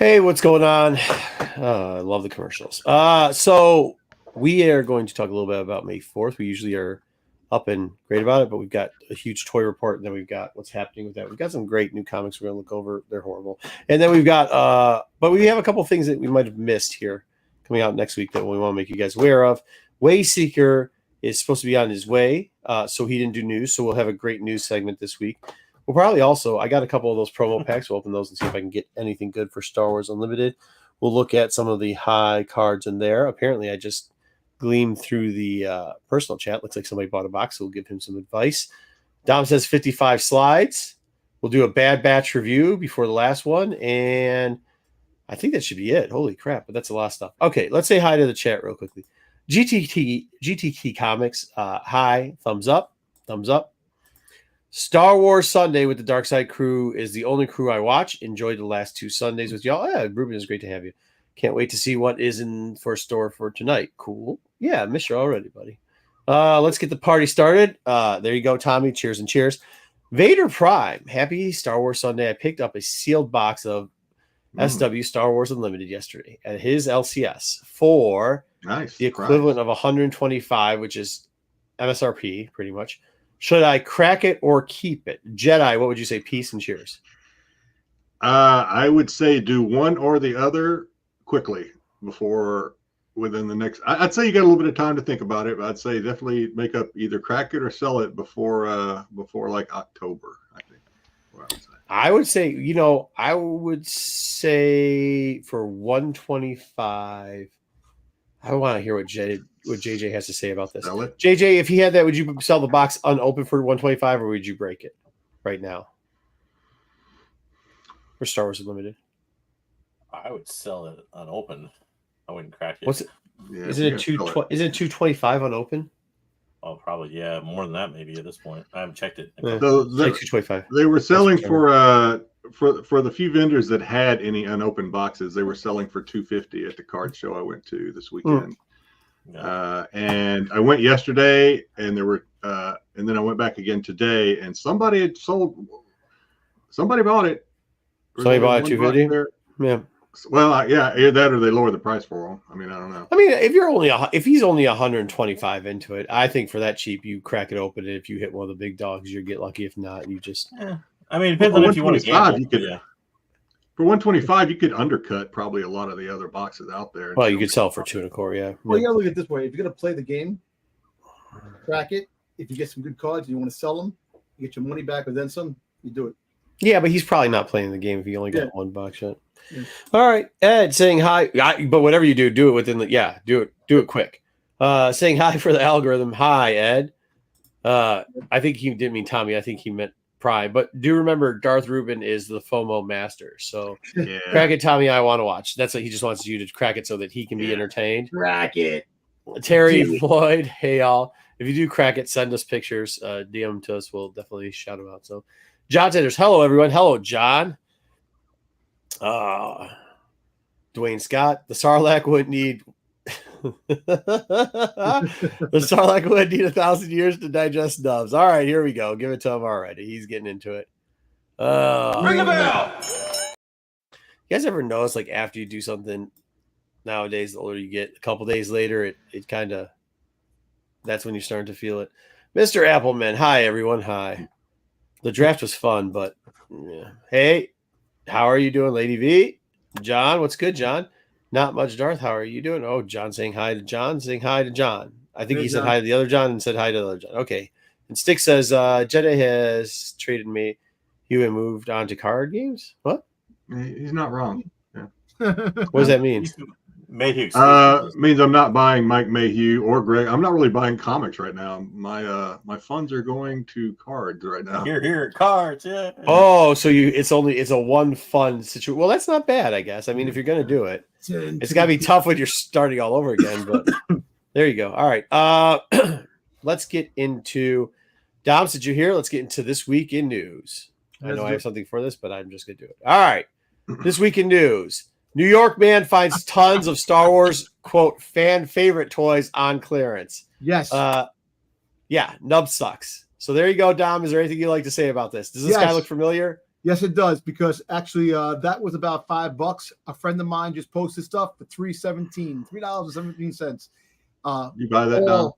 Hey, what's going on? I love the commercials. So we are going to talk a little bit about May 4th. We usually are up and great about it, but we've got a huge toy report, and then we've got what's happening with that. We've got some great new comics we're going to look over. They're horrible. And then we've got, but we have a couple things that we might have missed here coming out next week that we want to make you guys aware of. Wayseeker is supposed to be on his way, so he didn't do news. So we'll have a great news segment this week. We'll probably also, I got a couple of those promo packs. We'll open those and see if I can get anything good for Star Wars Unlimited. We'll look at some of the high cards in there. Apparently, I just gleamed through the personal chat. Looks like somebody bought a box, so we'll give him some advice. Dom says 55 slides. We'll do a Bad Batch review before the last one, and I think that should be it. Holy crap, but that's a lot of stuff. Okay, let's say hi to the chat real quickly. GTT Comics, hi, thumbs up, thumbs up. Star Wars Sunday with the Dark Side crew is the only crew I watch. Enjoyed the last 2 Sundays with y'all. Yeah, Ruben, it's great to have you. Can't wait to see what is in for store for tonight. Cool. Yeah, I miss you already, buddy. Let's get the party started. There you go, Tommy. Cheers and cheers. Vader Prime. Happy Star Wars Sunday. I picked up a sealed box of SW Star Wars Unlimited yesterday at his LCS for the equivalent of 125, which is MSRP, pretty much. Should I crack it or keep it? Jedi, what would you say? Peace and cheers. I would say do one or the other quickly before within the next. I'd say you got a little bit of time to think about it, but I'd say definitely make up either crack it or sell it before like October. I think. I would say, I would say for 125. I want to hear what JJ has to say about this. JJ, if he had that, would you sell the box unopened for 125, or would you break it right now for Star Wars Unlimited? I would sell it unopened. I wouldn't crack it. What's it? Yeah, isn't it 225 unopened? Oh, probably more than that maybe at this point. I haven't checked it. Yeah. 225. They were selling for the few vendors that had any unopened boxes. They were selling for $250 at the card show I went to this weekend. And I went yesterday, and there were, and then I went back again today, and somebody had sold. Somebody bought it. Somebody bought it $250. Yeah. Well, either that or they lower the price for them. I mean, I don't know. I mean, if he's only 125 into it, I think for that cheap, you crack it open, and if you hit one of the big dogs, you get lucky. If not, you just. Yeah. I mean, it depends on if you want to gamble. For 125, you could undercut probably a lot of the other boxes out there. Well, you could sell for 2 1/4, yeah. Well, you gotta look at it this way: if you're gonna play the game, crack it. If you get some good cards and you want to sell them, you get your money back or then some. You do it. Yeah, but he's probably not playing the game if he only got one box yet. Yeah. All right, Ed saying hi. But whatever you do it within the do it quick. Saying hi for the algorithm. Hi, Ed. I think he didn't mean Tommy. I think he meant Prime. But do remember, Darth Rubin is the FOMO master. So crack it, Tommy. I want to watch. That's what he just wants you to crack it so that he can be entertained. Crack it. Terry Floyd. Hey y'all. If you do crack it, send us pictures. DM them to us. We'll definitely shout them out. So John Sanders. Hello, everyone. Hello, John. Dwayne Scott, the Sarlacc would need the Sarlacc would need 1,000 years to digest nubs. All right, here we go. Give it to him already. He's getting into it. Ring the bell. You guys ever notice, like, after you do something nowadays, the older you get, a couple days later, it kind of, that's when you're starting to feel it. Mr. Appleman, hi, everyone. Hi. The draft was fun, but hey, how are you doing, Lady V? John, what's good, John? Not much, Darth. How are you doing? Oh, John saying hi to John, saying hi to John. I think he said hi to the other John and said hi to the other John. Okay. And Stick says, Jedi has traded me. You and moved on to card games? What? He's not wrong. Yeah. What does that mean? Mayhew. Means I'm not buying Mike Mayhew or Greg. I'm not really buying comics right now. My funds are going to cards right now. Here, cards. Yeah. Oh, so it's a one fun situation. Well, that's not bad, I guess. I mean, if you're gonna do it, it's gotta be tough when you're starting all over again. But there you go. All right. Let's get into Dom. Did you hear? Let's get into this week in news. I know I have something for this, but I'm just gonna do it. All right. This week in news. New York man finds tons of Star Wars, quote, fan favorite toys on clearance. Yes. Nub sucks. So there you go, Dom. Is there anything you'd like to say about this? Does this guy look familiar? Yes, it does, because actually that was about $5. A friend of mine just posted stuff for $3.17. You buy that, Don?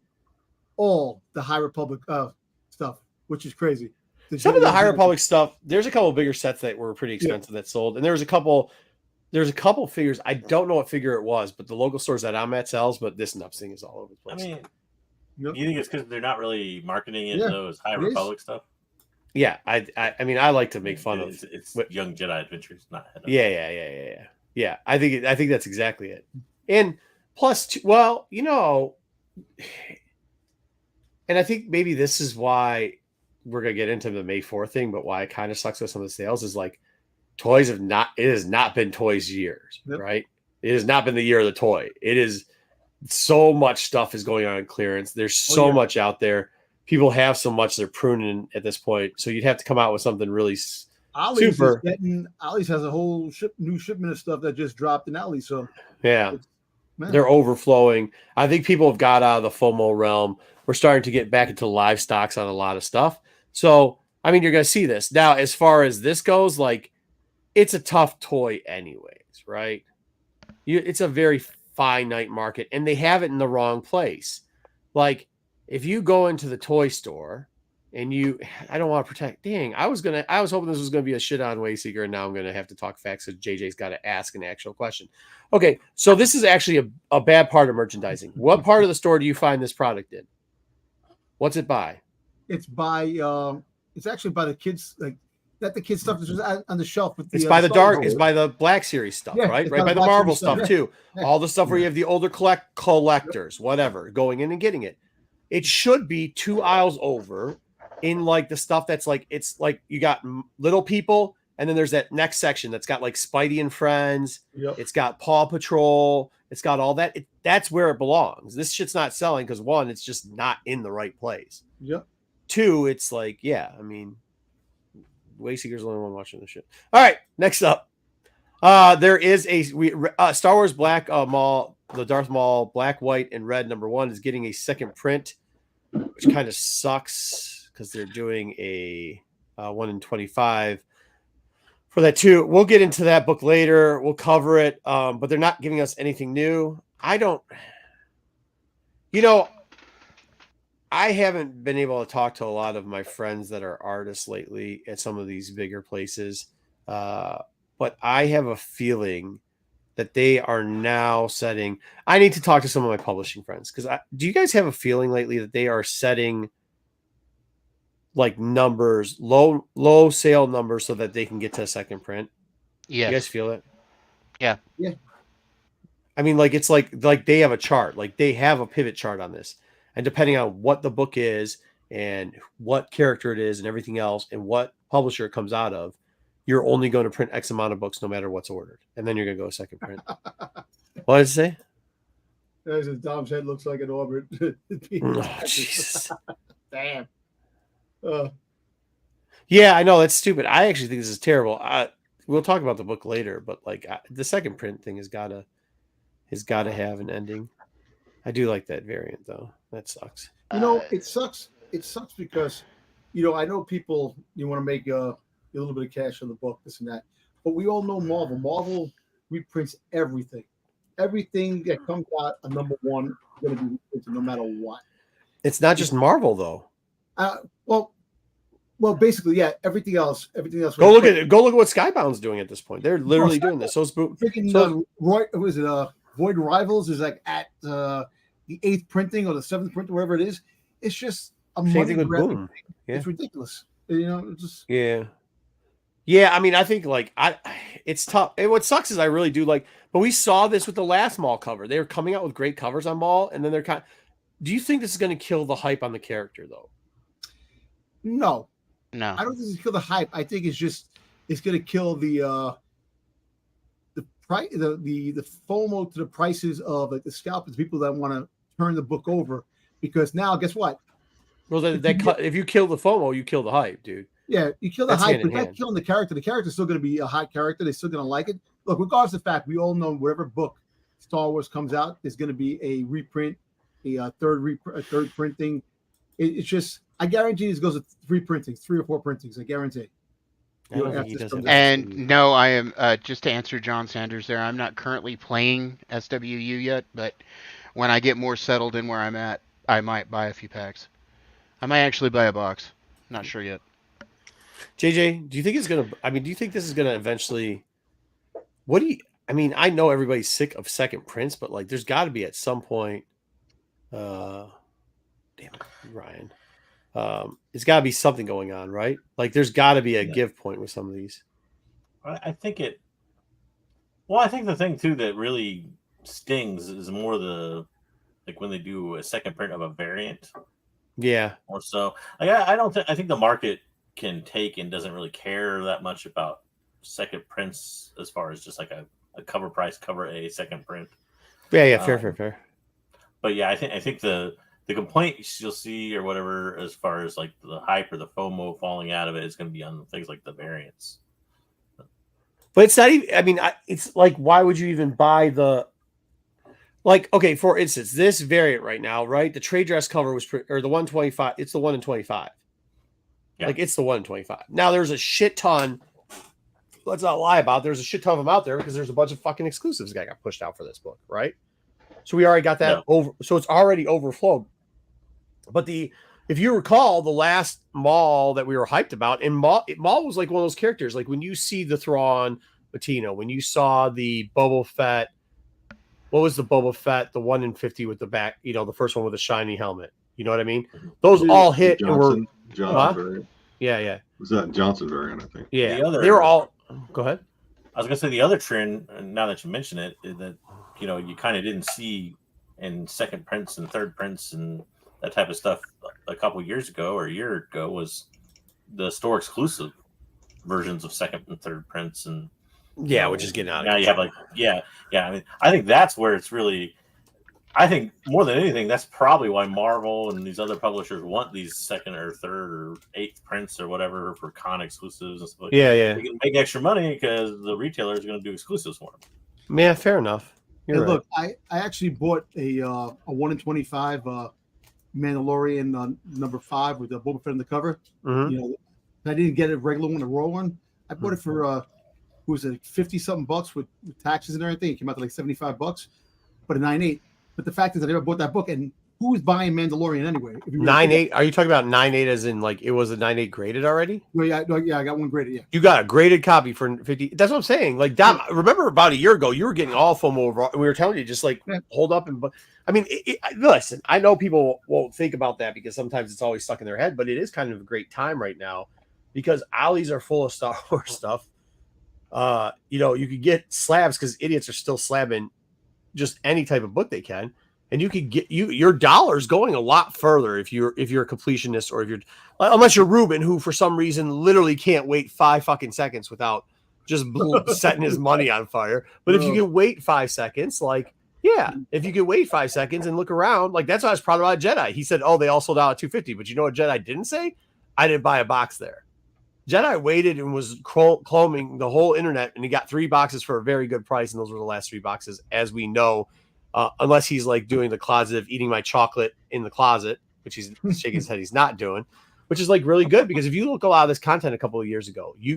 All the High Republic stuff, which is crazy. Some of the High Republic stuff, there's a couple of bigger sets that were pretty expensive that sold, and there's a couple figures. I don't know what figure it was, but the local stores that I'm at sells. But this Nups thing is all over the place. I mean, you think it's because they're not really marketing it those High Republic stuff? Yeah, I mean, I like to make fun of it's Young Jedi Adventures, not Head Up. Yeah. I think that's exactly it. And plus, well, you know, and I think maybe this is why we're gonna get into the May 4th thing, but why it kind of sucks with some of the sales is like it has not been toys years, right? It has not been the year of the toy. It is so much stuff is going on in clearance. There's so much out there. People have so much they're pruning at this point. So you'd have to come out with something really super. Ollie's has a whole new shipment of stuff that just dropped in Ollie. So yeah, they're overflowing. I think people have got out of the FOMO realm. We're starting to get back into live stocks on a lot of stuff. So, I mean, you're going to see this. Now, as far as this goes, like, it's a tough toy anyways, right? It's a very finite market, and they have it in the wrong place. Like, if you go into the toy store and I don't want to protect. Dang, I was hoping this was going to be a shit on Wayseeker, and now I'm going to have to talk facts because JJ's got to ask an actual question. Okay, so this is actually a bad part of merchandising. What part of the store do you find this product in? What's it by? It's by it's actually by the kids, like that the kids stuff that's on the shelf with the it's by the dark, it's by the Black Series stuff, right by the Marvel stuff too. All the stuff where you have the older collectors, whatever, going in and getting it. It should be 2 aisles over in like the stuff that's like, it's like you got little people, and then there's that next section that's got like Spidey and Friends. It's got Paw Patrol. It's got all that. That's where it belongs. This shit's not selling because 1, it's just not in the right place. 2, it's like, I mean, Wayseeker's the only one watching this shit. All right, next up. There is a Star Wars Black Maul, the Darth Maul Black, White, and Red #1 is getting a second print, which kind of sucks because they're doing a 1 in 25 for that too. We'll get into that book later. We'll cover it, but they're not giving us anything new. I haven't been able to talk to a lot of my friends that are artists lately at some of these bigger places, but I have a feeling that they are now setting. I need to talk to some of my publishing friends because do you guys have a feeling lately that they are setting like numbers, low sale numbers, so that they can get to a second print? Yeah, you guys feel it? Yeah. I mean, like it's like they have a chart, like they have a pivot chart on this, and depending on what the book is and what character it is and everything else and what publisher it comes out of, you're only going to print X amount of books no matter what's ordered, and then you're going to go a second print. What did it say? As Dom's head looks like an orbit. Jesus. Damn. Yeah, I know that's stupid. I actually think this is terrible. We'll talk about the book later, but like the second print thing has got to have an ending. I do like that variant though. That sucks. It sucks. It sucks because, I know people, you want to make a little bit of cash on the book, this and that, but we all know Marvel. Marvel reprints everything. Everything that comes out a #1 is going to be reprinted no matter what. It's not just Marvel though. Well, basically, yeah. Everything else. Go look at what Skybound's doing at this point. They're literally doing this. Void Rivals is like at the 8th printing or the 7th printing, wherever it is. It's just a money grab thing. Yeah. It's ridiculous. It's just Yeah, I mean, I think it's tough. And what sucks is I really do like, but we saw this with the last Maul cover. They were coming out with great covers on Maul, and then they're do you think this is going to kill the hype on the character though? No. I don't think it's kill the hype. I think it's going to kill the price, the FOMO to the prices of like the scalpers, people that want to turn the book over, because now guess what? Well, if you kill the FOMO, you kill the hype, dude. Yeah, you kill the hype, but not killing the character. The character's still going to be a high character. They're still going to like it. Look, regardless of the fact, we all know whatever book Star Wars comes out, there's going to be a reprint, a third printing. It's just, I guarantee this goes with 3 printings, 3 or 4 printings. I guarantee. I don't think he does have And SWU. no, I am just to answer John Sanders there. I'm not currently playing SWU yet, but when I get more settled in where I'm at, I might buy a few packs. I might actually buy a box. Not sure yet. JJ, do you think it's gonna? I mean, do you think this is gonna eventually? What do you? I mean, I know everybody's sick of second prints, but like, there's got to be at some point. Damn it, Ryan. It's got to be something going on, right? Like, there's got to be a give point with some of these. I think it. Well, I think the thing too that really stings is more like when they do a second print of a variant. Yeah. Or so. Like, I don't think. I think the market can take and doesn't really care that much about second prints as far as just like a cover price, cover a second print. Yeah. Fair. But yeah, I think the complaints you'll see or whatever as far as like the hype or the FOMO falling out of it is going to be on things like the variants. But it's not even. I mean, it's like, why would you even buy the? Like, okay, for instance, this variant right now, right? The trade dress cover was or the 125. It's the 1 in 25. Yeah. Like, it's the 1 in 25. Now there's a shit ton. Let's not lie about it. There's a shit ton of them out there because there's a bunch of fucking exclusives that got pushed out for this book, right? So we already got that over. So it's already overflowed. But if you recall, the last Maul that we were hyped about, and Maul was like one of those characters. Like when you see the Thrawn Latino, when you saw the Boba Fett, what was the Boba Fett, the 1 in 50 with the back, the first one with the shiny helmet. You know what I mean? Those all hit Johnson variant. Yeah. Was that Johnson variant? I think. Yeah, they were all. Go ahead. I was gonna say the other trend. Now that you mention it, is that you kind of didn't see in second prints and third prints and that type of stuff a couple years ago or a year ago was the store exclusive versions of second and third prints and which is getting out of now you have like I mean, I think that's where it's really. I think more than anything, that's probably why Marvel and these other publishers want these second or third or eighth prints or whatever for con exclusives and stuff like that. Yeah. They can make extra money because the retailer is going to do exclusives for them. Yeah, fair enough. You're right. Look, I actually bought a 1 in 25 Mandalorian number 5 with the Boba Fett on the cover. Mm-hmm. I didn't get a regular one, a raw one. I bought it for was it $50-something with taxes and everything. It came out to like $75, but a 9.8. But the fact is, I never bought that book, and who is buying Mandalorian anyway? 9.8? Are you talking about 9.8 as in like it was a 9.8 graded already? Well, yeah, I got one graded. Yeah, you got a graded copy for 50. That's what I'm saying. Like, Dom, remember about a year ago, you were getting all FOMO over. We were telling you just like hold up and. I mean, listen. I know people won't think about that because sometimes it's always stuck in their head, but it is kind of a great time right now because alleys are full of Star Wars stuff. You could get slabs because idiots are still slabbing just any type of book they can, and you could get your dollars going a lot further if you're a completionist or if you're unless you're Ruben, who for some reason literally can't wait 5 fucking seconds without just setting his money on fire. But if you can wait 5 seconds, if you can wait 5 seconds and look around, like that's what I was proud about Jedi. He said, "Oh, they all sold out at $250," but you know what Jedi didn't say? I didn't buy a box there. Jedi waited and was cloning the whole internet, and he got 3 boxes for a very good price, and those were the last 3 boxes, as we know, unless he's like doing the closet of eating my chocolate in the closet, which he's shaking his head he's not doing, which is like really good because if you look at a lot of this content a couple of years ago, you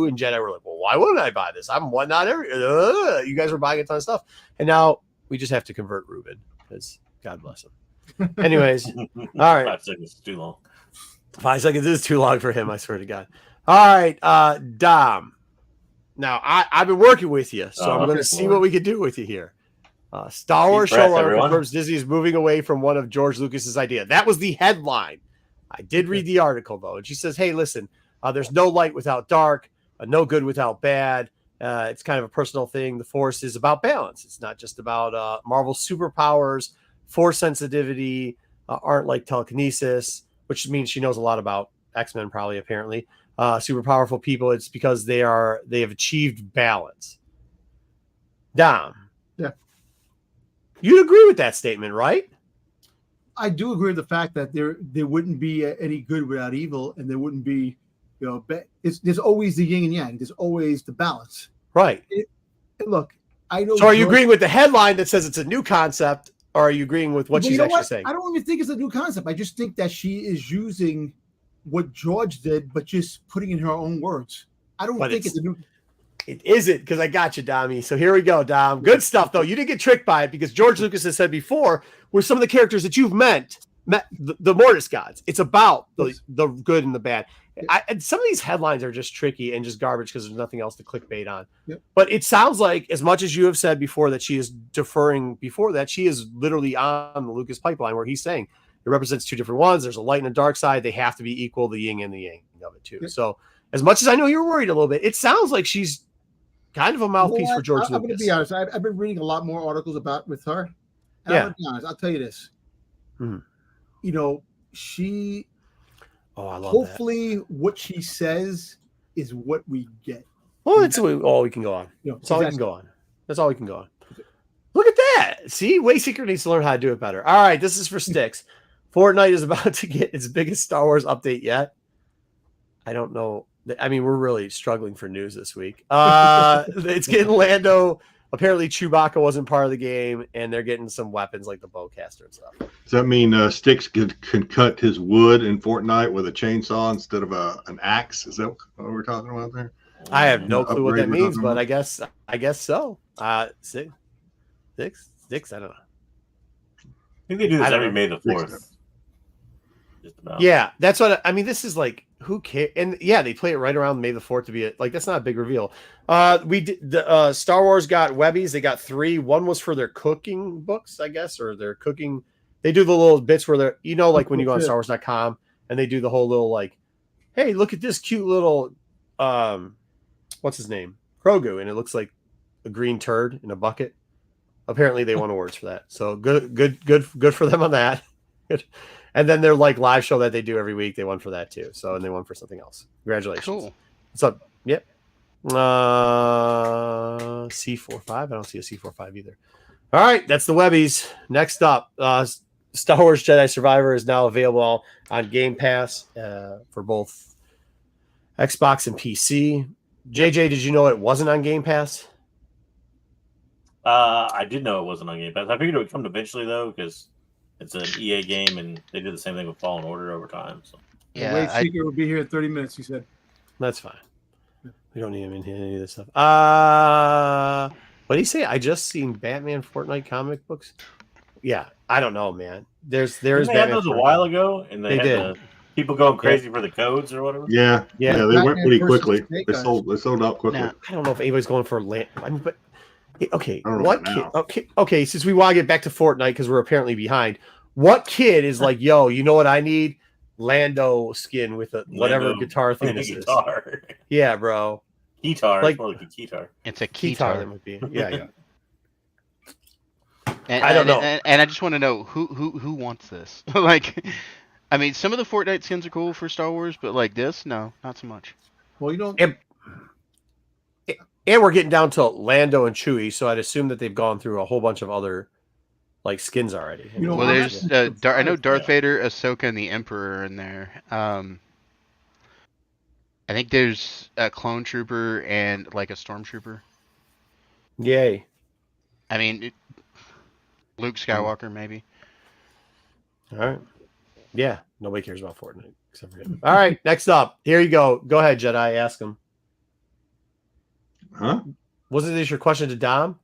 and Jedi were like, well, why wouldn't I buy this? I'm one not every. You guys were buying a ton of stuff, and now we just have to convert Ruben because God bless him. Anyways, all right. 5 seconds is too long. 5 seconds is too long for him, I swear to God. All right, Dom. Now, I've been working with you, so I'm going to see what we can do with you here. Star Wars showrunner confirms Disney is moving away from one of George Lucas's idea. That was the headline. I did read the article, though, and she says, hey, listen, there's no light without dark, no good without bad. It's kind of a personal thing. The Force is about balance. It's not just about Marvel's superpowers. Force sensitivity aren't like telekinesis, which means she knows a lot about X-Men, probably, apparently. Super powerful people. It's because they have achieved balance. Dom. Yeah. You'd agree with that statement, right? I do agree with the fact that there wouldn't be any good without evil, and there wouldn't be, there's always the yin and yang. There's always the balance. Right. Look, I know. So are you agreeing with the headline that says it's a new concept, or are you agreeing with what she's actually saying? I don't even think it's a new concept. I just think that she is using what George did, but just putting in her own words. I don't think it's a new. It isn't, because I got you, Dommy. So here we go, Dom. Good stuff, though. You didn't get tricked by it, because George Lucas has said before, with some of the characters that you've met the Mortis gods. It's about the good and the bad. And some of these headlines are just tricky and just garbage because there's nothing else to clickbait on. Yep. But it sounds like, as much as you have said before that she is deferring before that, she is literally on the Lucas pipeline where he's saying it represents two different ones. There's a light and a dark side. They have to be equal, the yin and the yang of it too. Yep. So as much as I know you're worried a little bit, it sounds like she's kind of a mouthpiece for George Lucas. I'm going to be honest. I've been reading a lot more articles with her. And I'm going to be honest. I'll tell you this. You know, she... Oh, I love hopefully what she says is what we get. Well, that's all we can go on. You know, that's all we can go on. That's all we can go on. Look at that. See, Wayseeker needs to learn how to do it better. All right, this is for Sticks. Fortnite is about to get its biggest Star Wars update yet. I don't know. I mean, we're really struggling for news this week. It's getting Lando. Apparently, Chewbacca wasn't part of the game, and they're getting some weapons like the bowcaster and stuff. Does that mean Sticks can cut his wood in Fortnite with a chainsaw instead of an axe? Is that what we're talking about there? I have no clue what that means, but I guess so. Sticks, I don't know. I think they do this every May the 4th. Yeah, that's what I mean. This is like, who cares? And yeah, they play it right around May the 4th to be like, that's not a big reveal. We did the Star Wars got Webbies. They got 3. One was for their cooking books, I guess, or their cooking. They do the little bits where they're, you know, like when you go on StarWars.com and they do the whole little like, hey, look at this cute little, what's his name? Grogu, and it looks like a green turd in a bucket. Apparently, they won awards for that. So good for them on that. And then their like live show that they do every week, they won for that too. So, and they won for something else. Congratulations. Cool. What's up? Yep. C45. I don't see a C45 either. All right. That's the Webbies. Next up, Star Wars Jedi Survivor is now available on Game Pass for both Xbox and PC. JJ, did you know it wasn't on Game Pass? I did know it wasn't on Game Pass. I figured it would come eventually, though, because it's an EA game, and they did the same thing with Fallen Order over time. So yeah, Wayseeker will be here in 30 minutes. He said, "That's fine. We don't need him in here, any of this stuff." What did he say? I just seen Batman Fortnite comic books. Yeah, I don't know, man. There's they Batman had those a while ago, and they did. People going crazy for the codes or whatever. Yeah. They went pretty quickly. They sold out quickly. Now, I don't know if anybody's going for land. I mean, but. Okay, what kid? Okay. Since we want to get back to Fortnite because we're apparently behind, what kid is like, yo, you know what I need? Lando skin with a whatever guitar thing this is. Yeah, bro. Guitar, like, it's more like a guitar. It's a guitar. That would be. Yeah. And, I don't know. And I just want to know who wants this. Like, I mean, some of the Fortnite skins are cool for Star Wars, but like this, no, not so much. Well, you know. And we're getting down to Lando and Chewie, so I'd assume that they've gone through a whole bunch of other like skins already. You know, well, there's I know Darth Vader, Ahsoka, and the Emperor in there. I think there's a clone trooper and like a stormtrooper. Yay! I mean, Luke Skywalker maybe. All right. Yeah, nobody cares about Fortnite except for him. All right, next up, here you go. Go ahead, Jedi. Ask him. Huh? Wasn't this your question to Dom?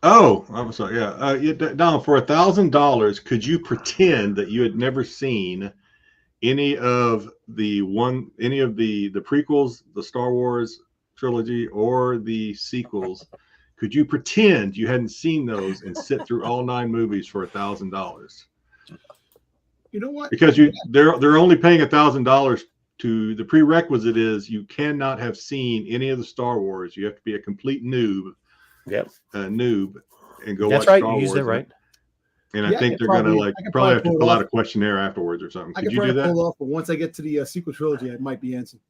Oh, I'm sorry. Yeah, Dom, for $1,000, could you pretend that you had never seen any of the prequels, the Star Wars trilogy, or the sequels? Could you pretend you hadn't seen those and sit through all 9 movies for $1,000? You know what? Because they're only paying $1,000. To the prerequisite is you cannot have seen any of the Star Wars. You have to be a complete noob. Yep. Noob and go That's watch right. Star you used Wars. it right. And I think they're gonna probably have to fill out a questionnaire afterwards or something. Could you do that? Pull off, but once I get to the sequel trilogy, I might be answering.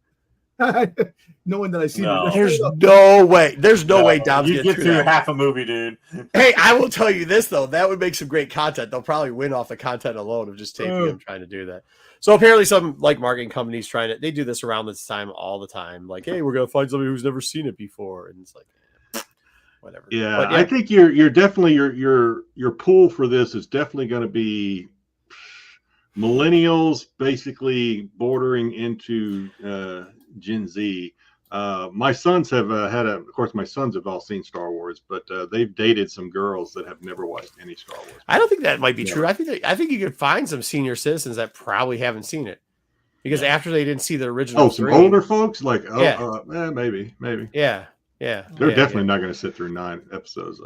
Knowing that I see there's no way. There's no way Dom's you get through half a movie, dude. Hey, I will tell you this though. That would make some great content. They'll probably win off the content alone of just taping them trying to do that. So apparently some like marketing companies they do this around this time all the time. Like, hey, we're going to find somebody who's never seen it before. And it's like, whatever. Yeah, but, I think you're definitely, your pool for this is definitely going to be millennials, basically bordering into Gen Z. My sons have of course, my sons have all seen Star Wars, but they've dated some girls that have never watched any Star Wars. I don't think that might be true. I think you could find some senior citizens that probably haven't seen it because after they didn't see the original. Oh, some older folks, like maybe. Yeah. They're definitely not going to sit through 9 episodes.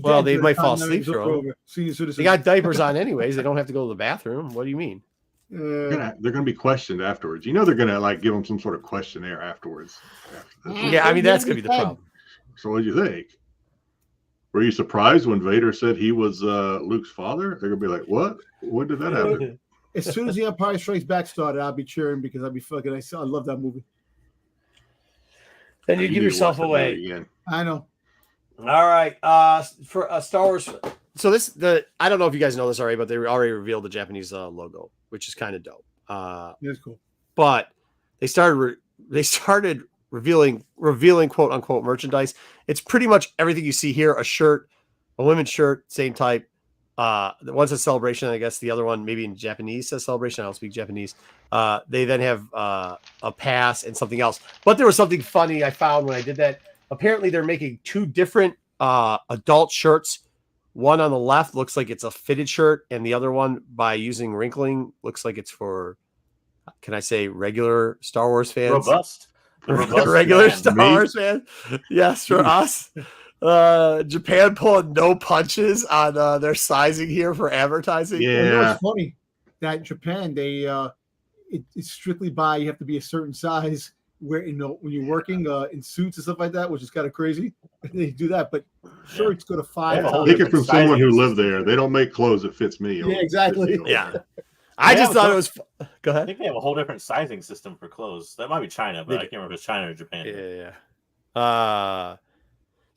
Well, they might fall asleep through them. They got diapers on anyways. They don't have to go to the bathroom. What do you mean? They're going to be questioned afterwards. You know, they're going to like give them some sort of questionnaire afterwards. Yeah, I mean that's going to be the problem. So what do you think? Were you surprised when Vader said he was Luke's father? They're going to be like, what? When did that happen? As soon as the Empire Strikes Back started, I'll be cheering because I'll be fucking. I love that movie. Then you give yourself away. I know. All right. For Star Wars. So I don't know if you guys know this already, but they already revealed the Japanese logo, which is kind of dope. That's cool. But they started revealing quote unquote merchandise. It's pretty much everything you see here: a shirt, a women's shirt, same type. One's a Celebration, I guess. The other one, maybe in Japanese, says Celebration. I don't speak Japanese. They then have a pass and something else. But there was something funny I found when I did that. Apparently, they're making 2 different adult shirts. One on the left looks like it's a fitted shirt, and the other one, by using wrinkling, looks like it's for, can I say, regular Star Wars fans? Robust regular Star Wars fans. Yes, for us. Japan pulling no punches on their sizing here for advertising. Yeah, you know, it's funny that Japan it's strictly by you have to be a certain size where when you're working in suits and stuff like that, which is kind of crazy. They do that, but shirts go to 5. Take it from someone who lived there. They don't make clothes that fits me. Yeah, exactly. Yeah. I just thought it was. Go ahead. I think they have a whole different sizing system for clothes. That might be China, but I can't remember if it's China or Japan. Yeah.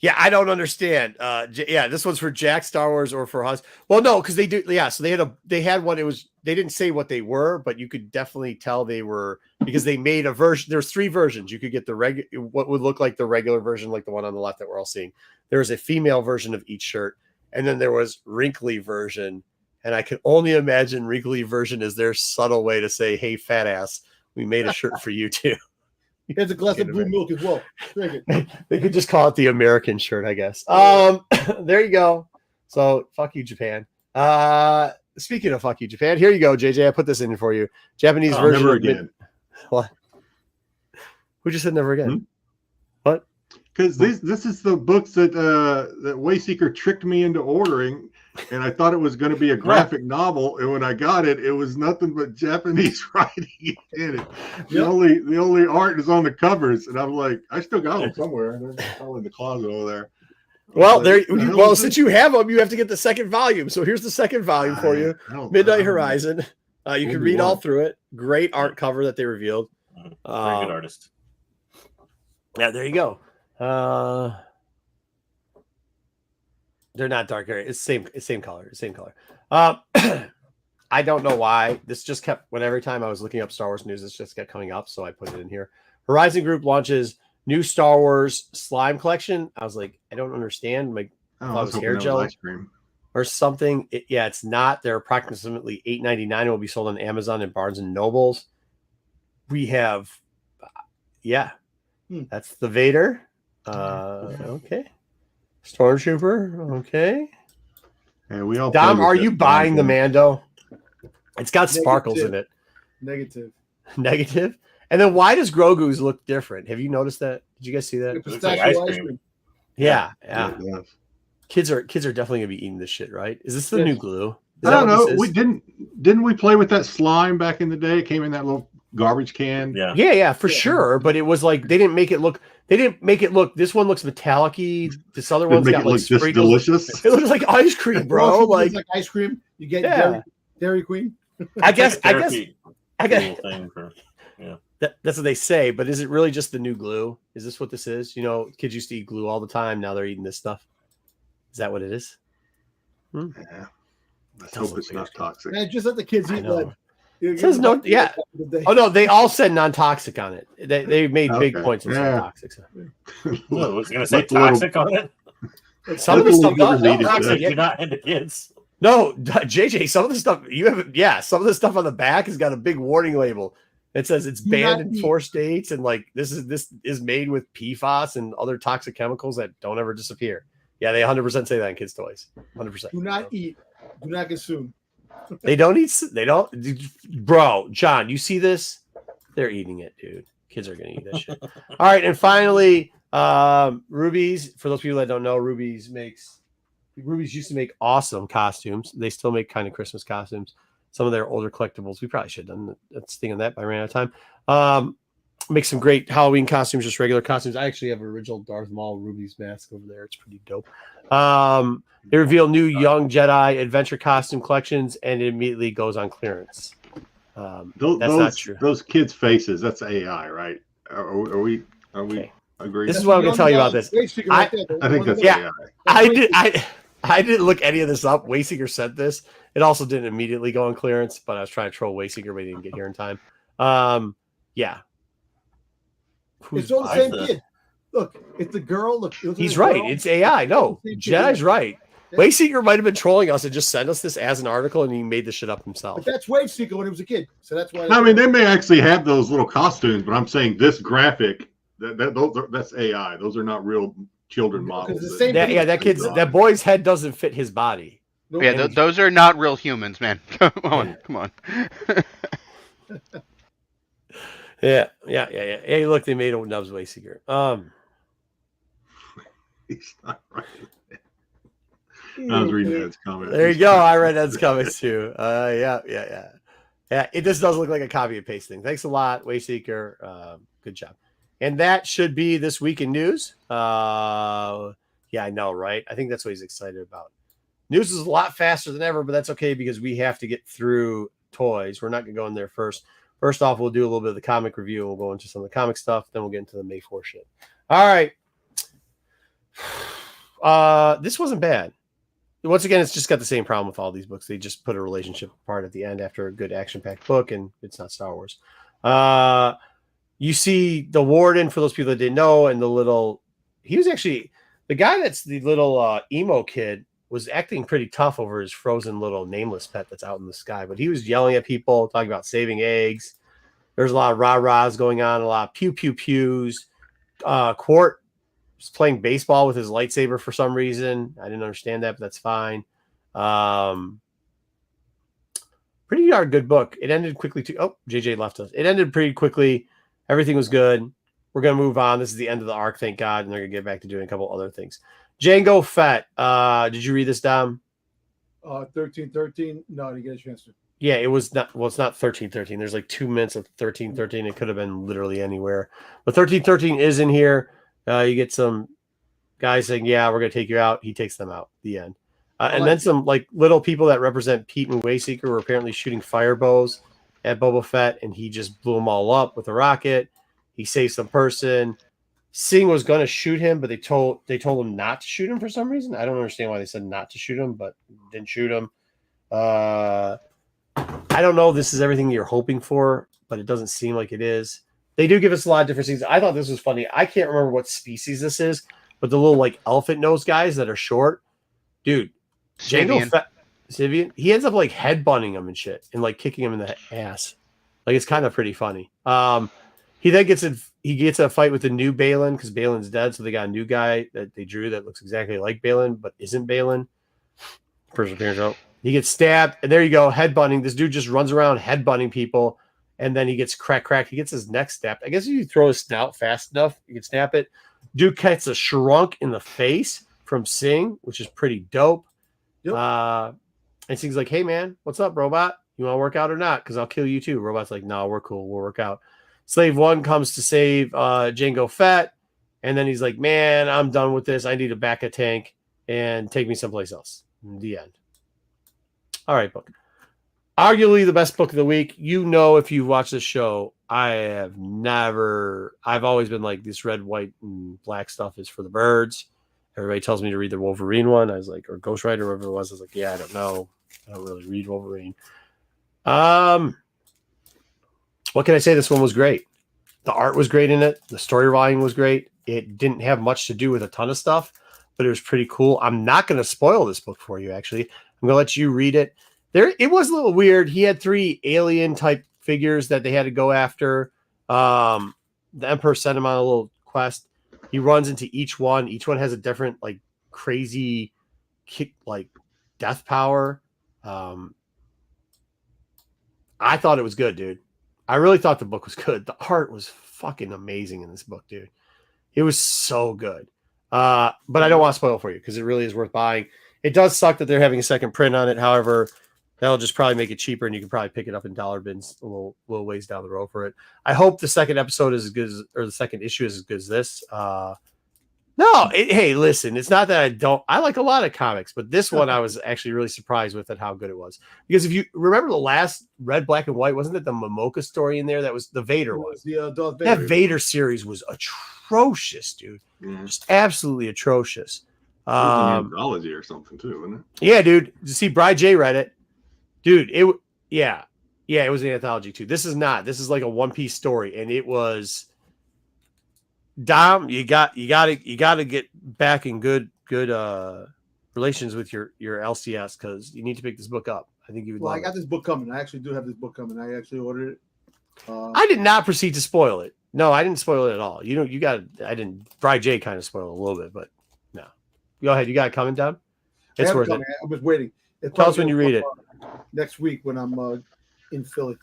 Yeah, I don't understand. This one's for Jack Star Wars or for us. Well, no, because they do. Yeah, so they had one. It was, they didn't say what they were, but you could definitely tell they were, because they made a version. There's 3 versions. You could get what would look like the regular version, like the one on the left that we're all seeing. There was a female version of each shirt, and then there was wrinkly version. And I can only imagine wrinkly version is their subtle way to say, "Hey, fat ass, we made a shirt for you too." Here's a glass of blue milk as well. Drink it. They could just call it the American shirt, I guess. There you go. So fuck you, Japan. Speaking of fuck you, Japan, here you go, JJ. I put this in for you. Japanese version. Never again. What? Who just said never again? What? Because this is the books that Wayseeker tricked me into ordering, and I thought it was going to be a graphic novel, and when I got it, it was nothing but Japanese writing in it. The only art is on the covers, and I'm like, I still got them somewhere. They're probably in the closet over there. Well, since you have them, you have to get the second volume. So here's the second volume for you. Midnight Horizon. You can read all through it. Great art cover that they revealed. Very good artist. Yeah, there you go. They're not dark area. It's same color. Same color. I don't know why this just kept. When every time I was looking up Star Wars news, this just kept coming up, so I put it in here. Horizon Group launches new Star Wars slime collection. I was like, I don't understand. I thought it was hair gel ice cream or something. It's not. They're approximately $8.99 and will be sold on Amazon and Barnes and Nobles. We have, that's the Vader. Okay. Stormtrooper. Okay. Yeah, we all. Dom, are you buying the Mando? It's got sparkles in it. Negative. And then why does Grogu's look different? Have you noticed that? Did you guys see that? It looks like ice cream. Yeah. Yes. Kids are definitely gonna be eating this shit, right? Is this the new glue? I don't know. We didn't we play with that slime back in the day? It came in that little garbage can. Yeah, for sure. But it was like they didn't make it look. This one looks metallic-y. This other one's got like just delicious. It looks like ice cream, bro. Like ice cream. You get Dairy Queen. I guess. That's what they say. But is it really just the new glue? Is this what this is? You know, kids used to eat glue all the time. Now they're eating this stuff. Is that what it is? Yeah. Let's hope it's not toxic. Man, just let the kids eat that. It says no. Yeah. Oh no, they all said non-toxic on it. They made big points on toxic. Was going to say toxic on it? Some of the stuff does. Toxic, you're not into kids. No, JJ, some of the stuff you have, some of the stuff on the back has got a big warning label. It says it's banned in 4 states, and like this is made with PFAS and other toxic chemicals that don't ever disappear. Yeah, they 100% say that in kids' toys. 100%. Do not eat. Do not consume. They don't eat. They don't, bro. John, you see this? They're eating it, dude. Kids are gonna eat that shit. All right, and finally, Rubies. For those people that don't know, Rubies used to make awesome costumes. They still make kind of Christmas costumes. Some of their older collectibles. We probably should have done that thing on that, but I ran out of time. Make some great Halloween costumes, just regular costumes. I actually have an original Darth Maul Rubies mask over there. It's pretty dope. They reveal new Young Jedi adventure costume collections, and it immediately goes on clearance. That's not true. Those kids' faces, that's AI, right? Are we Okay. agree? This is what I'm going to tell you about this. I think that's Yeah. AI. I didn't look any of this up. Wayseeker sent this. It also didn't immediately go on clearance, but I was trying to troll Wayseeker, but he didn't get here in time. Yeah. It's all the same kid. Look, it's the girl. Look, he's right. It's AI. No, Jedi's right. Yeah. Wayseeker might have been trolling us and just sent us this as an article, and he made this shit up himself. But that's Wayseeker when he was a kid, so that's why. I mean, they may actually have those little costumes, but I'm saying this graphic that's AI. Those are not real children models. That boy's head doesn't fit his body. Yeah, those are not real humans, man. Come on. Yeah. Hey, look, they made a Nubs Wayseeker. He's not right. I was reading Ed's comments. There you go. I read Ed's comments too. Yeah. It just does look like a copy and paste thing. Thanks a lot, Wayseeker. Good job. And that should be this week in news. Yeah, I know, right? I think that's what he's excited about. News is a lot faster than ever, but that's okay because we have to get through toys. We're not going to go in there first. First off, we'll do a little bit of the comic review. We'll go into some of the comic stuff. Then we'll get into the May 4 shit. All right. This wasn't bad. Once again, it's just got the same problem with all these books. They just put a relationship part at the end after a good action-packed book, and it's not Star Wars. You see the warden, for those people that didn't know, and he was actually the guy that's the little emo kid was acting pretty tough over his frozen little nameless pet that's out in the sky. But he was yelling at people, talking about saving eggs. There's a lot of rah-rahs going on, a lot of pew-pew-pews. Quart was playing baseball with his lightsaber for some reason. I didn't understand that, but that's fine. Pretty darn good book. It ended quickly too. Oh, JJ left us. It ended pretty quickly. Everything was good. We're going to move on. This is the end of the arc, thank God, and they're going to get back to doing a couple other things. Jango Fett. Did you read this, Dom? 1313. No, I didn't get a chance to. Yeah, it was not. Well, it's not 1313. There's like 2 minutes of 1313. It could have been literally anywhere. But 1313 is in here. You get some guys saying, "Yeah, we're going to take you out." He takes them out. The end. And then some like little people that represent Pete and Wayseeker were apparently shooting fire bows at Boba Fett, and he just blew them all up with a rocket. He saved some person. Singh was going to shoot him, but they told him not to shoot him for some reason. I don't understand why they said not to shoot him, but didn't shoot him. I don't know if this is everything you're hoping for, but it doesn't seem like it is. They do give us a lot of different things. I thought this was funny. I can't remember what species this is, but the little like elephant nose guys that are short, dude. Sivian, he ends up like headbutting him and shit, and like kicking him in the ass. Like it's kind of pretty funny. He then gets a fight with the new Balin because Balin's dead, so they got a new guy that they drew that looks exactly like Balin but isn't Balin. First appearance out. He gets stabbed, and there you go, headbutting. This dude just runs around headbutting people, and then he gets cracked. He gets his neck snapped. I guess if you throw his snout fast enough, you can snap it. Dude gets a shrunk in the face from Singh, which is pretty dope. Yep. And Singh's like, "Hey man, what's up, robot? You want to work out or not? Because I'll kill you too." Robot's like, "No, we're cool. We'll work out." Slave One comes to save Jango Fett, and then he's like, "Man, I'm done with this. I need to back a tank and take me someplace else." The end. All right, book. Arguably the best book of the week. You know, if you've watched this show, I've always been like, this red, white, and black stuff is for the birds. Everybody tells me to read the Wolverine one. I was like, or Ghost Rider, whatever it was. I was like, yeah, I don't know. I don't really read Wolverine. What can I say? This one was great. The art was great in it. The story volume was great. It didn't have much to do with a ton of stuff, but it was pretty cool. I'm not going to spoil this book for you, actually. I'm gonna let you read it. It was a little weird. He had 3 alien type figures that they had to go after. The Emperor sent him on a little quest. He runs into each one. Each one has a different like crazy kick, like death power. I thought it was good, dude. I really thought the book was good. The art was fucking amazing in this book, dude. It was so good. But I don't want to spoil it for you because it really is worth buying. It does suck that they're having a second print on it. However, that'll just probably make it cheaper, and you can probably pick it up in dollar bins a little ways down the road for it. I hope the second episode is as good as, or the second issue is as good as this. Hey, listen, it's not that I like a lot of comics, but this one I was actually really surprised with at how good it was. Because if you remember the last Red, Black, and White, wasn't it the Momoka story in there? That was the Vader one. Darth Vader. That Vader series was atrocious, dude. Yeah. Just absolutely atrocious. It was an anthology or something too, wasn't it? Yeah, dude. You see, Bri J read it, dude. It was an anthology too. This is not. This is like a one-piece story, and it was. Dom, you got to get back in good relations with your LCS because you need to pick this book up. I think you would. Well, love I got this book coming. I actually do have this book coming. I actually ordered it. I did not proceed to spoil it. No, I didn't spoil it at all. I didn't. Bri J kind of spoiled it a little bit, but no. Go ahead. You got it coming down? It's worth it. I was waiting. Tell us when you read it. Next week when I'm in Philly.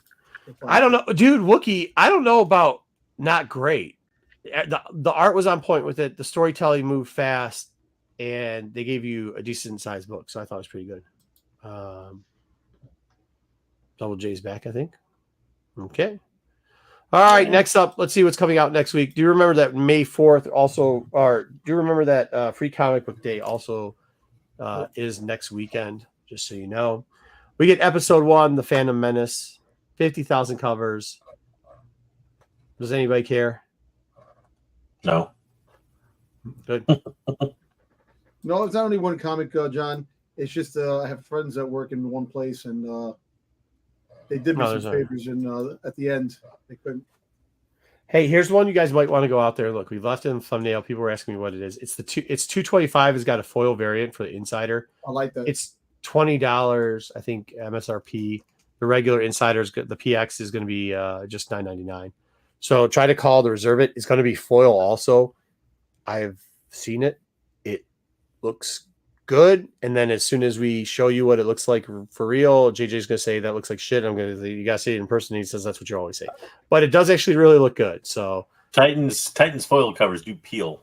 I don't know, dude. Wookie, I don't know about not great. The art was on point with it. The storytelling moved fast, and they gave you a decent sized book, so I thought it was pretty good. Double J's back, I think. Okay. All right. Next up, let's see what's coming out next week. Do you remember that May 4th also, or do you remember that Free Comic Book Day also is next weekend? Just so you know, we get episode 1, The Phantom Menace, 50,000 covers. Does anybody care? No. Good. No, it's not only one comic, John. It's just I have friends that work in one place, and they did me some favors, and at the end, they couldn't. Hey, here's one you guys might want to go out there and look. We've left it in the thumbnail. People were asking me what it is. It's it's 225. It's got a foil variant for the insider. I like that. It's $20, I think, MSRP. The regular insiders, the PX is going to be just $9.99. So try to call to reserve it. It's going to be foil also. I've seen it. It looks good. And then as soon as we show you what it looks like for real, JJ's going to say that looks like shit. I'm going to, you got to see it in person. He says that's what you always say. But it does actually really look good. So Titans foil covers do peel.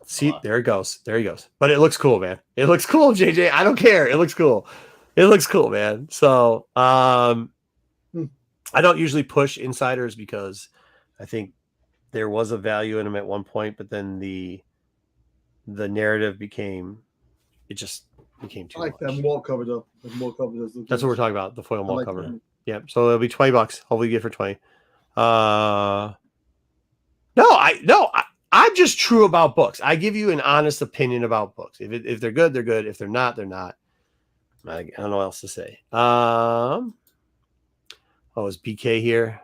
See, there it goes. There he goes. But it looks cool, man. It looks cool, JJ. I don't care. It looks cool. It looks cool, man. So I don't usually push insiders because I think there was a value in them at one point, but then the narrative became too I like much. that wall cover though. The wall cover does look That's good. what we're talking about, the foil wall like cover. that. Yeah, so it'll be $20. Hopefully you get it for 20. I'm just true about books. I give you an honest opinion about books. If they're good, they're good. If they're not, they're not. I don't know what else to say. Is BK here?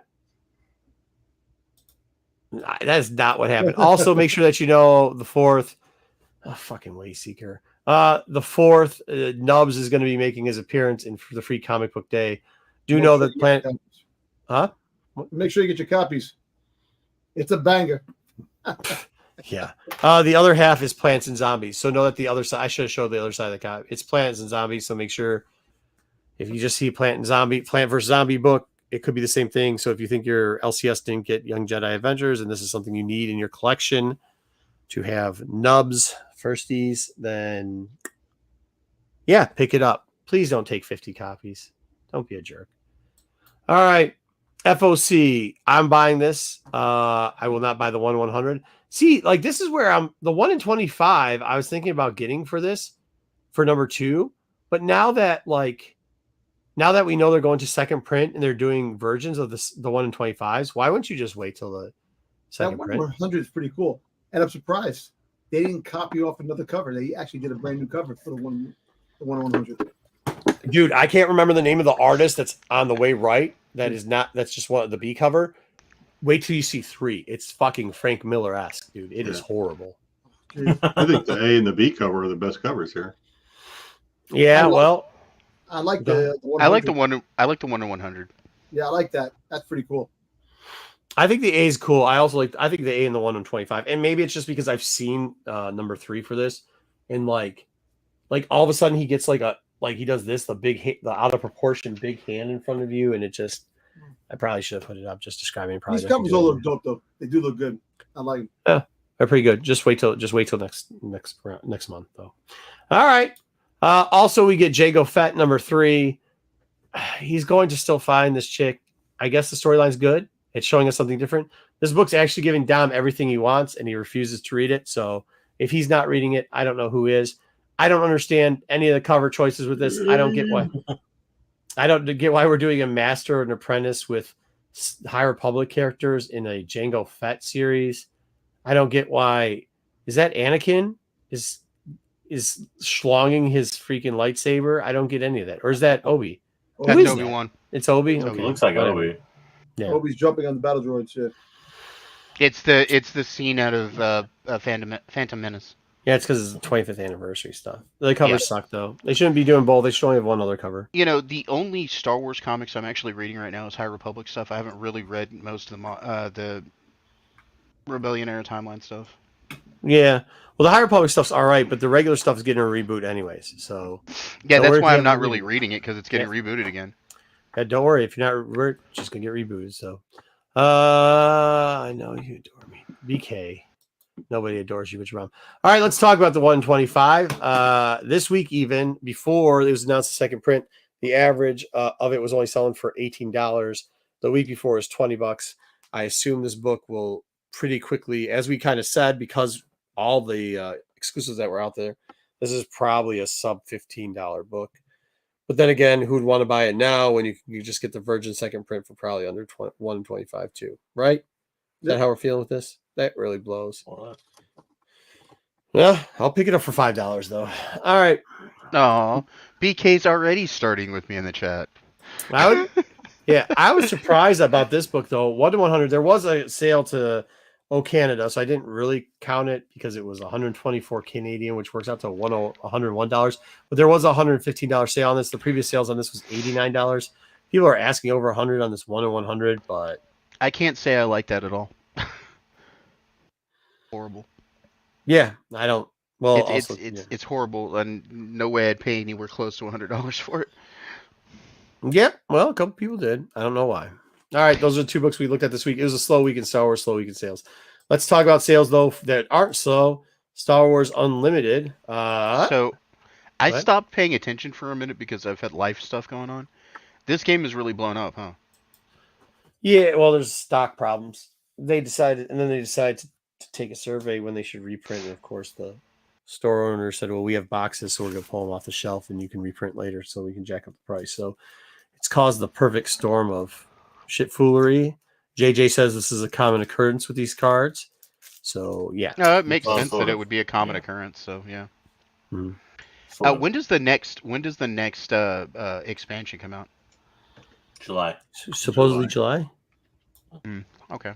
That's not what happened. Also, make sure that you know the 4th. Oh, fucking Wayseeker. The 4th, Nubs is going to be making his appearance in the Free Comic Book Day. Know that Planet. Huh? Make sure you get your copies. It's a banger. Yeah. The other half is Plants and Zombies. So know that the other side, I should have showed the other side of the copy. It's Plants and Zombies. So make sure if you just see Plant versus Zombie book, it could be the same thing. So if you think your LCS didn't get Young Jedi Avengers and this is something you need in your collection to have Nubs firsties, then yeah, pick it up. Please don't take 50 copies. Don't be a jerk. All right. FOC, I'm buying this. I will not buy the 1/100. See, like this is where I'm the 1 in 25. I was thinking about getting for this for number 2, but now that we know they're going to second print and they're doing versions of the 1 in 25s, why wouldn't you just wait till the second that print? 100 is pretty cool, and I'm surprised they didn't copy off another cover. They actually did a brand new cover for the 1 in 100. Dude, I can't remember the name of the artist that's on the way right. That's just one of the B cover. Wait till you see 3. It's fucking Frank Miller-esque, dude. It is horrible. I think the A and the B cover are the best covers here. Yeah, well, I like Go the 100. I like the one. I like the 1 to 100. Yeah, I like that. That's pretty cool. I think the A is cool. I also like. I think the A and the 1 in 25, and maybe it's just because I've seen number 3 for this, and like all of a sudden he gets like he does this, the out of proportion big hand in front of you, and it just. I probably should have put it up just describing. Probably These covers all look dope though. They do look good. I like them. Yeah, they're pretty good. Just wait till next month though. All right. Also, we get Jago Fett number 3. He's going to still find this chick. I guess the storyline's good. It's showing us something different. This book's actually giving Dom everything he wants, and he refuses to read it. So if he's not reading it, I don't know who is. I don't understand any of the cover choices with this. I don't get why. I don't get why we're doing a master and apprentice with High Republic characters in a Jango Fett series. I don't get why. Is that Anakin? Is schlonging his freaking lightsaber? I don't get any of that. Or is that Obi? That's is Obi-Wan. It's Obi. It's Okay. It looks like Whatever. Obi. Yeah. Obi's jumping on the battle droids. Yeah. It's the scene out of Phantom Menace. Yeah, it's because it's the 25th anniversary stuff. The covers Yeah. suck though. They shouldn't be doing both. They should only have one other cover. You know, the only Star Wars comics I'm actually reading right now is High Republic stuff. I haven't really read most of the Rebellion era timeline stuff. Yeah. Well, the High Republic stuff's all right, but the regular stuff is getting a reboot anyways. So Yeah, Don't that's worry if why you I'm not haven't really read it. reading it because it's getting rebooted again. yeah, don't worry if you're not. We're just gonna get rebooted. So, I know you adore me, BK. Nobody adores you, but you're wrong. All right, let's talk about the 125. This week, even before it was announced the second print, the average of it was only selling for $18. The week before was $20. I assume this book will pretty quickly, as we kind of said, because all the exclusives that were out there, this is probably a sub $15 book. But then again, who'd want to buy it now when you just get the Virgin second print for probably under 125 too, right? Is that how we're feeling with this? That really blows. Yeah, I'll pick it up for $5 though. All right. Oh, BK's already starting with me in the chat. I was surprised about this book though. 1 to 100. There was a sale to Canada, so I didn't really count it because it was 124 Canadian, which works out to $101. But there was a $115 sale on this. The previous sales on this was $89. People are asking over 100 on this 1 to 100, but I can't say I like that at all. Horrible. yeah, I don't. Well, It's horrible, and no way I'd pay anywhere close to $100 for it. Yep. Well, a couple people did. I don't know why. All right, those are the 2 books we looked at this week. It was a slow week in Star Wars, slow week in sales. Let's talk about sales though that aren't slow. Star Wars Unlimited. So I stopped paying attention for a minute because I've had life stuff going on. This game is really blown up, huh? Yeah. Well, there's stock problems. They decided to take a survey when they should reprint. And of course, the store owner said, "Well, we have boxes, so we're gonna pull them off the shelf, and you can reprint later, so we can jack up the price." So it's caused the perfect storm of shit foolery. JJ says this is a common occurrence with these cards. So yeah, No, it makes Well, sense sort that it of. would be a common occurrence. So yeah. Mhm. When does the next expansion come out? July. Supposedly July. Okay.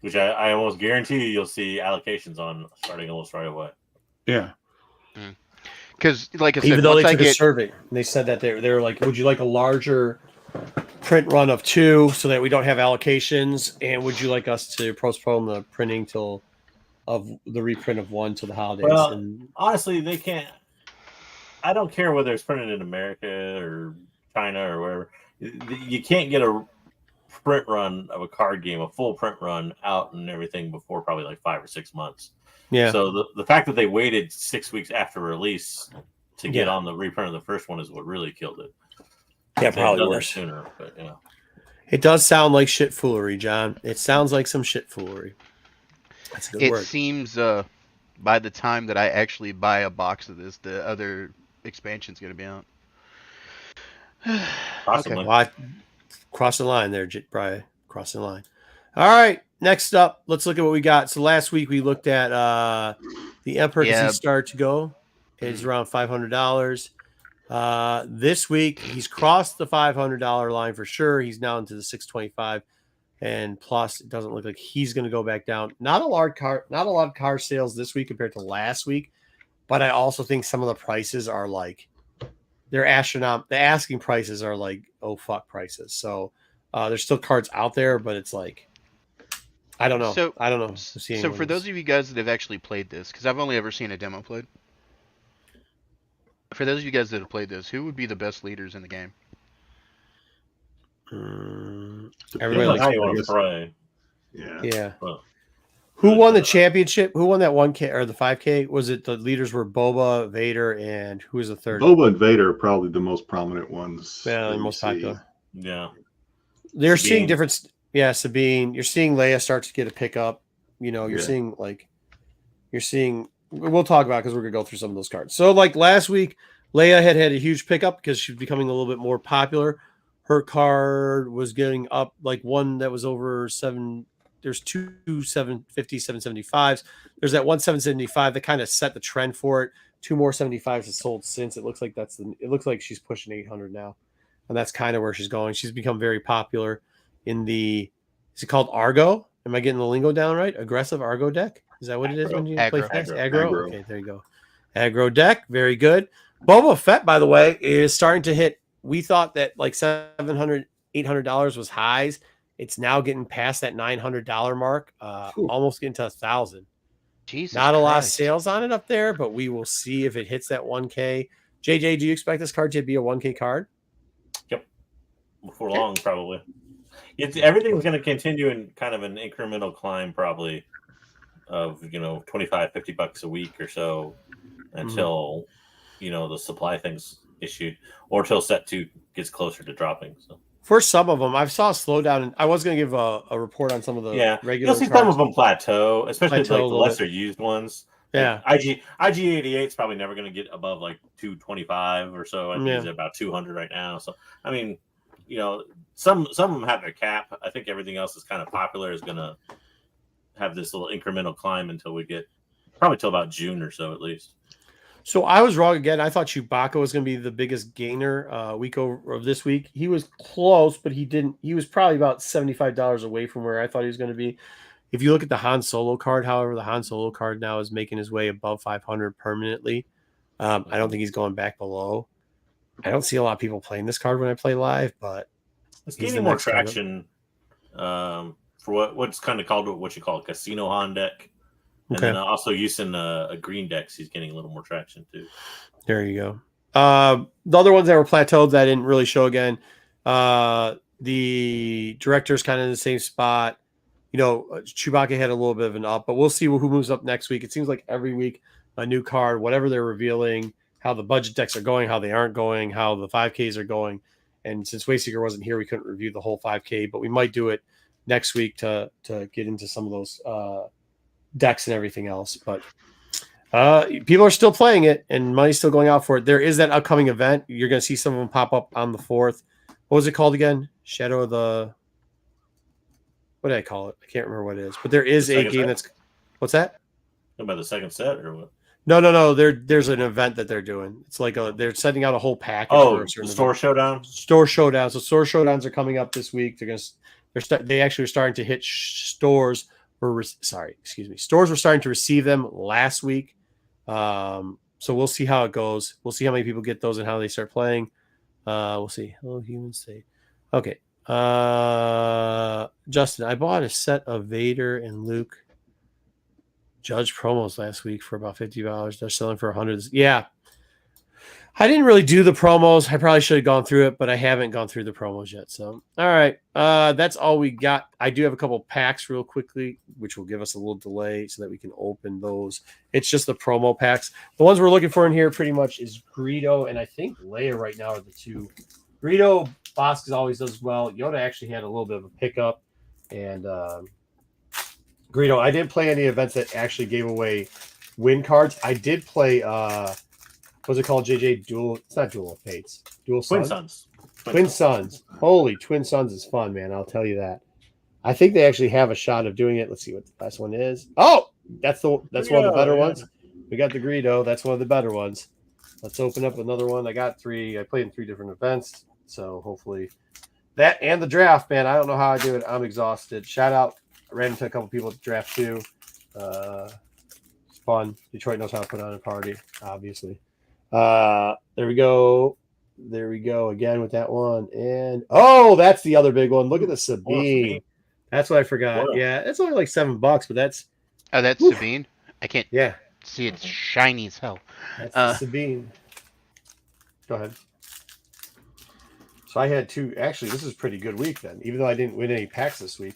Which I almost guarantee you'll see allocations on starting almost right away. Yeah. Because, like I said, Even though they once took a survey, and they said that they were like, "Would you like a larger print run of 2 so that we don't have allocations? And would you like us to postpone the printing of the reprint of 1 till the holidays?" Well, and honestly, they can't. I don't care whether it's printed in America or China or wherever. You can't get a print run of a card game, a full print run out and everything before probably like 5 or 6 months. yeah, So the fact that they waited 6 weeks after release to get on the reprint of the first one is what really killed it. yeah, They probably done that worse. sooner, but you know. It does sound like shit foolery, John. It sounds like some shit foolery. That's a good it word. seems by the time that I actually buy a box of this, the other expansion's going to be out. Possibly. Well, crossing the line there, Brian. Crossing the line. All right. Next up, let's look at what we got. So last week we looked at the Emperor because he started to go. It's around $500. This week he's crossed the $500 line for sure. He's now into the $625, and plus it doesn't look like he's going to go back down. Not a lot of car sales this week compared to last week, but I also think some of the prices are like they're astronomical. The asking prices are like oh fuck prices. So there's still cards out there, but it's like I don't know. So, I don't know. so for those of you guys that have actually played this, because I've only ever seen a demo played. For those of you guys that have played this, who would be the best leaders in the game? Everybody Depends on likes how you want to play. Yeah. Well, Who won the championship? Who won that 1K or the 5K? Was it the leaders were Boba, Vader, and who was the third? Boba and Vader are probably the most prominent ones. Yeah, that the you most see. popular. Yeah. They're Sabine. seeing different. Yeah, Sabine. You're seeing Leia start to get a pickup. You know, you're Yeah. seeing like, you're seeing. We'll talk about because we're gonna go through some of those cards. So like last week, Leia had a huge pickup because she's becoming a little bit more popular. Her card was getting up like one that was over 7. There's 2 750, 775s. There's that 1 775 that kind of set the trend for it. 2 more 75s have sold since. It looks like it looks like she's pushing 800 now. And that's kind of where she's going. She's become very popular in the, is it called Argo? Am I getting the lingo down right? Aggressive Argo deck? Is that what it is when you play Aggro. fast? Aggro. Aggro? Okay, there you go. Aggro deck, very good. Boba Fett, by the way, is starting to hit. We thought that like $700, $800 was highs. It's now getting past that $900 mark, almost getting to 1,000. Jesus Not a lot of Christ. sales on it up there, but we will see if it hits that 1K. JJ, do you expect this card to be a 1K card? Yep. Before long, probably. Everything's going to continue in kind of an incremental climb, probably of 25, $50 a week or so until the supply thing's issued or until set 2 gets closer to dropping. So. For some of them, I saw a slowdown. And I was going to give a report on some of the regular You'll see cards. some of them plateau, especially Plateau a like the little lesser used ones. Yeah. Like IG88 is probably never going to get above like 225 or so. I think it's about 200 right now. So, I mean, some of them have their cap. I think everything else is kind of popular is going to have this little incremental climb until we get probably till about June or so at least. So I was wrong again. I thought Chewbacca was going to be the biggest gainer week over of this week. He was close, but he didn't. He was probably about $75 away from where I thought he was going to be. If you look at the Han Solo card, however, the Han Solo card now is making his way above 500 permanently. I don't think he's going back below. I don't see a lot of people playing this card when I play live, but it's gaining more traction for what's kind of called what you call a casino Han deck. And then also using a green decks, he's getting a little more traction too. There you go. The other ones that were plateaued that I didn't really show again. The director's kind of in the same spot. Chewbacca had a little bit of an up, but we'll see who moves up next week. It seems like every week a new card, whatever they're revealing, how the budget decks are going, how they aren't going, how the 5Ks are going. And since Wayseeker wasn't here, we couldn't review the whole 5K, but we might do it next week to get into some of those decks and everything else. But people are still playing it and money's still going out for it. There is that upcoming event. You're going to see some of them pop up on the 4th. What was it called again? Shadow of the... What did I call it? I can't remember what it is. But there is a game that's... What's that? About the second set or what? No. There's an event that they're doing. It's like they're sending out a whole package. Oh, the Store Showdown? Store Showdown. So Store Showdowns are coming up this week. They actually are starting to hit stores. Stores were starting to receive them last week. So we'll see how it goes. We'll see how many people get those and how they start playing. We'll see. Hello, human state. Okay. Justin, I bought a set of Vader and Luke Judge promos last week for about $50. They're selling for $100. Yeah. I didn't really do the promos. I probably should have gone through it, but I haven't gone through the promos yet. So, all right. That's all we got. I do have a couple packs real quickly, which will give us a little delay so that we can open those. It's just the promo packs. The ones we're looking for in here pretty much is Greedo and I think Leia right now are the two. Greedo, Bosk always does well. Yoda actually had a little bit of a pickup. And Greedo, I didn't play any events that actually gave away win cards. I did play what's it called, JJ? Duel. It's not Duel of Fates. Duel Sons. Twin Sons. Holy, Twin Sons is fun, man. I'll tell you that. I think they actually have a shot of doing it. Let's see what the last one is. Oh, that's one of the better ones. We got the Greedo. That's one of the better ones. Let's open up another one. I got 3. I played in 3 different events, so hopefully that and the draft, man. I don't know how I do it. I'm exhausted. Shout out. I ran into a couple people at the draft too. fun. Detroit knows how to put on a party, obviously. There we go. There we go again with that one. And that's the other big one. Look at the Sabine. That's what I forgot. Wow. Yeah, it's only like $7, but that's that's Sabine. I can't yeah. see it's shiny as hell. That's the Sabine. Go ahead. So I had two. Actually, this is a pretty good week then, even though I didn't win any packs this week.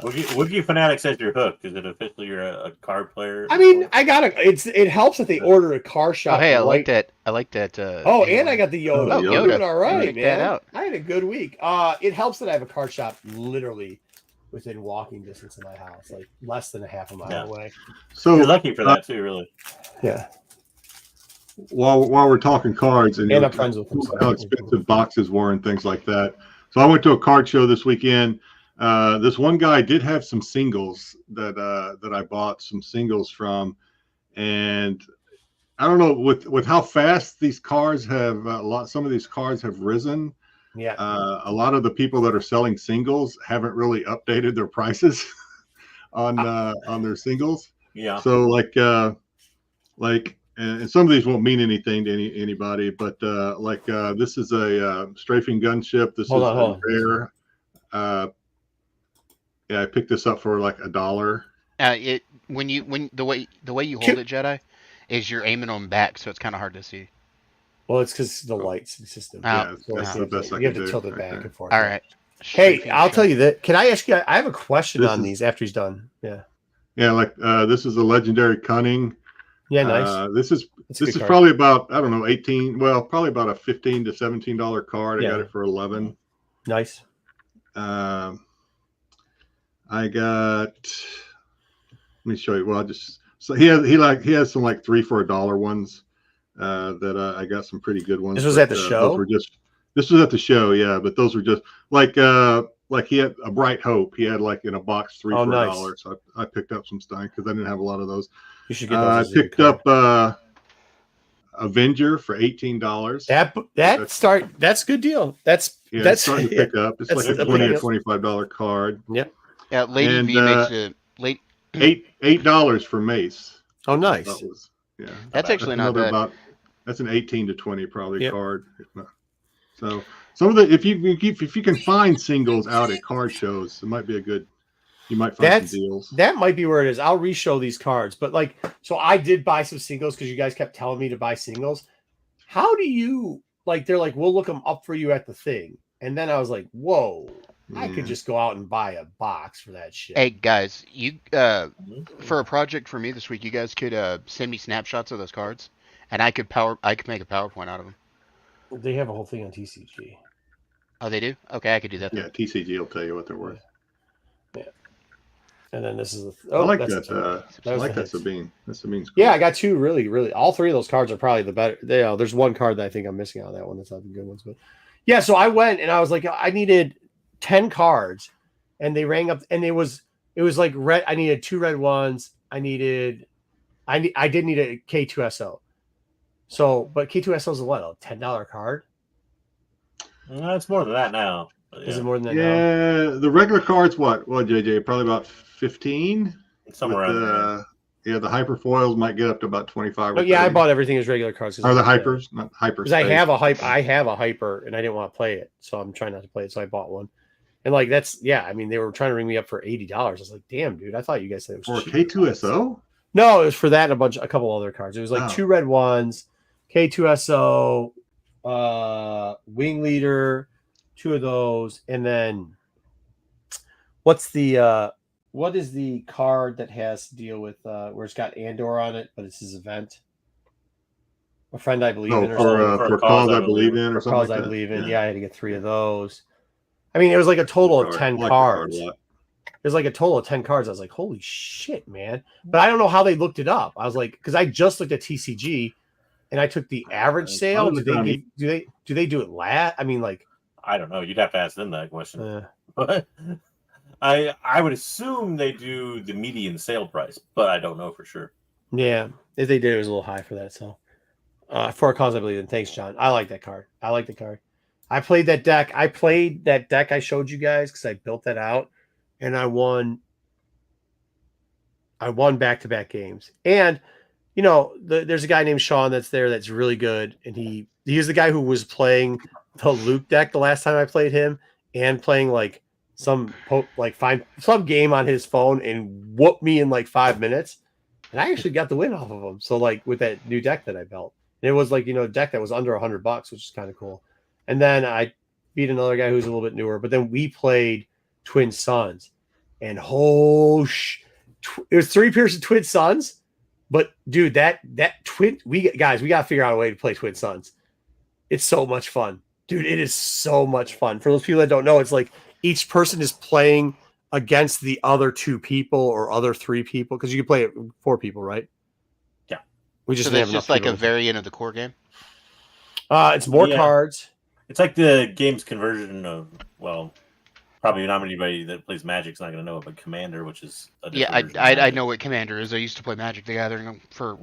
Would you Fanatics as your hook? Is it officially you're a card player? I mean, I got it helps that they order a car shop. Oh, hey, I like that. I like that. And I got the Yoda. Oh, Yoda. Doing all right, Check man. that out. I had a good week. It helps that I have a car shop literally within walking distance of my house, like less than a half a mile away. So you're lucky for that too, really. Yeah. While we're talking cards and I'm friends with them, how expensive boxes were and things like that. So I went to a card show this weekend. This one guy did have some singles that I bought some singles from, and I don't know with how fast these cards have some of these cards have risen. Yeah. A lot of the people that are selling singles haven't really updated their prices on their singles. Yeah. So and some of these won't mean anything to anybody, but this is a strafing gunship. This Hold is on. rare. I picked this up for like $1. When the way you hold it, Jedi, is you're aiming on back, so it's kind of hard to see. Well, it's because the lights system. Yeah, that's the best I You have can to do. tilt it back and forth. All right. Hey, I'll tell you that. Can I ask you? I have a question on these after he's done. Yeah. Yeah, this is a legendary cunning. Yeah, nice. This is card. probably about probably about a $15 to $17 card. I got it for $11. Nice. I got. Let me show you. Well, he has some like 3 for $1 ones that I got some pretty good ones. This was at the show. This was at the show, yeah. But those were just like he had a Bright Hope. He had like in a box 3 for $1. So I picked up some stuff because I didn't have a lot of those. You should get those. I picked up Avenger for $18. That's a good deal. That's starting to pick up. It's like a $20 or $25 card. Yep. Yeah, Lady V makes it late. $8 for Mace. Oh, nice. That's actually not bad. That's an 18 to 20 probably card. So some of the if you can find singles out at card shows, it might be a good. You might find some deals. That might be where it is. I'll re-show these cards, but so I did buy some singles because you guys kept telling me to buy singles. How do you They're like, we'll look them up for you at the thing, and then I was like, whoa. I could just go out and buy a box for that shit. Hey guys, you for a project for me this week, you guys could send me snapshots of those cards, and I could make a PowerPoint out of them. They have a whole thing on TCG. Oh, they do? Okay, I could do that. Yeah, TCG will tell you what they're worth. Yeah. And then this is I like that. I like that Sabine. That Sabine's cool. Yeah, I got two really. All three of those cards are probably the better. There's one card that I think I'm missing out on that one. That's not the good ones, but yeah. So I went and I was like, I needed 10 cards, and they rang up, and it was like red. I needed 2 red ones. I did need a K2SO. So, but K2SO is a $10 card? No, it's more than that now. Is it more than that now? Yeah, the regular cards, what, JJ? Probably about 15? Somewhere around there. Yeah, the hyper foils might get up to about 25. But yeah, I bought everything as regular cards. Are the hypers? Not hyper. Because I have a hyper, and I didn't want to play it, so I'm trying not to play it. So I bought one, and I mean, they were trying to ring me up for $80. I was like, damn, dude, I thought you guys said it was for K2SO. No, it was for that and a couple other cards. It was like 2 red ones, K2SO, Wing Leader, 2 of those, and then what is the card that has to deal with where it's got Andor on it, but it's his event? A Friend I Believe In, or for Cause I Believe In, or something like that. I Believe In. Yeah, I had to get 3 of those. I mean, it was like a total of 10 cards. It was like a total of 10 cards. I was like, holy shit, man. But I don't know how they looked it up. I was like, because I just looked at TCG and I took the average sale. Do they do it lat? I mean, like, I don't know. You'd have to ask them that question. But I would assume they do the median sale price, but I don't know for sure. Yeah. If they did, it was a little high for that. So for a Cause I Believe In. Thanks, John. I like that card. I like the card. I played that deck. I showed you guys because I built that out. And I won I won back-to-back games. And, there's a guy named Sean that's there that's really good. And he is the guy who was playing the Luke deck the last time I played him and playing like some game on his phone and whooped me in like 5 minutes. And I actually got the win off of him. So like with that new deck that I built. And it was like, a deck that was under $100, which is kind of cool. And then I beat another guy who's a little bit newer. But then we played Twin Sons. And it was 3 Pearson Twin Sons. But dude, that twin, we got to figure out a way to play Twin Sons. It's so much fun. Dude, it is so much fun. For those people that don't know, it's like each person is playing against the other 2 people or other 3 people, because you can play it 4 people, right? Yeah. We just So that's just like a variant of the core game? It's more cards. It's like the game's conversion of, well, probably not anybody that plays Magic's not going to know it, but Commander, which is I know what Commander is. I used to play Magic the Gathering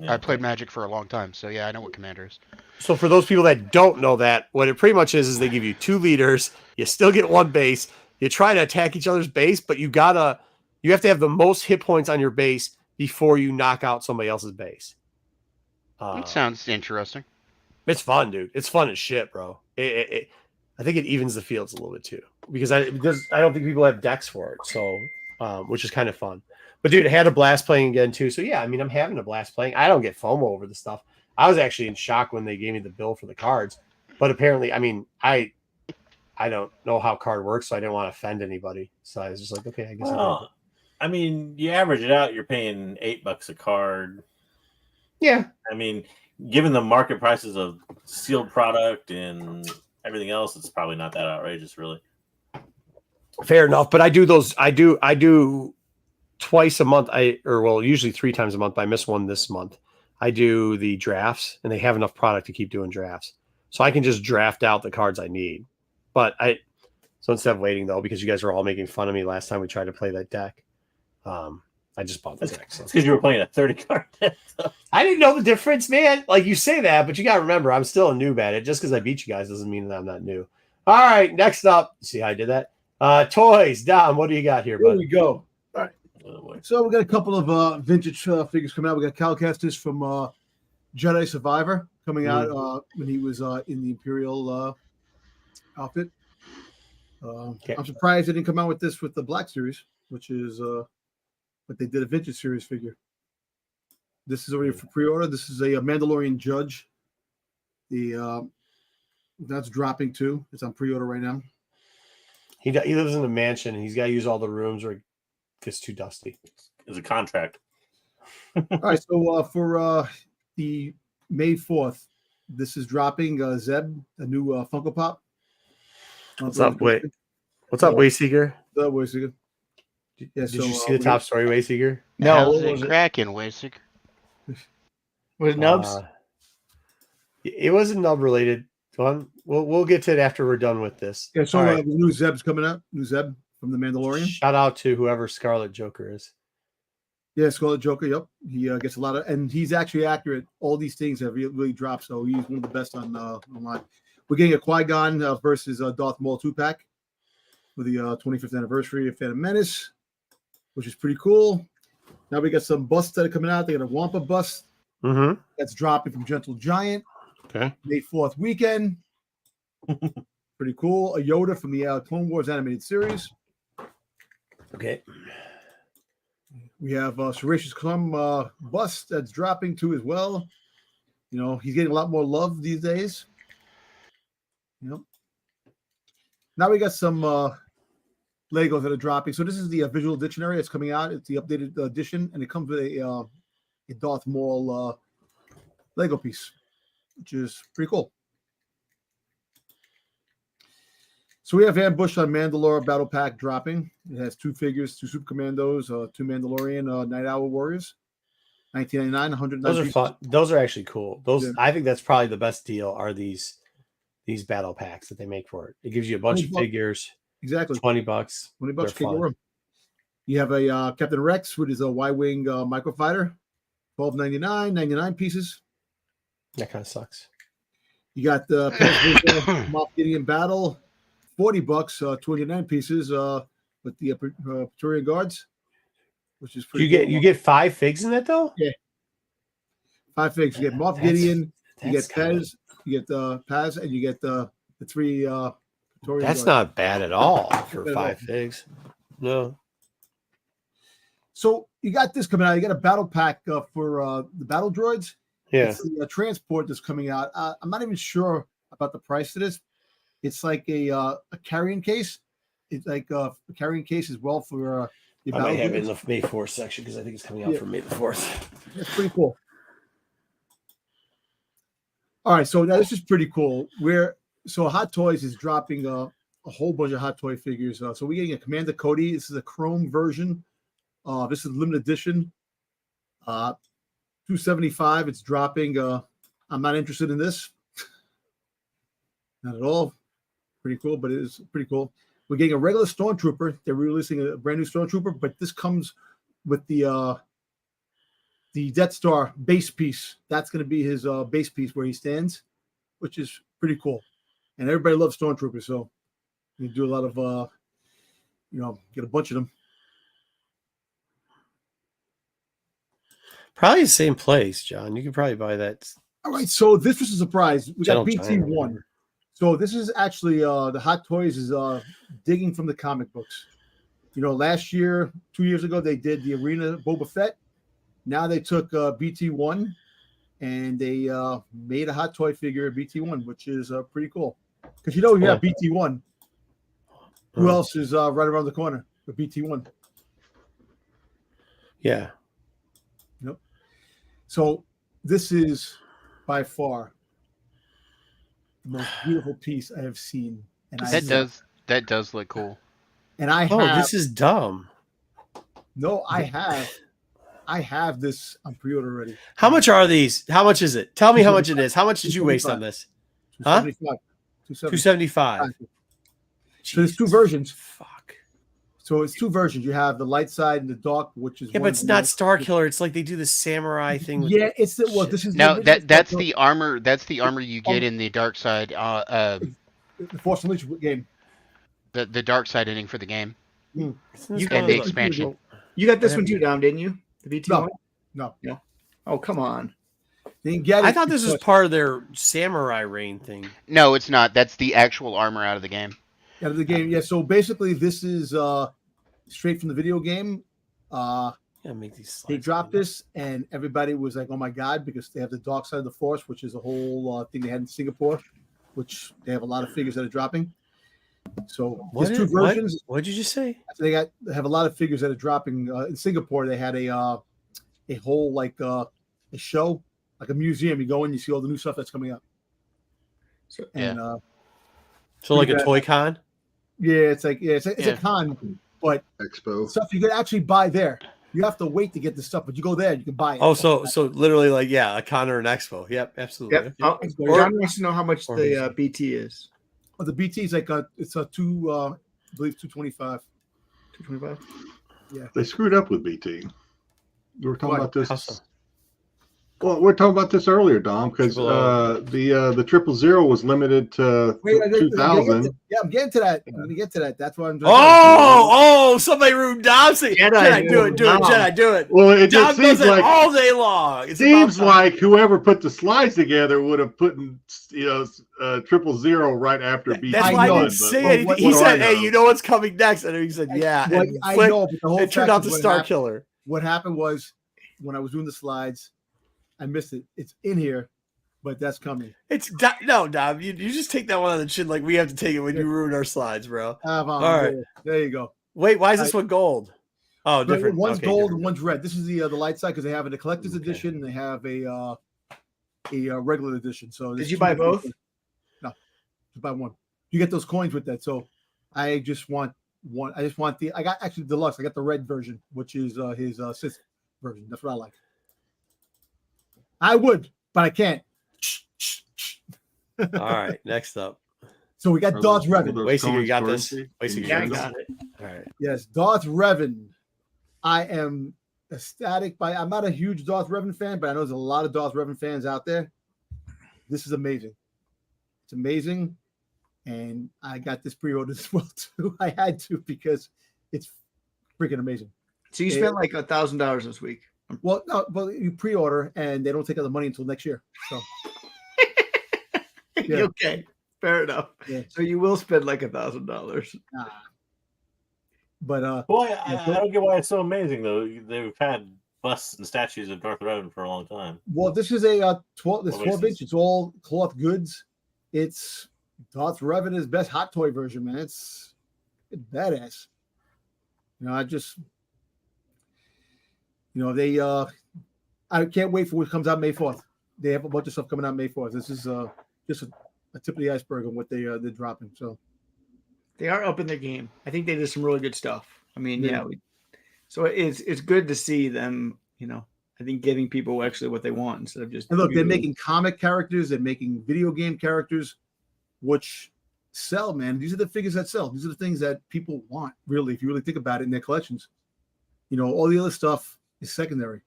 I played Magic for a long time, so yeah, I know what Commander is. So for those people that don't know that, what it pretty much is they give you 2 leaders, you still get 1 base, you try to attack each other's base, but you have to have the most hit points on your base before you knock out somebody else's base. That sounds interesting. It's fun, dude. It's fun as shit, bro. I think it evens the fields a little bit too, because I don't think people have decks for it, so which is kind of fun. But dude, I had a blast playing again too. So yeah, I mean, I'm having a blast playing. I don't get FOMO over the stuff. I was actually in shock when they gave me the bill for the cards, but apparently, I mean, I don't know how card works, so I didn't want to offend anybody. So I was just like, okay, I guess. Well, I mean, you average it out, you're paying $8 a card. Yeah, I mean, given the market prices of sealed product and everything else, it's probably not that outrageous, really. Fair enough, but I do twice a month. Usually 3 times a month. But I missed one this month. I do the drafts, and they have enough product to keep doing drafts, so I can just draft out the cards I need. But so instead of waiting though, because you guys were all making fun of me last time we tried to play that deck, I just bought the deck. So. It's because you were playing a 30-card deck. I didn't know the difference, man. Like you say that, but you got to remember, I'm still a noob at it. Just because I beat you guys doesn't mean that I'm not new. All right, next up, see how I did that? Toys, Dom. What do you got here, bud? Here we go. All right. So we got a couple of vintage figures coming out. We got Cal Kestis from Jedi Survivor coming out when he was in the Imperial outfit. Okay. I'm surprised they didn't come out with this with the Black Series, which is but they did a vintage series figure. This is already for pre-order. This is a Mandalorian Judge. That's dropping too. It's on pre-order right now. He lives in a mansion, and he's got to use all the rooms, or it gets too dusty. It's a contract. All right, so for the May 4th, this is dropping Zeb, a new Funko Pop. What's up, Wayseeker? The Wayseeker. Yeah, Did you see the top story, Wayseeker? No, how's it cracking, Wayseeker? Was it Nubs? It wasn't Nub related. We'll get to it after we're done with this. Yeah, so the new Zeb's coming out. New Zeb from the Mandalorian. Shout out to whoever Scarlet Joker is. Yeah, Scarlet Joker. Yep, he gets a lot of, and he's actually accurate. All these things have really dropped, so he's one of the best online. We're getting a Qui-Gon versus Darth Maul 2-pack for the 25th anniversary of Phantom Menace, which is pretty cool. Now we got some busts that are coming out. They got a Wampa bust that's dropping from Gentle Giant. Okay. May 4th weekend. Pretty cool. A Yoda from the Clone Wars animated series. Okay. We have Seratius Crumb bust that's dropping too as well. You know, he's getting a lot more love these days. Yep. Now we got some Legos that are dropping. So this is the visual dictionary. It's coming out. It's the updated edition, and it comes with a Darth Maul Lego piece, which is pretty cool. So we have Ambush on Mandalore Battle Pack dropping. It has 2 figures, 2 Super Commandos, 2 Mandalorian Night Owl Warriors. $19.99, 109. Those are fun. Those are actually cool. I think that's probably the best deal. Are these battle packs that they make for it? It gives you a bunch of figures. Exactly. $20. $20 can't go. You have a Captain Rex with his Y-wing microfighter. $12.99, 99 pieces. That kind of sucks. You got the Moff Gideon Battle. $40, 29 pieces with the Praetorian Guards. which is You pretty. you get 5 figs in that though. Yeah. 5 figs. You get Moff That's- Gideon. You that's get kinda- Pez. You get Paz, and you get the 3. Praetorian That's Guards. not bad at all for Not bad at all. 5 figs. No. So you got this coming out. You got a battle pack for the battle droids. Yeah. It's the transport that's coming out. I'm not even sure about the price of this. It's like a carrying case. It's like a carrying case as well for the I battle might have it in droids. the May 4th section because I think it's coming out Yeah. for May the 4th. That's pretty cool. All right, so now this is pretty cool. So Hot Toys is dropping a whole bunch of Hot Toy figures. So we're getting a Commander Cody. This is a chrome version. This is limited edition. $275. It's dropping. I'm not interested in this. Not at all. Pretty cool, but it is pretty cool. We're getting a regular Stormtrooper. They're releasing a brand new Stormtrooper, but this comes with the Death Star base piece. That's going to be his base piece where he stands, which is pretty cool. And everybody loves Stormtroopers, so you do a lot of, get a bunch of them. Probably the same place, John. You could probably buy that. All right, so this was a surprise. We got Gentle Giant or BT1. whatever. So this is actually the Hot Toys is digging from the comic books. Last year, 2 years ago, they did the Arena Boba Fett. Now they took BT1 and they made a Hot Toy figure of BT1, which is pretty cool. Because you have BT1. Who else is right around the corner with BT1? Yeah. Yep. So this is by far the most beautiful piece I have seen. And that does look cool. And I Oh, have this is dumb. no, I have this on pre-order already. How much are these? How much is it? Tell me how much it is. How much did you waste on this? Huh? 275. $275. So there's 2 versions. Fuck. So it's 2 versions. You have the light side and the dark, which is Yeah, but it's not Star Killer. It's like they do the samurai thing. Yeah, it's the well. This is No, the that's the armor. That's the armor you get in the dark side. the Force Unleashed game. The dark side ending for the game You and the expansion. You got this one too, Dom, didn't you? The BT one? No. Oh, come on. They didn't get it I thought this was because- part of their samurai reign thing. No, it's not. That's the actual armor out of the game. out of the game. Yeah. So basically, this is straight from the video game. Yeah, make these. They slides dropped bigger. this, and everybody was like, "Oh my god!" Because they have the dark side of the Force, which is a whole thing they had in Singapore, which they have a lot of figures that are dropping. So there's 2 versions. What did you just say? They have a lot of figures that are dropping in Singapore. They had a whole like a show, like a museum. You go in, you see all the new stuff that's coming up. So, And So like a bad. toy con? it's a Yeah. con, but Expo. stuff you could actually buy there. You have to wait to get the stuff, but you go there, you can buy it. Oh, so literally like a con or an expo. Yep, absolutely. Yep. Oh, Or- John wants to know how much or the BT is. Well, the BT is like it's a 2, I believe 225. 225. They screwed up with BT. We were talking Why? about this. How so? Well, we're talking about this earlier, Dom, because the 000 was limited to Wait, 2,000. I'm getting to that. I'm going to get to that. That's why I'm. Somebody ruined Dom. Jedi, do it, Jedi, do it. Well, it Dom just seems does it like all day long. It's seems about like whoever put the slides together would have put 000 right after BT. That's why I know, didn't say but anything. what He do I said, know? "Hey, you know what's coming next?" And he said, "Yeah." What, And I click, know, but the whole it turned fact out is the what Star happened- Killer. What happened was when I was doing the slides, I missed it. It's in here, but that's coming. No, Dom. You just take that one on the chin like we have to take it when you ruin our slides, bro. All right. there you go. Wait, why is this one gold? Oh, But different. one's okay, gold different. and one's red. This is the light side because they have a collector's Okay. edition and they have a regular edition. So Did there's you 2 buy different- both? No, just buy one. You get those coins with that. So I just want one. I just want I got actually deluxe. I got the red version, which is his Sith version. That's what I like. I would, but I can't. All right, next up. So we got Darth Revan. Wayseeker, you got this. Wayseeker, Yeah, I you got it. All right. Yes, Darth Revan. I am ecstatic I'm not a huge Darth Revan fan, but I know there's a lot of Darth Revan fans out there. This is amazing. It's amazing. And I got this pre-ordered as well too. I had to because it's freaking amazing. So you spent like $1,000 this week. Well, no, but you pre-order and they don't take out the money until next year. So Yeah. Okay, fair enough. Yeah. So you will spend like $1,000. but Boy, I don't get why it's so amazing though. They've had busts and statues of Darth Revan for a long time. well, this is a 12. This What 12 makes inch. It's all cloth goods. It's Darth Revan is best hot toy version, man. It's badass. They I can't wait for what comes out May 4th. They have a bunch of stuff coming out May 4th. This is just a tip of the iceberg on what they're dropping. So They are up in their game. I think they did some really good stuff. I mean, Yeah. so it's good to see them, I think giving people actually what they want instead of just. and look, they're making comic characters, they're making video game characters, which sell, man. These are the figures that sell. These are the things that people want, really, if you really think about it in their collections. All the other stuff is secondary.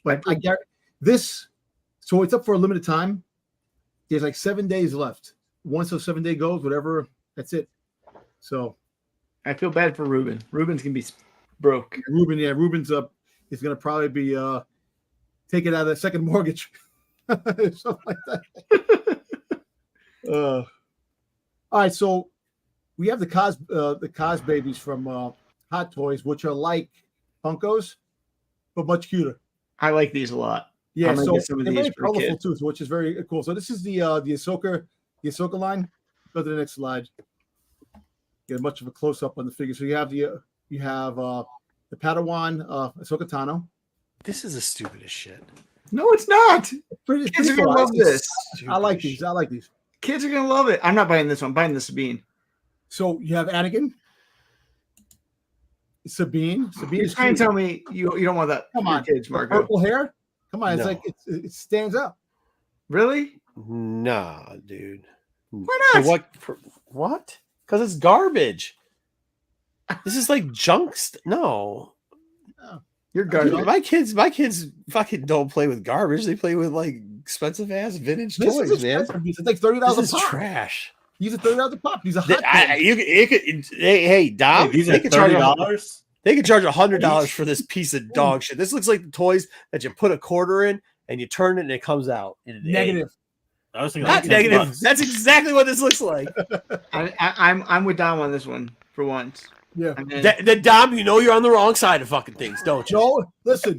But I guarantee this, so it's up for a limited time. There's like 7 days left. Once those 7 day goes, whatever, that's it. So I feel bad for Ruben. Ruben's gonna be broke. Ruben's up. Is going to probably be taking out a second mortgage, something like that. All right, so we have the Cos babies from Hot Toys, which are like Funkos, but much cuter. I like these a lot. Yeah, I'm gonna so get some of they're these very for a colorful kid. too, which is very cool. So this is the Ahsoka line. Go to the next slide. Get much of a close up on the figure. So you have the Padawan Ahsoka Tano. This is the stupidest shit. No, it's not. Pretty Kids are cool. gonna love this. I like these. I like these. Kids are gonna love it. I'm not buying this one. I'm buying the Sabine. So you have Anakin, Sabine. Sabine You're is trying to cute. tell me you don't want that Come for your on. kids, The Marco. purple hair. Come on, it's No. like it stands out. Really? Nah, dude. Why For not? what? Because it's garbage. This is like junk. No, You're Dude, garbage. my kids fucking don't play with garbage. They play with like expensive ass vintage This toys, is man. expensive. It's like $30 This a is pop. trash. These are $30 a pop. These are hot toys. Hey, Dom. Wait, these they are could charge $30. They could charge $100 for this piece of dog shit. This looks like the toys that you put a quarter in and you turn it and it comes out in a day. Negative. I was thinking Not like 10 negative. bucks. That's exactly what this looks like. I'm with Dom on this one for once. Yeah. And then, Then Dom, you know you're on the wrong side of fucking things, don't you? Joe, listen.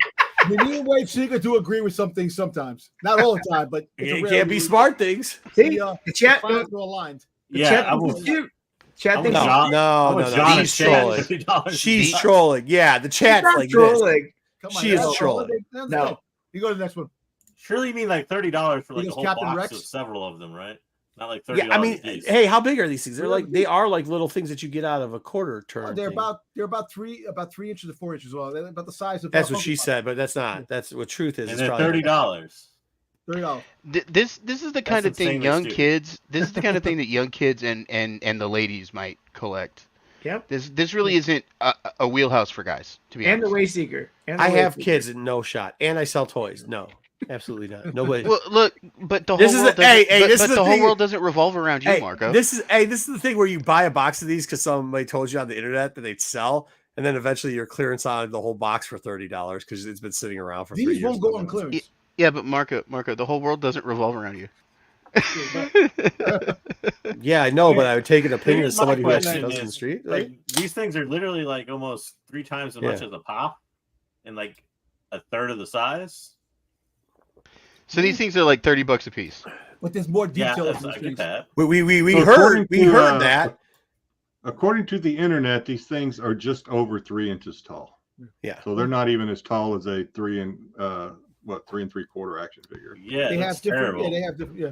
Me and Wade Seeger do agree with some things sometimes. Not all the time, but it's a It rare can't be reason. smart things. see, The the chat, planets are aligned. the Yeah, chat I thinks will. it's cute. Chat I thinks will it's John- No, I no, was no. John She's and Stan, trolling. $30. She's trolling. Yeah, the chat's not like this. trolling. Come She is that's all. trolling. No. You go to the next one. Surely you mean like $30 for like a Because whole Captain box Rex- of several of them, right? Not like $30 Yeah, I mean, a piece. hey, how big are these things? Really? They are like little things that you get out of a quarter turn. They're thing. about 3 inches to 4 inches. Well, they're about the size of. That's what she said, but that's not. That's what truth is. and It's they're probably- $30. $30. This is the kind of thing insanely young stupid. kids. This is the kind of thing that young kids and the ladies might collect. Yep. This really isn't a wheelhouse for guys, to be And the honest. Wayseeker. I have kids and no shot, and I sell toys. No, absolutely not. Nobody. Well, look, but the whole This is world the- hey, hey, this but is the the whole thing- world doesn't revolve around you, Marco. This is the thing where you buy a box of these because somebody told you on the internet that they'd sell, and then eventually you're clearance on the whole box for $30 because it's been sitting around for 3 These years. won't go on clearance. Yeah, but Marco, the whole world doesn't revolve around you. Yeah, I know, but I would take an opinion of Here's my somebody who actually question does it in the is, street. Like these things are literally like almost 3 times as much Yeah. as a pop, and like a third of the size. So these things are like $30 a piece. But there's more Yeah, detail. I get that. We So heard according to, that. According to the internet, these things are just over 3 inches tall. Yeah. So they're not even as tall as a 3 3¾ action figure. Yeah, They that's have different. terrible. Yeah, they have different. Yeah.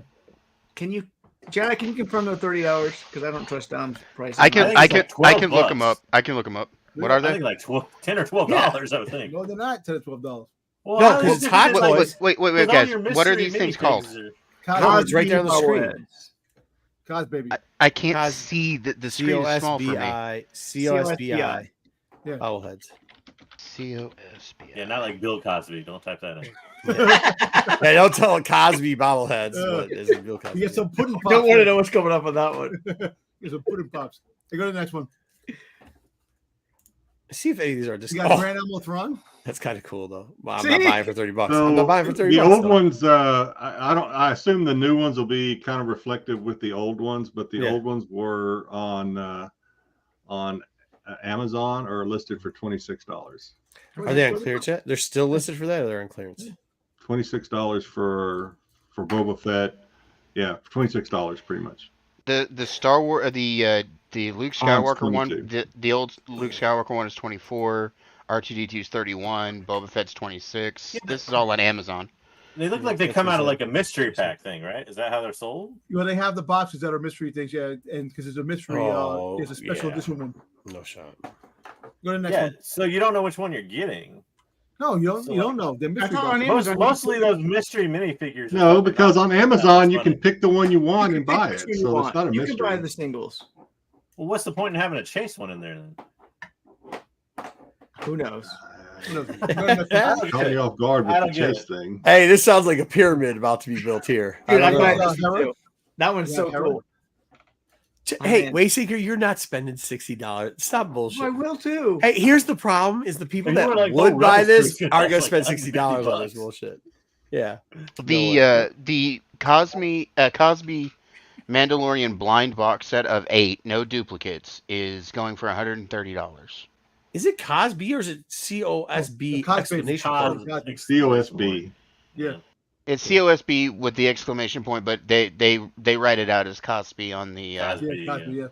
Can you, Jenna? Can you confirm the $30? Because I don't trust Dom's price. I can think it's like I can look them up. $12. I can look them up. What I are they? think like 10 or $12. I would think. No, they're not $10 or $12. Well, No, how 'cause is it's it hot like- toys. Wait, because all guys. your What are mystery these things minifigs called? are- No, it's right there on the screen. Cos baby. I can't Cos- see the screen is small for me. COSBI. Yeah. Bobbleheads. COSBI. Yeah, not like Bill Cosby. Don't type that in. Yeah, don't tell Cosby bobbleheads. But it's Bill You Cosby. get some pudding pops. Don't want to know what's coming up on that one. Here's some pudding pops. Hey, go to the next one. See if any of these are You discounted. got Oh, Grand Admiral Thrawn. that's kind of cool though. Well, I'm See? not buying for $30. So I'm not buying for $30. the old though. ones, I don't. I assume the new ones will be kind of reflective with the old ones, but the Yeah. old ones were on Amazon or listed for $26. Are they on clearance yet? They're still listed for that, or they're on clearance? $26 for Boba Fett. Yeah, $26 pretty much. The Star Wars the Luke Han's Skywalker one 22. the old Luke Skywalker one is 24, R2D2 is 31, Boba Fett's 26. Yeah, This is all on Amazon. They look like they That's come what out of I like a said. mystery pack thing, right? Is that how they're sold? Well, they have the boxes that are mystery things, yeah, and because there's a mystery, Oh, there's a special yeah. edition one. No shot. Go to the next Yeah. one. So you don't know which one you're getting. No, you don't. So, You don't know. They're mystery thought on boxes. Amazon- Mostly those mystery minifigures. No, because on Amazon you can funny. pick the one you want You and can pick buy which it. one you So want. it's not a You mystery. can buy the singles. Well, what's the point in having a chase one in there then? Who knows? Go to the next one. Caught me off guard I with the don't get chase thing. Hey, this sounds like a pyramid about to be built here. Dude, I I'm don't glad know. this is too. That one's Yeah, so Harold. cool. Hey, man. Wayseeker, you're not spending $60. Stop bullshit. I will too. Hey, here's the problem: is the people If you that were like, would "Oh, buy Rebels this pretty good," are that's gonna like spend $60 on this $150. bullshit. Yeah. The Cosby Mandalorian blind box set of 8, no duplicates, is going for $130. Is it Cosby or is it COSB The Cosby- explanation Cos- point? Cosby. COSB. Yeah. It's COSB with the exclamation point, but they write it out as Cosby on the. Cosby. Yeah, Cosby, yeah.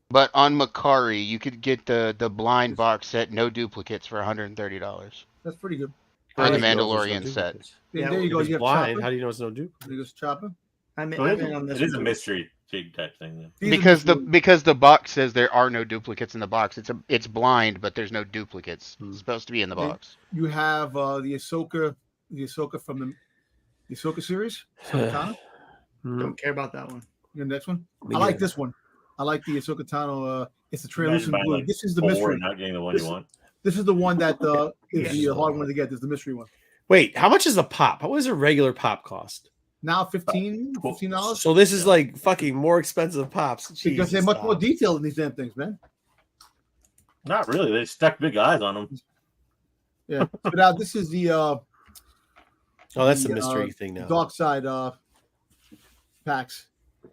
But on Macari, you could get the blind box set, no duplicates, for $130 That's pretty good. for How the do you know there's no Mandalorian set. duplicates? Then Yeah, there you If go. it's You have blind, Chopper. how do you know it's no duplicate? There goes Chopper. I'm So it in on is, this it is a one. mystery jig type thing. Then. These are Because the box says there are no duplicates in the box. It's blind, but there's no duplicates. Hmm. It's supposed to be in the Okay. box. You have the Ahsoka from the Ahsoka series. Tano. Don't care about that one. The next one. Me I like neither. this one. I like the Ahsoka Tano. It's the Imagine translucent buying, blue. like, This is the 4 mystery. and not getting the one you want. This is the one that is Yeah. the hard one to get. This is the mystery one. Wait, how much is a pop? What does a regular pop cost? Now $15. So this is like fucking more expensive pops. Because they're Jesus, much more Tom. detailed in these damn things, man. Not really. They stuck big eyes on them. Yeah. But now this is the Oh, that's the the, mystery thing now. dark side packs.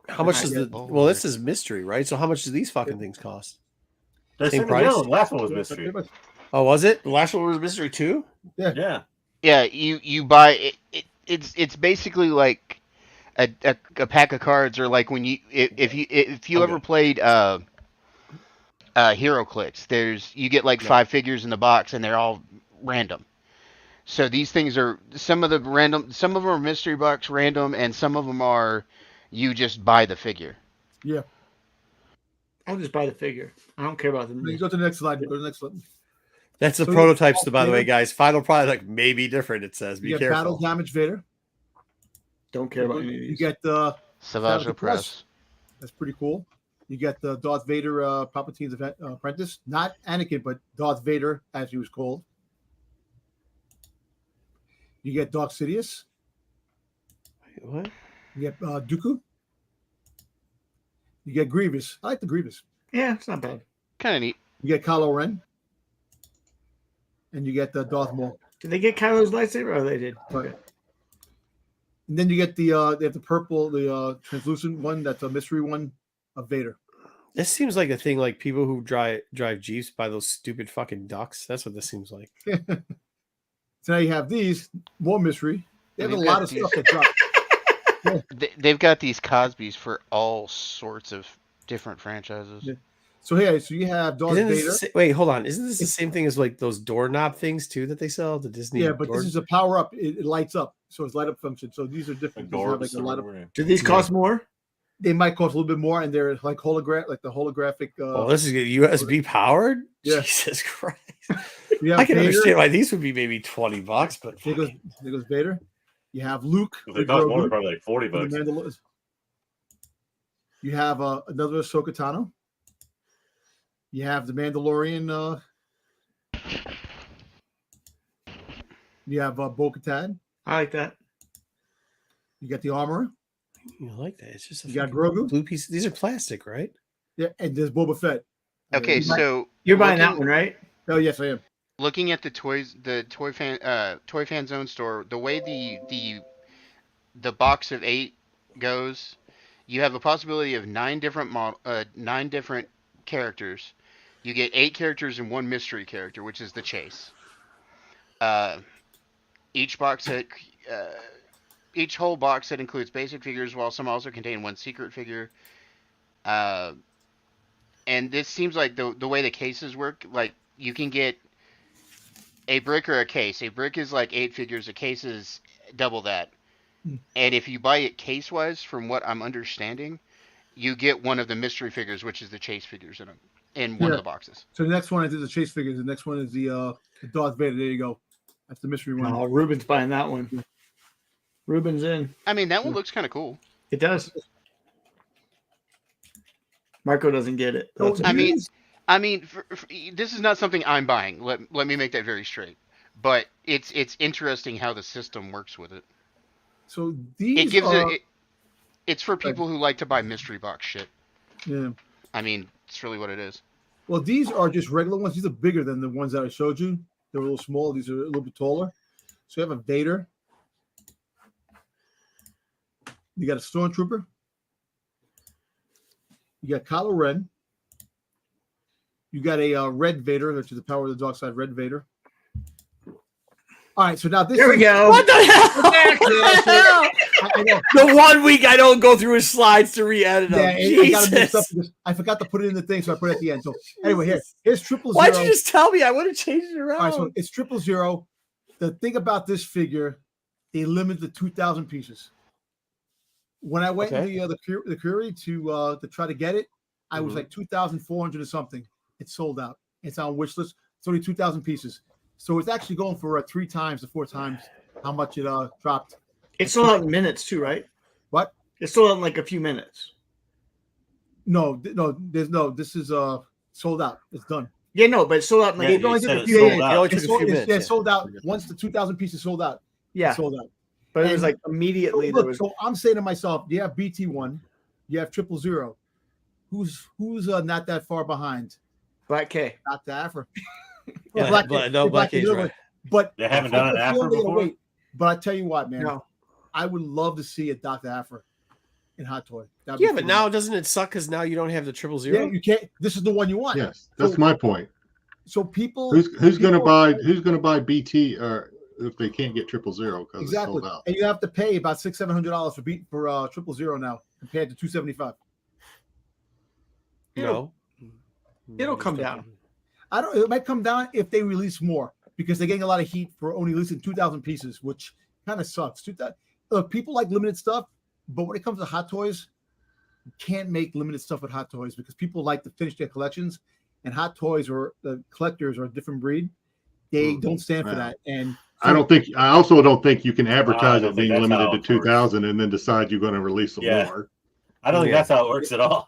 How much is the? Oh. Well, this is mystery, right? So how much do these fucking things cost? The Same same price? price. The last one was Yeah, mystery. pretty much. Oh, was it? The last one was mystery too. Yeah. Yeah, you buy it. It's basically like a pack of cards, or like when if you Okay. ever played Hero Clicks, you get like Yeah. 5 figures in the box, and they're all random. So these things are some of them are mystery box random, and some of them are you just buy the figure. Yeah. I'll just buy the figure. I don't care about You the. go to the next slide. Go to the next slide. That's the So prototypes, you- by the way, guys. Final product may be different. It says, be You get Battle careful. Damage Vader. Don't care about any of You these. get Savage Press. Press. that's pretty cool. You get the Darth Vader Palpatine's apprentice, not Anakin, but Darth Vader as he was called. You get Darth Sidious. What? You get Dooku. You get Grievous. I like the Grievous. Yeah, it's not bad. Kind of neat. You get Kylo Ren. And you get Darth Maul. Did they get Kylo's lightsaber? Oh, they did. Okay. And then you get they have the purple, the translucent one. That's a mystery one of Vader. This seems like a thing like people who drive Jeeps buy those stupid fucking ducks. That's what this seems like. So now you have these more mystery. They have a We've lot got of these- stuff that drop. They've got these Cosbys for all sorts of different franchises. Yeah. So here, so you have Darth Isn't Vader. this, wait, hold on. Isn't this the same thing as like those doorknob things too that they sell? The Disney. Yeah, but door- this is a power up. It lights up, so it's light up function. So these are different. These have like a light up. Do these cost more? They might cost a little bit more, and they're like like the holographic. Oh, this is USB powered. Yeah. Jesus Christ! you have I can Vader. understand why these would be maybe $20, but There goes Vader. You have Luke. If they the cost more, Grogu, they're probably like 40 for the bucks. Mandalorian. You have another Ahsoka Tano. You have the Mandalorian. You have Bo-Katan. I like that. You got the armor. you like that? It's just a You got fucking Grogu. blue piece. These are plastic, right? Yeah, and there's Boba Fett. Okay, so You're buying that looking- one, right? Oh yes, I am. looking at the toy fan zone store, the way the box of 8 goes, you have a possibility of 9 different characters. You get 8 characters and 1 mystery character, which is the chase. Each box set, each whole box set includes basic figures, while some also contain 1 secret figure. And this seems like the way the cases work, like you can get a brick or a case. A brick is like 8 figures. A case is double that. And if you buy it case-wise, from what I'm understanding, you get one of the mystery figures, which is the chase figures in one of the boxes. So the next one is the chase figures. The next one is the Darth Vader. There you go. That's the mystery one. Oh, Ruben's buying that one. Ruben's in. I mean, that one looks kind of cool. It does. Marco doesn't get it. So I mean, this is not something I'm buying. Let me make that very straight. But it's interesting how the system works with it. So these It gives are, it's for people who like to buy mystery box shit. Yeah. I mean, it's really what it is. Well, these are just regular ones. These are bigger than the ones that I showed you. They're a little small. These are a little bit taller. So you have a Vader. You got a Stormtrooper. You got Kylo Ren. You got a Red Vader, which is the Power of the Dark Side Red Vader. All right, so now this. There we go. What the hell? I know. The 1 week I don't go through his slides to re-edit them. Yeah, I got to mix up Jesus. because I forgot to put it in the thing, so I put it at the end. So anyway, here's 000. Why'd you just tell me? I would have changed it around. All right, so it's 000. The thing about this figure, they limit the 2,000 pieces. When I went in the Curie to try to get it, I was like 2,400 or something. It's sold out. It's on wish list. It's only 2,000 pieces. So it's actually going for 3 times to 4 times how much it dropped. It's sold out in minutes too, right? What? It's sold out in like a few minutes. No, there's no. This is sold out. It's done. Yeah, no, but it's sold out in like Yeah, it only you took said a it few sold minutes. out. It only took It's a few sold, minutes. yeah, sold out. Once the 2,000 pieces sold out, Yeah, it's sold out. but it was And- like immediately. Look, There was so I'm saying to myself, you have BT1, you have 000. Who's not that far behind? Black K. Not the Afro. Yeah, Black Black is A's right. But They haven't done an I Afro feel they gotta before? wait. But I tell you what, man, No, I would love to see a Dr. Afro in Hot Toy. That'd be Yeah, but cool. now doesn't it suck because now you don't have the 000? yeah, you can't. This is the one you want. Yes, that's So- my point. So people, Who's going to people- buy BT or if they can't get 000 because it's exactly? sold out? And you have to pay about $600-700 for 000 now compared to $275. No. it'll come down. I don't. It might come down if they release more because they're getting a lot of heat for only releasing 2,000 pieces, which kind of sucks. 2,000. Look, people like limited stuff, but when it comes to Hot Toys, you can't make limited stuff with Hot Toys because people like to finish their collections, and Hot Toys or the collectors are a different breed. They don't stand for Wow. that. And I also don't think you can advertise don't it think being that's how limited to it works. 2,000 and then decide you're going to release some Yeah. more. I don't think Yeah. that's how it works at all.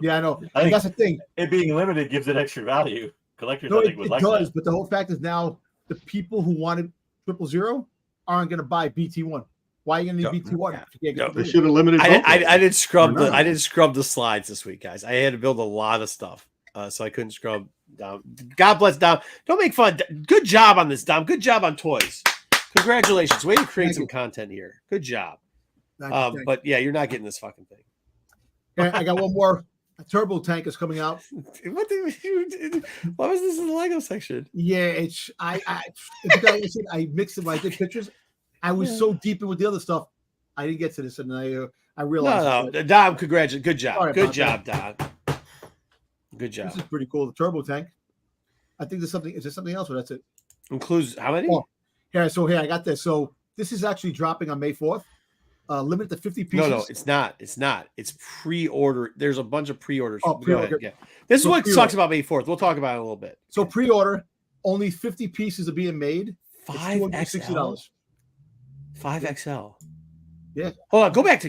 yeah, I know. I And think that's the thing. it being limited gives it extra value. Collectors, No, I it, think, would it like does, that. but the whole fact is now the people who wanted 000 aren't going to buy BT1. Why are you going to need BT1? if you can't get They the should have limited. both of I them. didn't scrub Or not. I didn't scrub the slides this week, guys. I had to build a lot of stuff, so I couldn't scrub Dom. God bless Dom. Don't make fun. Good job on this, Dom. Good job on toys. Congratulations. Way to create Thank some you. content here. Good job. Thank you. But yeah, you're not getting this fucking thing. And I got one more. A turbo tank is coming out. What why was this in the Lego section? Yeah, it's if you guys listen, I mixed it when I did pictures. I was so deep in with the other stuff, I didn't get to this, and I realized No, Dom, congratulations. Good job. Sorry Good about job, Dom. Good this job. is pretty cool. The turbo tank. I think there's something. Is there something else, or that's it? Includes how many? Oh, here, I got this. So this is actually dropping on May 4th. Limit to 50 pieces. No, it's not. It's not. It's pre-order. There's a bunch of pre-orders. Oh, Go ahead. pre-order. Yeah. This is So what pre-order. sucks about May 4th. We'll talk about it in a little bit. So pre-order. Only 50 pieces are being made. It's 5XL. $260. 5XL. Yeah. Hold on. Go back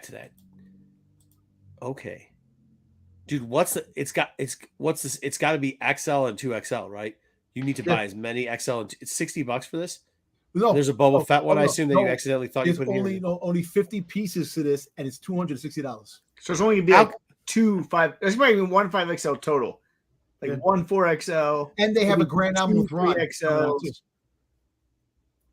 to that. Okay. Dude, it's got to be XL and 2XL, right? You need to buy as many XL and it's $60 for this. No, There's a Boba Fett one. I assume that you no. accidentally thought you There's put in only here. only 50 pieces to this, and it's $260. so it's only gonna be like 2 5. There's maybe 1 5XL total. like Yeah. 1 4XL, And they have a grand album with 2 Ron. 3XLs.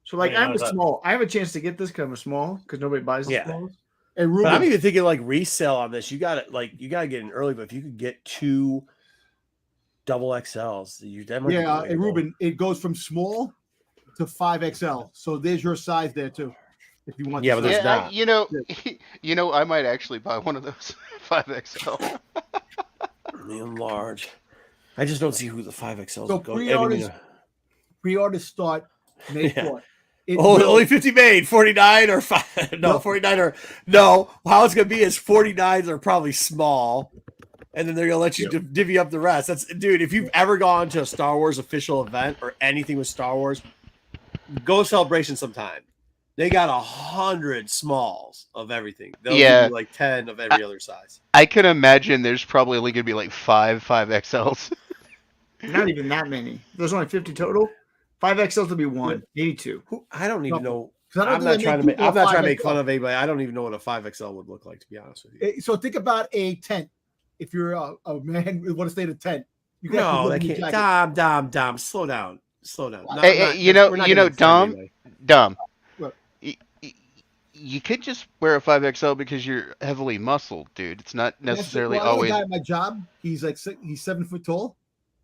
So like Yeah, I'm a no, that- small. I have a chance to get this because I'm a small because nobody buys the Yeah. smalls. And But I'm Ruben, even thinking like resale on this. You got to get in early, but if you could get 2 double XLs, that might be the way to and go. Ruben, it goes from small to 5XL. So there's your size there too. If you want Yeah, the but size. there's not. You know, I might actually buy one of those 5XL. Large. I just don't see who the 5XLs So would go. pre-orders start May Yeah. 4th. It Oh, will- only 50 made, 49 or 5. No, No. 49 or no. How it's gonna be is 49s are probably small, and then they're gonna let you divvy up the rest. That's dude. If you've ever gone to a Star Wars official event or anything with Star Wars, go Celebration sometime. They got 100 smalls of everything. They'll give you like 10 of every other size. I can imagine there's probably only gonna be like 5XLs. Not even that many. There's only 50 total. 5XL to be 1, 82. I don't even know. 'Cause I don't I'm think not they trying to make make. I'm not trying to make 5XL. fun of anybody. I don't even know what a 5XL would look like, to be honest with you. So think about a tent. If you're a man who want to stay in a tent, you can No, actually they live in your can't. jacket. Dom. Slow down. No, Hey, I'm not- you know, we're not you gonna know, offend anybody. Dom. What? You could just wear a 5XL because you're heavily muscled, dude. It's not necessarily Well, I know a always. guy at my job. He's 7 foot tall.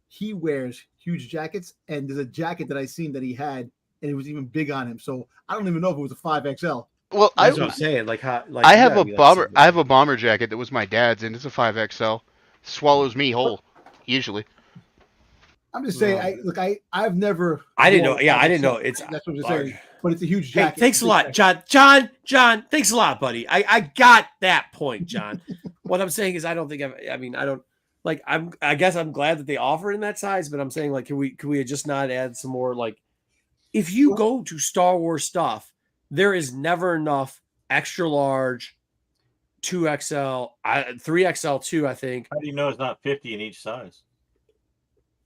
He wears huge jackets, and there's a jacket that I seen that he had, and it was even big on him. So I don't even know if it was a 5XL. Well, That's what I'm saying. Like, how? Like, I you have gotta a be, like, bomber. sitting I have a bomber jacket that was my dad's, and it's a 5XL. Swallows me whole, usually. I'm just saying. I've never. I didn't know. worn a Yeah, I didn't 5XL. know. It's That's what I'm large. saying. But it's a huge Hey, jacket. thanks a lot, John. John, thanks a lot, buddy. I got that point, John. What I'm saying is, I don't think I don't like. I guess I'm glad that they offer in that size, but I'm saying like, can we just not add some more? Like, if you go to Star Wars stuff, there is never enough extra large, 2XL, 3XL too. I think. How do you know it's not 50 in each size?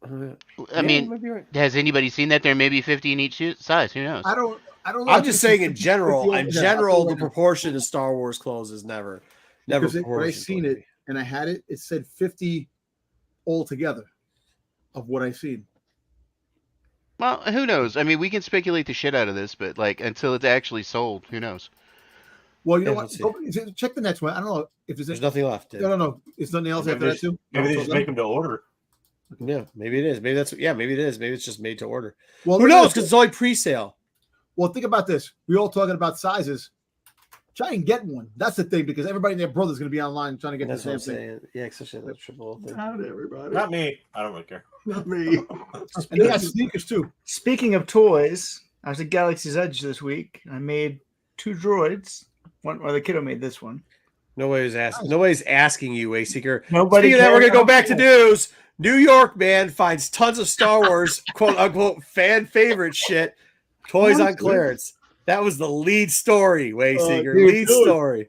I mean, has anybody seen that? There may be 50 in each size. Who knows? I don't know. I'm just saying in general. Yeah, In I'll general, go the in. proportion of Star Wars clothes is never Because when I proportional seen to it and I had it, it said 50 altogether of what I've seen. Well, who knows? I mean, we can speculate the shit out of this, but like until it's actually sold, who knows? Well, you know Yeah, what? let's see. Check the next one. I don't know if There's nothing left. No. It's nothing else after that too. Maybe they So just then- make them to order. Yeah, maybe it is. Maybe that's maybe it is. Maybe it's just made to order. Well, Who look at knows? this. Because it's only pre-sale. Well, think about this. We all talking about sizes. Try and get one. That's the thing, because everybody and their brother's going to be online trying to get That's the what same I'm thing. saying. Yeah, especially that triple thing. Not everybody. Not me. I don't really care. Not me. And they got sneakers too. Speaking of toys, I was at Galaxy's Edge this week. I made 2 droids. The kiddo made this one. Nobody's asking. Nobody's asking you, Wayseeker. Nobody. Speaking of that, we're cares gonna go back to about news. New York man finds tons of Star Wars quote unquote fan favorite shit. Toys on clearance. That was the lead story, Wayseeker. dude, Lead dude. story.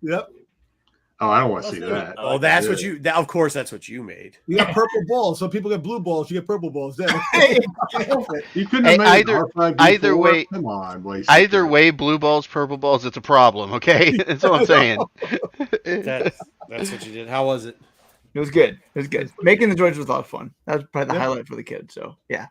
Yep. Oh, I don't want to see that. Oh, that's what you. Of course, that's what you made. You got purple balls. Some people get blue balls. You get purple balls. There. You couldn't Hey, have made either- an R5D4. either way- Come on, Blaze. Either way, blue balls, purple balls, it's a problem. Okay, that's all I'm saying. That's what you did. How was it? It was good. It was good. Making the droids was a lot of fun. That was probably the Yeah. highlight for the kids. So yeah.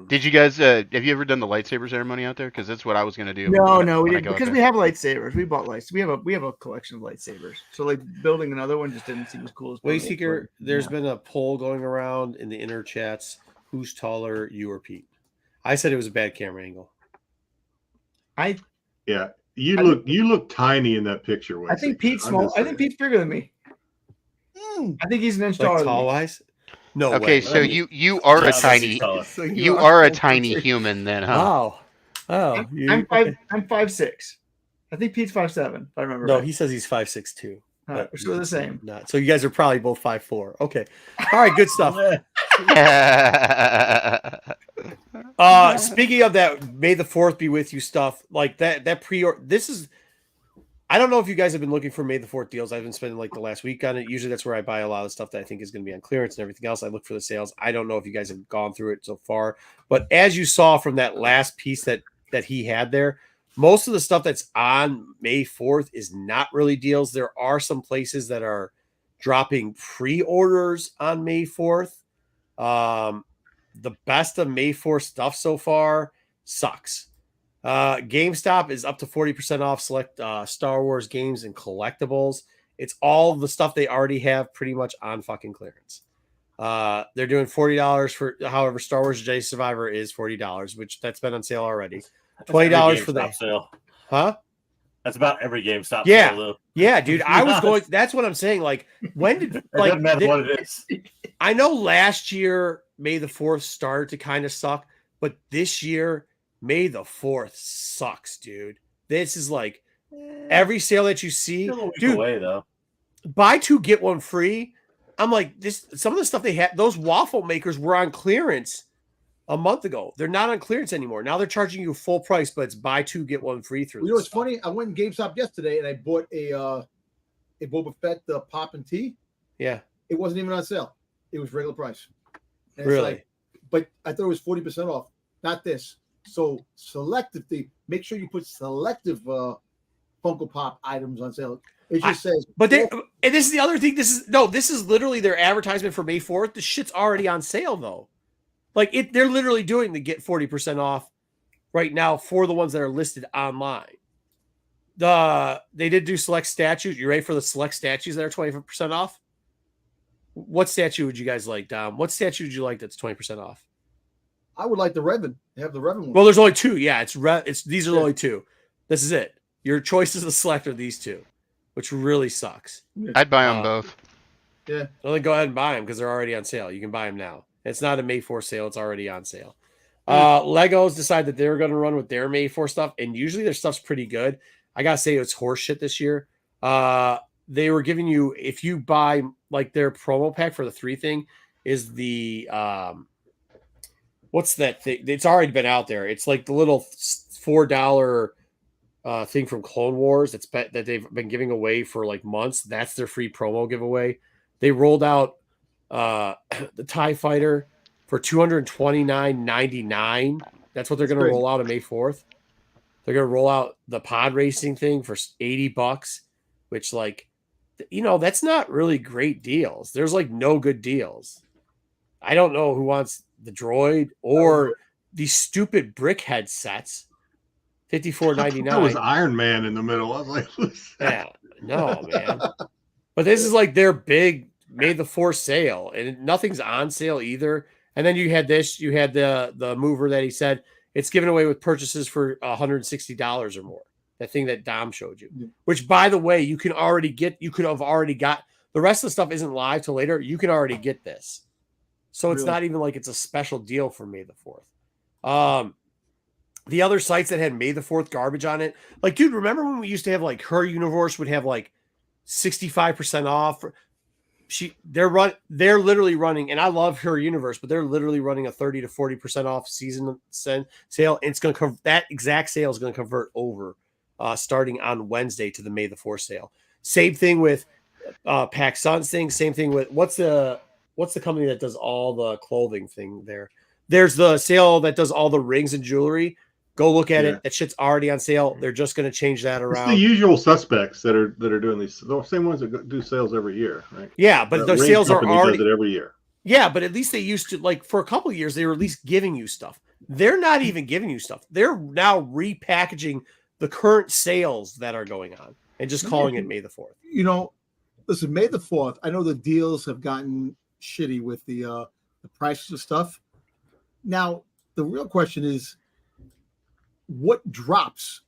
Did you guys? Have you ever done the lightsaber ceremony out there? Because that's what I was gonna do. No, when we I didn't, go out because there. we have lightsabers. We bought lights. We have a collection of lightsabers. So like building another one just didn't seem as cool as building Wayseeker, one. there's Yeah. been a poll going around in the inner chats. Who's taller, you or Pete? I said it was a bad camera angle. Yeah, you look tiny in that picture. I think Wayseeker. Pete's I'm small. just I think saying. Pete's bigger than me. I think he's an inch taller Like than tall me. wise? No Okay, way. so you are a Yeah, tiny taller. So you are are a full tiny picture. human then, huh? Oh, you, I'm okay. 5'6". I think Pete's 5'7", if I remember No, right. he says he's 5'6" All right, so we're the same. Not so. You guys are probably both 5'4". Okay, all right, good stuff. Speaking of that, May the 4th be with you stuff like that pre-order. This is. I don't know if you guys have been looking for May the 4th deals. I've been spending like the last week on it. Usually that's where I buy a lot of stuff that I think is going to be on clearance and everything else. I look for the sales. I don't know if you guys have gone through it so far, but as you saw from that last piece that he had there, most of the stuff that's on May 4th is not really deals. There are some places that are dropping pre-orders on May 4th. The best of May 4th stuff so far sucks. GameStop is up to 40% off select Star Wars games and collectibles. It's all the stuff they already have pretty much on fucking clearance. They're doing $40 for, however, Star Wars Jedi Survivor is $40, which that's been on sale already. $20 for that sale. Huh? That's about every GameStop Yeah. sale, though. Yeah, dude. I was going. That's what I'm saying. Like, when did It like doesn't matter what it is. I know last year May the 4th started to kind of suck, but this year May the 4th sucks, dude. This is like every sale that you see, Still a week dude. away, though. Buy two get one free. I'm like this. Some of the stuff they had, those waffle makers were on clearance a month ago. They're not on clearance anymore. Now they're charging you full price, but it's buy two get one free through. You know what's funny? I went in GameStop yesterday and I bought a Boba Fett pop and tea. Yeah, it wasn't even on sale. It was regular price. And it's really? like, but I thought it was 40% off. Not this. So selective thing. Make sure you put selective Funko Pop items on sale. It just says. But they, and this is the other thing. This is literally their advertisement for May 4th. The shit's already on sale though. Like they're literally doing the get 40% off right now for the ones that are listed online. They did do select statues. You ready for the select statues that are 20% off? What statue would you guys like, Dom? What statue would you like that's 20% off? I would like the Revan. They have the Revan one. Well, there's only two. Yeah, these are the only two. This is it. Your choices to select are these two, which really sucks. I'd buy them both. Yeah. Only go ahead and buy them because they're already on sale. You can buy them now. It's not a May 4th sale. It's already on sale. Legos decided that they were going to run with their May 4th stuff, and usually their stuff's pretty good. I got to say it's horse shit this year. They were giving you, if you buy like their promo pack for the 3 thing is the, what's that thing? It's already been out there. It's like the little $4 thing from Clone Wars that they've been giving away for like months. That's their free promo giveaway. They rolled out the TIE Fighter for $229.99. That's what they're going to roll out on May 4th. They're going to roll out the pod racing thing for $80, which like, that's not really great deals. There's like no good deals. I don't know who wants the droid or these stupid brick head sets. $54.99. That was Iron Man in the middle. I was like, what's that? Yeah, no, man. But this is like their big May the 4th sale, and nothing's on sale either. And then you had this. You had the mover that he said it's given away with purchases for $160 or more. That thing that Dom showed you, which by the way, you could have already got. The rest of the stuff isn't live till later. You can already get this. So it's not even like it's a special deal for May the 4th. The other sites that had May the 4th garbage on it, like, dude, remember when we used to have like Her Universe would have like 65% off? They're literally running, and I love Her Universe, but they're literally running a 30 to 40% off season sale. And it's going to that exact sale is going to convert over starting on Wednesday to the May the 4th sale. Same thing with PAX Suns thing. Same thing with what's the company that does all the clothing thing there? There's the sale that does all the rings and jewelry. Go look at it. That shit's already on sale. They're just going to change that around. It's the usual suspects that are doing these. The same ones that do sales every year, right? Yeah, but those sales are already does it every year. Yeah, but at least they used to, like, for a couple of years they were at least giving you stuff. They're not even giving you stuff. They're now repackaging the current sales that are going on and just calling it May the 4th. Listen, May the 4th. I know the deals have gotten shitty with the prices of stuff. Now, the real question is, what drops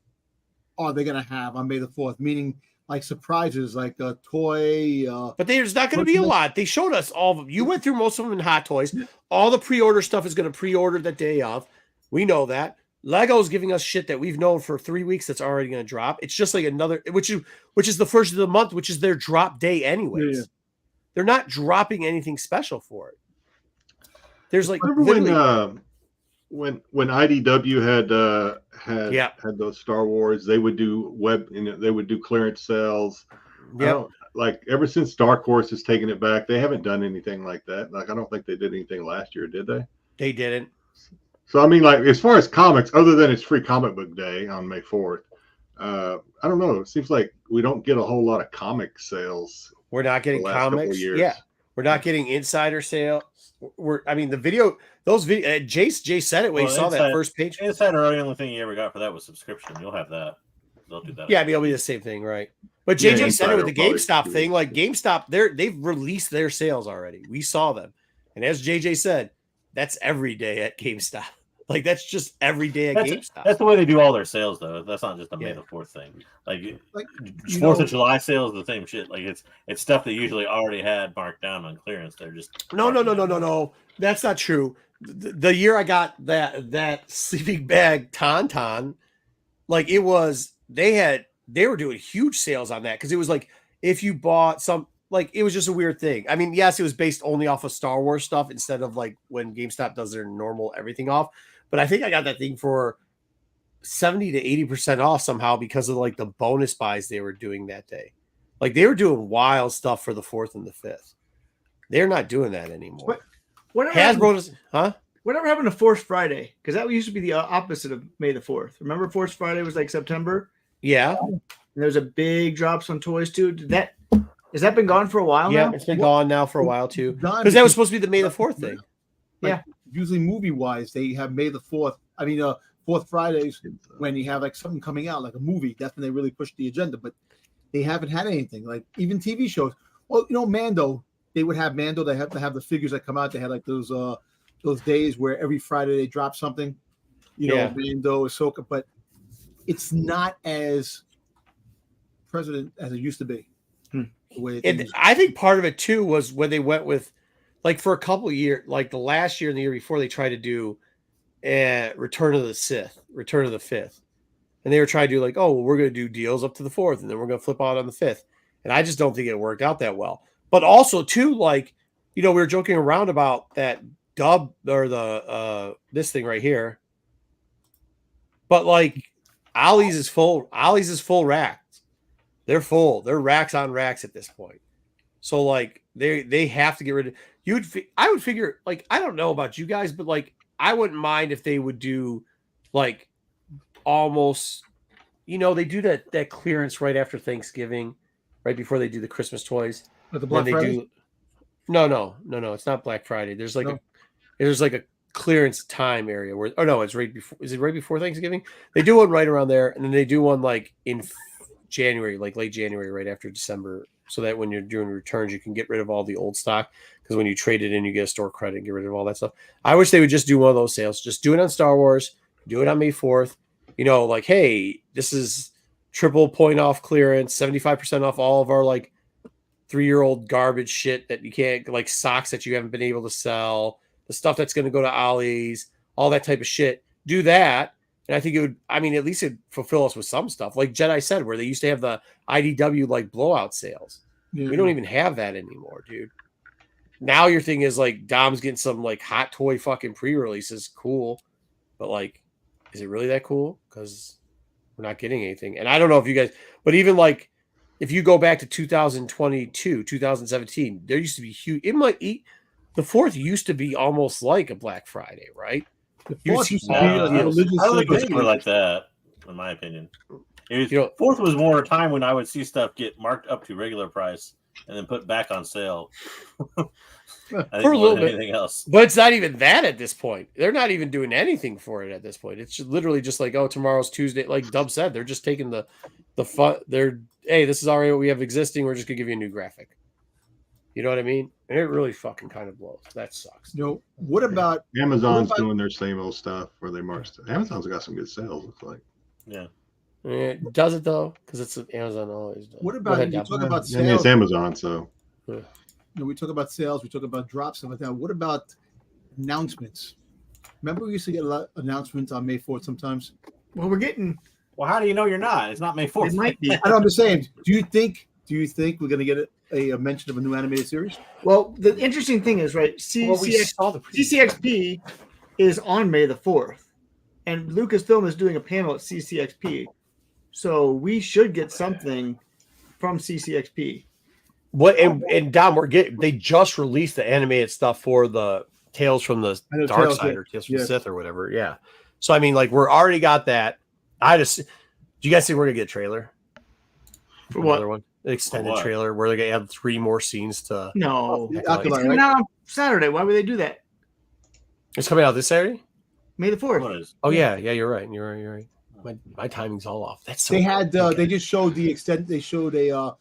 are they going to have on May the 4th? Meaning, like surprises, like a toy. But there's not going to be a lot. They showed us all of them. You went through most of them in Hot Toys. All the pre-order stuff is going to pre-order the day of. We know that. Lego's giving us shit that we've known for 3 weeks that's already going to drop. It's just like another, which is the first of the month, which is their drop day anyways. Yeah. They're not dropping anything special for it. There's like when IDW had those Star Wars, they would do they would do clearance sales. Yeah, like ever since Dark Horse has taken it back, they haven't done anything like that. Like I don't think they did anything last year, did they? They didn't. So I mean, like as far as comics, other than it's Free Comic Book Day on May 4th, I don't know. It seems like we don't get a whole lot of comic sales We're not getting The last couple of comics. years. Yeah, we're not getting insider sales. I mean, the video, those video. Jay said it when he saw that first page. Insider, the only thing you ever got for that was subscription. You'll have that. They'll do that. Yeah, I mean, it'll be the same thing, right? But Yeah, JJ said it with the Insider will GameStop probably- thing. Like GameStop, they've released their sales already. We saw them, and as JJ said, that's every day at GameStop. Like that's just every day at GameStop. That's the way they do all their sales, though. That's not just a May Yeah. the 4th thing. Like 4th 4th of July sales, the same shit. Like it's stuff they usually already had marked down on clearance. They're just No. That's not true. The year I got that sleeping bag Tauntaun, like it was they were doing huge sales on that because it was like if you bought some, like it was just a weird thing. I mean, yes, it was based only off of Star Wars stuff instead of like when GameStop does their normal everything off. But I think I got that thing for 70 to 80% off somehow because of like the bonus buys they were doing that day. Like they were doing wild stuff for the 4th and the 5th. They're not doing that anymore. Whatever happened to Force Friday? Because that used to be the opposite of May the 4th. Remember, Force Friday was like September. Yeah. And there was a big drops on toys too. Has that been gone for a while now? Yeah, it's been gone now for a while too. Because that was supposed to be the May the 4th thing. Yeah. Usually movie wise, they have May the 4th. I mean, 4th Fridays when you have like something coming out, like a movie. That's when they really push the agenda. But they haven't had anything like even TV shows. Well, Mando. They would have Mando. They have to have the figures that come out. They had like those days where every Friday they drop something. Mando, Ahsoka, but it's not as president as it used to be. And I think part of it too was when they went with, like for a couple of years, like the last year and the year before, they tried to do Return of the 5th. And they were trying to do like, oh, well, we're going to do deals up to the 4th, and then we're going to flip out on the 5th. And I just don't think it worked out that well. But also too, like, we were joking around about that dub or the this thing right here. But like Ollie's is full racks. They're full. They're racks on racks at this point. So like they have to get rid of I would figure, like, I don't know about you guys, but like I wouldn't mind if they would do like almost, they do that clearance right after Thanksgiving, right before they do the Christmas toys. The Black Friday? No. It's not Black Friday. There's like a clearance time area where, it's right before. Is it right before Thanksgiving? They do one right around there, and then they do one like in January, like late January, right after December, so that when you're doing returns, you can get rid of all the old stock. Because when you trade it in, you get a store credit and get rid of all that stuff. I wish they would just do one of those sales. Just do it on Star Wars. Do it on May 4th. Like, hey, this is triple point off clearance, 75% off all of our like 3-year-old garbage shit that you can't, like socks that you haven't been able to sell, the stuff that's going to go to Ollie's, all that type of shit. Do that. And I think it would, at least it'd fulfill us with some stuff. Like Jedi said, where they used to have the IDW like blowout sales. Yeah. We don't even have that anymore, dude. Now your thing is like Dom's getting some like hot toy fucking pre-releases. Cool. But like, is it really that cool? Because we're not getting anything. And I don't know if you guys, but even like, if you go back to 2022, 2017, there used to be huge. The 4th used to be almost like a Black Friday, right? The 4th used to be a religious. I don't think it was like that, in my opinion. It was, 4th was more a time when I would see stuff get marked up to regular price and then put back on sale. I for a little bit. Anything else. But it's not even that at this point. They're not even doing anything for it at this point. It's just literally just like, oh, tomorrow's Tuesday. Like Dub said, they're just taking the fun. Hey, this is already what we have existing. We're just gonna give you a new graphic. You know what I mean? And it really fucking kind of blows. That sucks. What about Amazon's doing their same old stuff where they mark stuff. Amazon's got some good sales, looks like. Yeah. Does it though? Because it's Amazon always does. What about you talk about sales? It's Amazon, so we talk about sales, we talk about drops, stuff like that. What about announcements? Remember we used to get a lot of announcements on May 4th sometimes? Well, we're getting. Well, how do you know you're not? It's not May 4th. It might be. I know, I'm just saying. Do you think we're going to get a mention of a new animated series? Well, the interesting thing is, right, CCXP is on May the 4th, and Lucasfilm is doing a panel at CCXP. So we should get something from CCXP. What and Dom, they just released the animated stuff for the Tales from the Dark Side or Tales from the Sith or whatever. Yeah. So like we're already got that. Do you guys think we're gonna get a trailer? For what? Another one? extended what? trailer where they're gonna add 3 more scenes to. No, The it's Acolyte, coming right? out on Saturday. Why would they do that? It's coming out this Saturday. May the 4th. What is? Oh yeah, you're right. You're right. My timing's all off. That's so. They had they just showed the extent. They showed a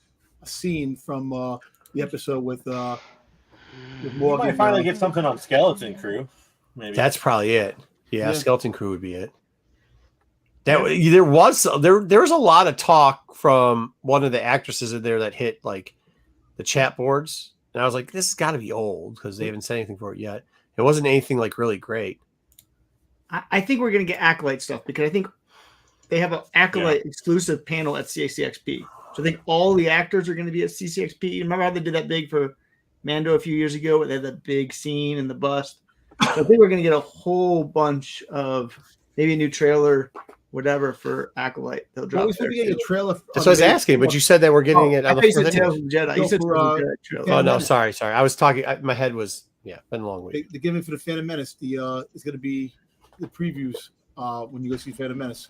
scene from the episode with We Morgan. might finally get something on Skeleton Crew. Maybe That's probably it. Yeah, Yeah. Skeleton Crew would be it. There was a lot of talk from one of the actresses in there that hit like the chat boards, and I was like, this has got to be old because they haven't said anything for it yet. It wasn't anything like really great. I think we're going to get Acolyte stuff because I think they have an Acolyte exclusive panel at CCXP. So I think all the actors are going to be at CCXP. Remember how they did that big for Mando a few years ago where they had that big scene in the bust? So I think we're going to get a whole bunch of maybe a new trailer, whatever, for Acolyte. They'll drop We're supposed to be getting a trailer. That's what I was asking, but you said that we're getting it I on thought the you said 4th Tales anyway. of the Jedi. No, You said for, Tales of the Jedi trailer. Oh no, sorry. I was talking. My head was been a long week. They're giving for the Phantom Menace. It's going to be the previews when you go see Phantom Menace,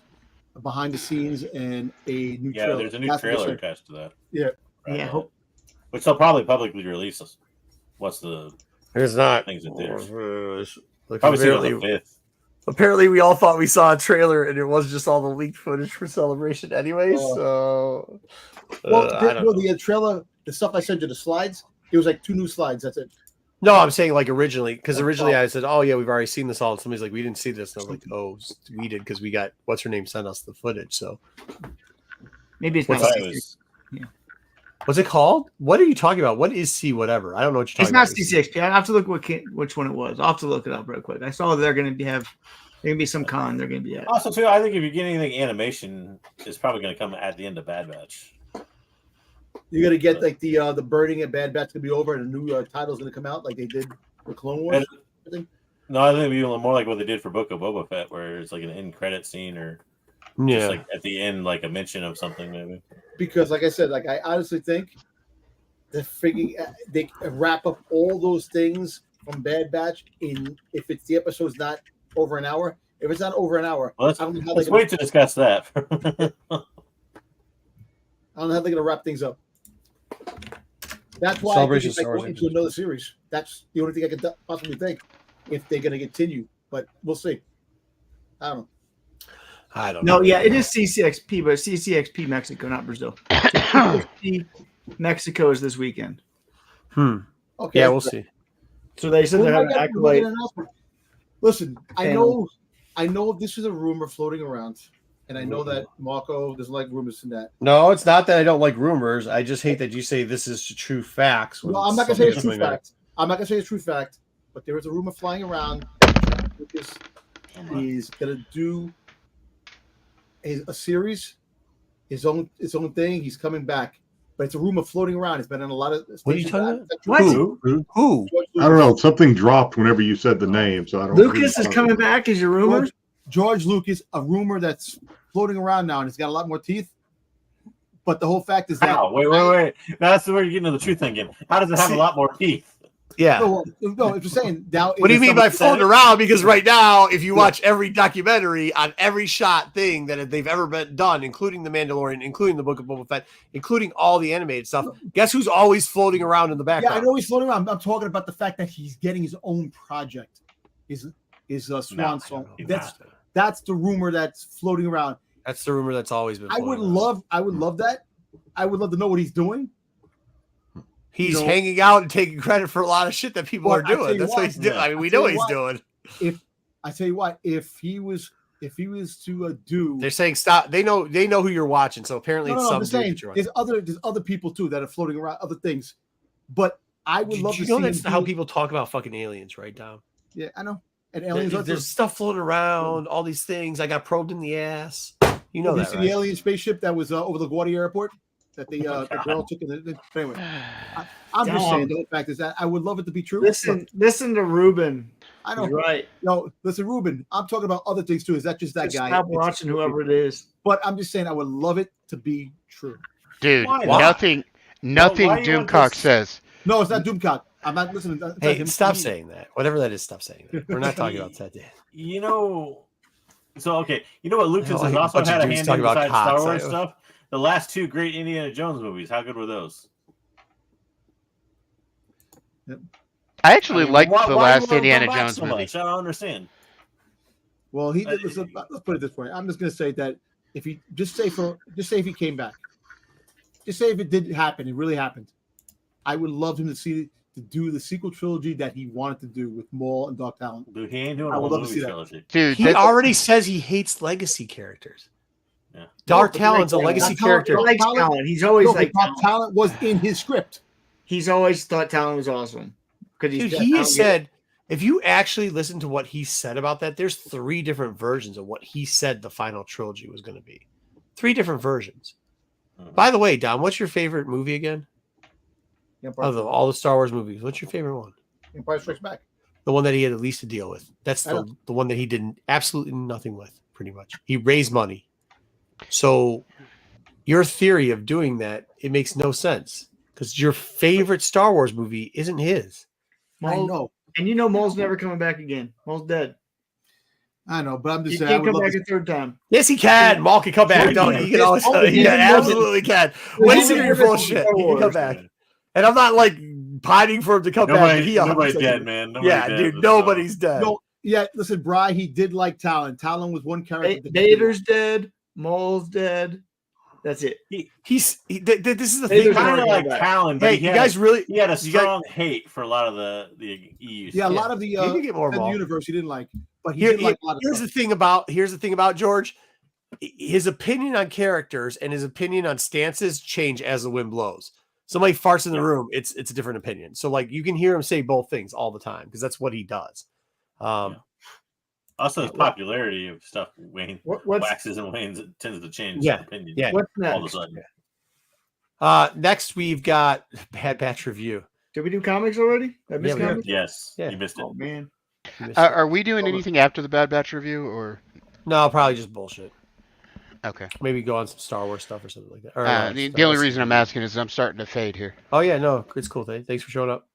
behind the scenes, and a new trailer. there's a new That's what they trailer said. attached to that. Yeah. Right Yeah, now. hope- Which they'll probably publicly release. What's the There's not. things that there's? Like, Probably see it on the apparently, 5th. apparently, we all thought we saw a trailer, and it was just all the leaked footage for Celebration anyway. So, Well, I don't know. the trailer, the stuff I sent you, the slides, it was like 2 new slides. That's it. No, I'm saying like originally, because originally I said, "Oh yeah, we've already seen this all." And somebody's like, "We didn't see this," and I was like, "Oh, we did because we got what's her name sent us the footage." So, Maybe it's What's not. That was- what's it called? What are you talking about? What is C whatever? I don't know what you're It's talking not about. CCXP. I have to look which one it was. I'll have to look it up real quick. I saw they're going to have there going to be some con they're going to be at. Also, too, I think if you get anything animation, it's probably going to come at the end of Bad Batch. You're going to get like the burning at Bad Batch going to be over, and a new title's going to come out like they did for Clone Wars. No, I think it'd be more like what they did for Book of Boba Fett, where it's like an end credit scene or Yeah, just like at the end, like a mention of something, maybe. Because, like I said, like I honestly think they wrap up all those things from Bad Batch in if it's the episode's not over an hour. If it's not over an hour, Well, I don't know how let's they're gonna, wait to discuss that. I don't know how they're going to wrap things up. That's why I think Celebration it's like Star Wars going to another series. That's the only thing I could possibly think if they're going to continue. But we'll see. I don't know. I don't know. No, yeah, it is CCXP, but CCXP Mexico, not Brazil. CCXP Mexico is this weekend. Okay. Yeah, we'll see. So they said they're having Acolyte. Listen, I panel. know this is a rumor floating around, and I know that Marco doesn't like rumors and that. No, it's not that I don't like rumors. I just hate that you say this is true facts. when Well, I'm not gonna say it's true something that- fact. I'm not gonna say it's true fact, but there is a rumor flying around. Lucas is gonna do a series, his own thing. He's coming back, but it's a rumor floating around. It's been in a lot of. What are you stations. talking about? That's What? true. Who? George I don't Lucas. know. Something dropped whenever you said the name, so I don't. know who Lucas you're is talking coming about. back. Is your rumor? George Lucas, a rumor that's floating around now, and it's got a lot more teeth. But the whole fact is that How? Wait. That's where you're getting to the truth thing again. How does it have a lot more teeth? Yeah. no, I'm just saying. Now, What do you mean by floating floating around? Because right now, if you watch every documentary on every shot thing that they've ever been done, including The Mandalorian, including the Book of Boba Fett, including all the animated stuff, guess who's always floating around in the Yeah, background? I know he's floating around. I'm talking about the fact that he's getting his own project. His Swan Song. That's the rumor that's floating around. That's the rumor that's always been. I would floating around. love that. I would love to know what he's doing. He's know- hanging out and taking credit for a lot of shit that people Well, are I tell doing. you That's what what, he's doing. yeah. I mean, we I tell know you he's what. doing. If I tell you what, if he was to do, They're saying stop. They know who you're watching. So apparently, it's I'm some just dude saying, that you're watching. there's other people too that are floating around other things. But I would love You to know see that's him how do- people talk about fucking aliens, right, Dom? Yeah, I know. And aliens. There's stuff floating around. All these things. I got probed in the ass. You know Did you that, see right? the alien spaceship that was over the LaGuardia airport that the Oh, the God. girl took in the anyway. I'm just saying the whole fact is that I would love it to be true. Listen to Ruben. I know. He's right. No, listen, Ruben. I'm talking about other things too. Is that just that Just guy? Stop It's- watching whoever it is. But I'm just saying, I would love it to be true. Dude, Why? nothing Why you want Doomcock this- says. No, it's not Doomcock. I'm not listening. It's not Hey, him. stop saying that. Whatever that is, stop saying that. We're not talking about that. You know, so okay, you know what Lucas I has like a also bunch of had a dudes hand talking in about besides Star cocks. Wars stuff? the last two great Indiana Jones movies. How good were those? I actually liked the last Indiana Jones so movie. much? I don't understand. Well, he did. Listen, let's put it this way. I'm just going to say that if he just say if he came back, just say if it did happen, it really happened. I would love him to do the sequel trilogy that he wanted to do with Maul and Dark Talon. Dude, he ain't doing a whole movie trilogy. Dude, he already says he hates legacy characters. Yeah. Dark Talon's a legacy character. Talon. He's always like Dark Talon was in his script. He's always thought Talon was awesome. Dude, he said, if you actually listen to what he said about that, there's 3 different versions of what he said the final trilogy was going to be. 3 different versions. By the way, Don, what's your favorite movie again? Of all the Star Wars movies, what's your favorite one? Empire Strikes Back. The one that he had the least to deal with. That's the one that he did absolutely nothing with, pretty much. He raised money. So your theory of doing that, it makes no sense. Because your favorite Star Wars movie isn't his. I know. And you know Maul's never coming back again. Maul's dead. I know, but I'm just he saying. He can't come back a third time. Yes, he can. Maul can come back. No, he can always. He absolutely can. Wait till you're full of shit. He can come back. And I'm not like pining for him to come back. Nobody's dead, man. Nobody's dead. No, yeah, listen, Bri, he did like Talon. Talon was one character. Vader's dead. Maul's dead. That's it. This is the thing. Kind of like Talon, but he had a strong hate for a lot of the EU. Yeah, a lot of the universe he didn't like. But he did like a lot of here's the thing about George. His opinion on characters and his opinion on stances change as the wind blows. Somebody farts in the room, it's a different opinion. So like you can hear him say both things all the time because that's what he does. Also, his popularity of stuff waxes and wanes. It tends to change opinion. Yeah. What's next? All of a sudden. Next we've got Bad Batch review. Did we do comics already? I missed comics? Yes. Yeah. You missed it. Oh man. Are we doing anything after the Bad Batch review or? No, probably just bullshit. Okay. Maybe go on some Star Wars stuff or something like that. Or, the only reason I'm asking is I'm starting to fade here. Oh yeah, no, it's cool. Thanks for showing up.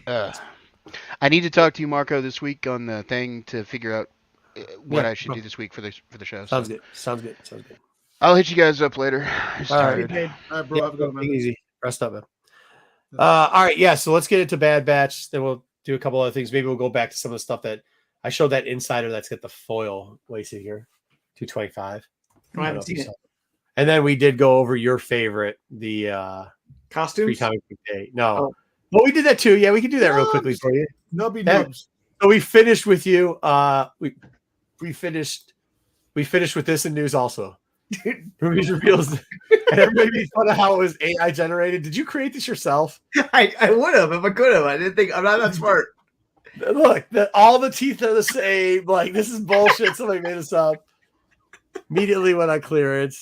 I need to talk to you, Marco, this week on the thing to figure out what I should do this week for the show. Sounds good. I'll hit you guys up later. All right, bro. Have a good one. Easy. Rest up, man. All right, yeah. So let's get into Bad Batch. Then we'll do a couple other things. Maybe we'll go back to some of the stuff that I showed that insider that's got the foil wasted here, 225. I haven't seen it. And then we did go over your favorite, the costumes. Free Comic Book Day. No, well, we did that too. Yeah, we can do that real quickly for you. Nubby nubs. So we finished with you. We finished with this in news also. Ruby's reveals, and everybody made fun of how it was AI generated. Did you create this yourself? I would have if I could have. I didn't think I'm not that smart. Look, all the teeth are the same. Like this is bullshit. Somebody made this up. Immediately when I clear it,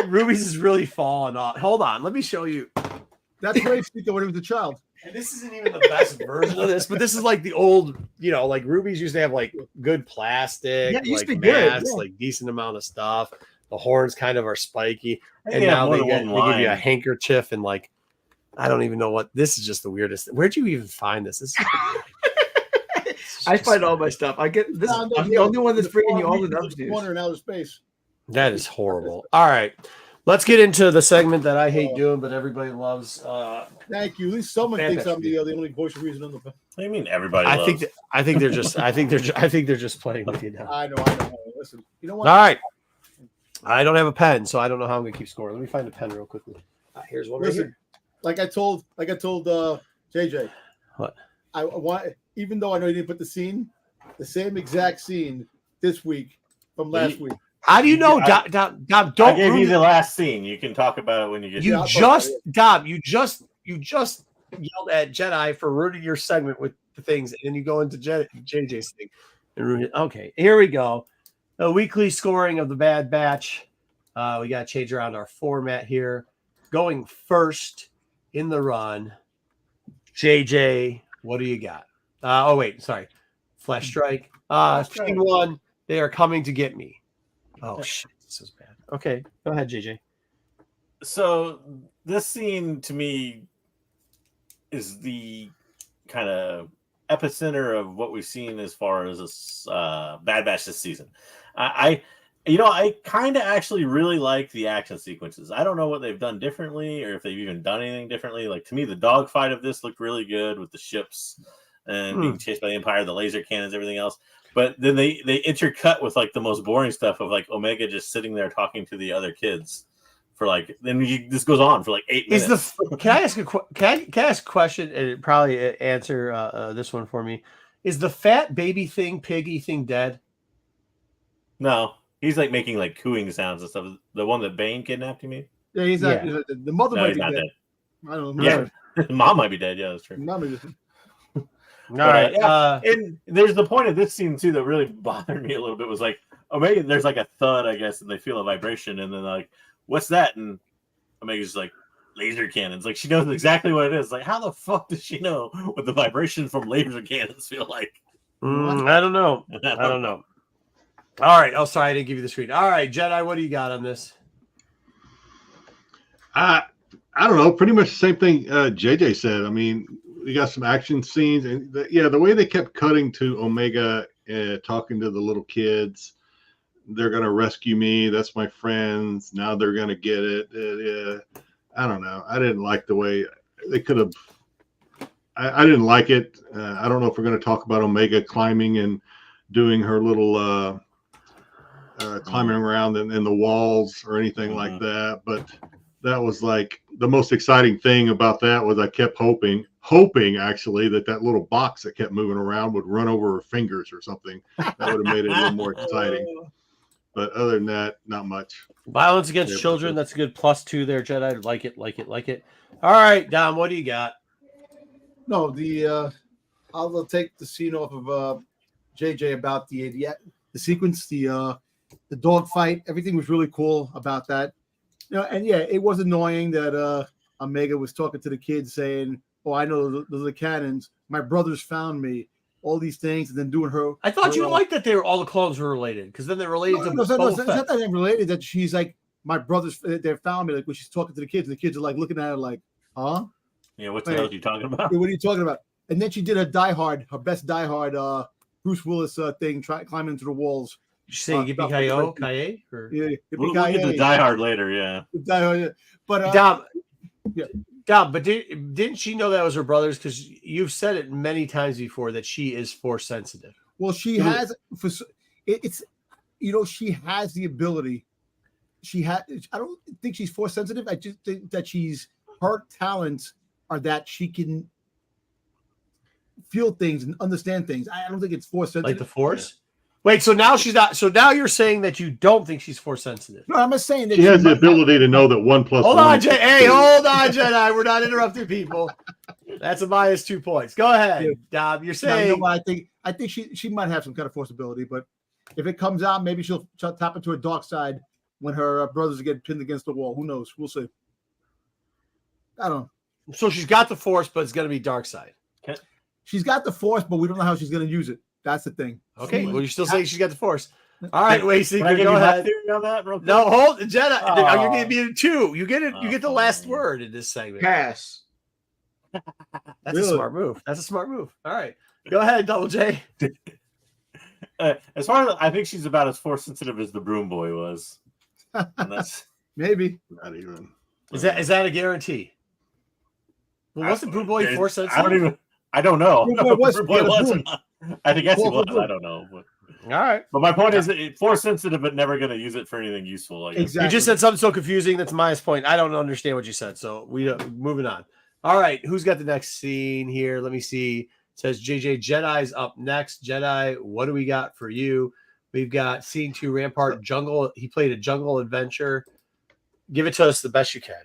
Ruby's is really falling off. Hold on, let me show you. That's great. Speak when he was a child. And this isn't even the best version of this, but this is like the old, like Ruby's used to have like good plastic, like mass, like decent amount of stuff. The horns kind of are spiky, and now they give you a handkerchief and like I don't even know what. This is just the weirdest. Where'd you even find this? I find all my stuff. I get this. I'm the only one that's bringing you all the nubs news. Corner in outer space. That is horrible. All right. Let's get into the segment that I hate doing, but everybody loves. Thank you. At least someone thinks I'm the only voice of reason on the. What do you mean everybody? I think they're just playing with you now. I know. Listen, you know what? All right. I don't have a pen, so I don't know how I'm gonna keep scoring. Let me find a pen real quickly. Here's one. Listen, right here. like I told JJ. What? I want, even though I know you didn't put the same exact scene this week from last week. How do you know, Dom? Don't. I gave you the last scene. You can talk about it when you get. You just yelled at Jedi for ruining your segment with the things, and then you go into JJ's thing and ruin it. Okay, here we go. The weekly scoring of the Bad Batch. We got to change around our format here. Going first in the run, JJ. What do you got? Flash Strike. Scene 1. They are coming to get me. Oh shit, this is bad. Okay, go ahead, JJ. So this scene to me is the kind of epicenter of what we've seen as far as this Bad Batch this season. I I kind of actually really like the action sequences. I don't know what they've done differently or if they've even done anything differently. Like, to me, the dogfight of this looked really good with the ships and being chased by the Empire, the laser cannons, everything else. But then they intercut with like the most boring stuff of like Omega just sitting there talking to the other kids for like. Then this goes on for like 8 minutes. Can I ask a question and probably answer this one for me? Is the fat baby thing, piggy thing dead? No. He's like making like cooing sounds and stuff. The one that Bane kidnapped, you mean? Yeah, he's not. The mother might be dead. I don't know. Yeah, mom might be dead. Yeah, that's true. All right. And there's the point of this scene too that really bothered me a little bit was like, Omega, there's like a thud, I guess, and they feel a vibration, and then like, what's that? And Omega's like, laser cannons. Like, she knows exactly what it is. Like, how the fuck does she know what the vibration from laser cannons feel like? I don't know. I don't know. All right. Oh, sorry, I didn't give you the screen. All right, Jedi, what do you got on this? I don't know. Pretty much the same thing JJ said. I mean, we got some action scenes, and the way they kept cutting to Omega talking to the little kids. They're gonna rescue me. That's my friends. Now they're gonna get it. I don't know. I didn't like the way they could have. I didn't like it. I don't know if we're going to talk about Omega climbing and doing her little climbing around in the walls or anything like that. But that was like the most exciting thing about that was I kept hoping actually that little box that kept moving around would run over her fingers or something. That would have made it a little more exciting. But other than that, not much. Violence against children. That's a good +2 there, Jedi. Like it. All right, Dom, what do you got? No, I'll take the scene off of JJ about the sequence, the dog fight. Everything was really cool about that. And yeah, it was annoying that Omega was talking to the kids saying, "Oh, I know the cannons. My brothers found me." All these things, and then doing her. I thought you liked that all the clones were related, because then they're related to. No, it's not that they're related. That she's like, my brothers, they found me. Like when she's talking to the kids, and the kids are like looking at her like, huh? Yeah, what the hell are you talking about? What are you talking about? And then she did her best Die Hard, Bruce Willis thing, climbing into the walls. Did you say Yippee-ki-yo, Kaye? Yeah, we'll get to Die Hard later. Yeah, Die Hard. Yeah. But Dom, but didn't she know that was her brothers? Because you've said it many times before that she is force sensitive. Well, she has. She has the ability. I don't think she's force sensitive. I just think that her talents are that she can feel things and understand things. I don't think it's force sensitive. Like the Force. Wait, so now she's not. So now you're saying that you don't think she's force sensitive? No, I'm not saying that she has the ability to know that 1 + 1. Hold on, Jedi. We're not interrupting people. That's a minus 2 points. Go ahead, Dom. You're saying. No, I think she might have some kind of force ability, but if it comes out, maybe she'll tap into a dark side when her brothers get pinned against the wall. Who knows? We'll see. I don't know. So she's got the force, but it's going to be dark side. Okay. She's got the force, but we don't know how she's going to use it. That's the thing. Okay. Well, you're still saying she's got the force. All right, wait. Go ahead. On that, no, hold Jedi. You're going to be in 2. You get it. You get the last word in this segment. Pass. That's a smart move. All right, go ahead, Double J. As far as I think she's about as force sensitive as the Broom Boy was. And that's maybe not even. Is that a guarantee? Well, wasn't Broom Boy force sensitive? I don't know. Broom Boy was. I think he was. I don't know. All right. But my point is, force sensitive, but never going to use it for anything useful. Exactly. You just said something so confusing. That's minus point. I don't understand what you said. So moving on. All right. Who's got the next scene here? Let me see. It says JJ Jedi's up next. Jedi, what do we got for you? We've got scene 2, Rampart Jungle. He played a jungle adventure. Give it to us the best you can.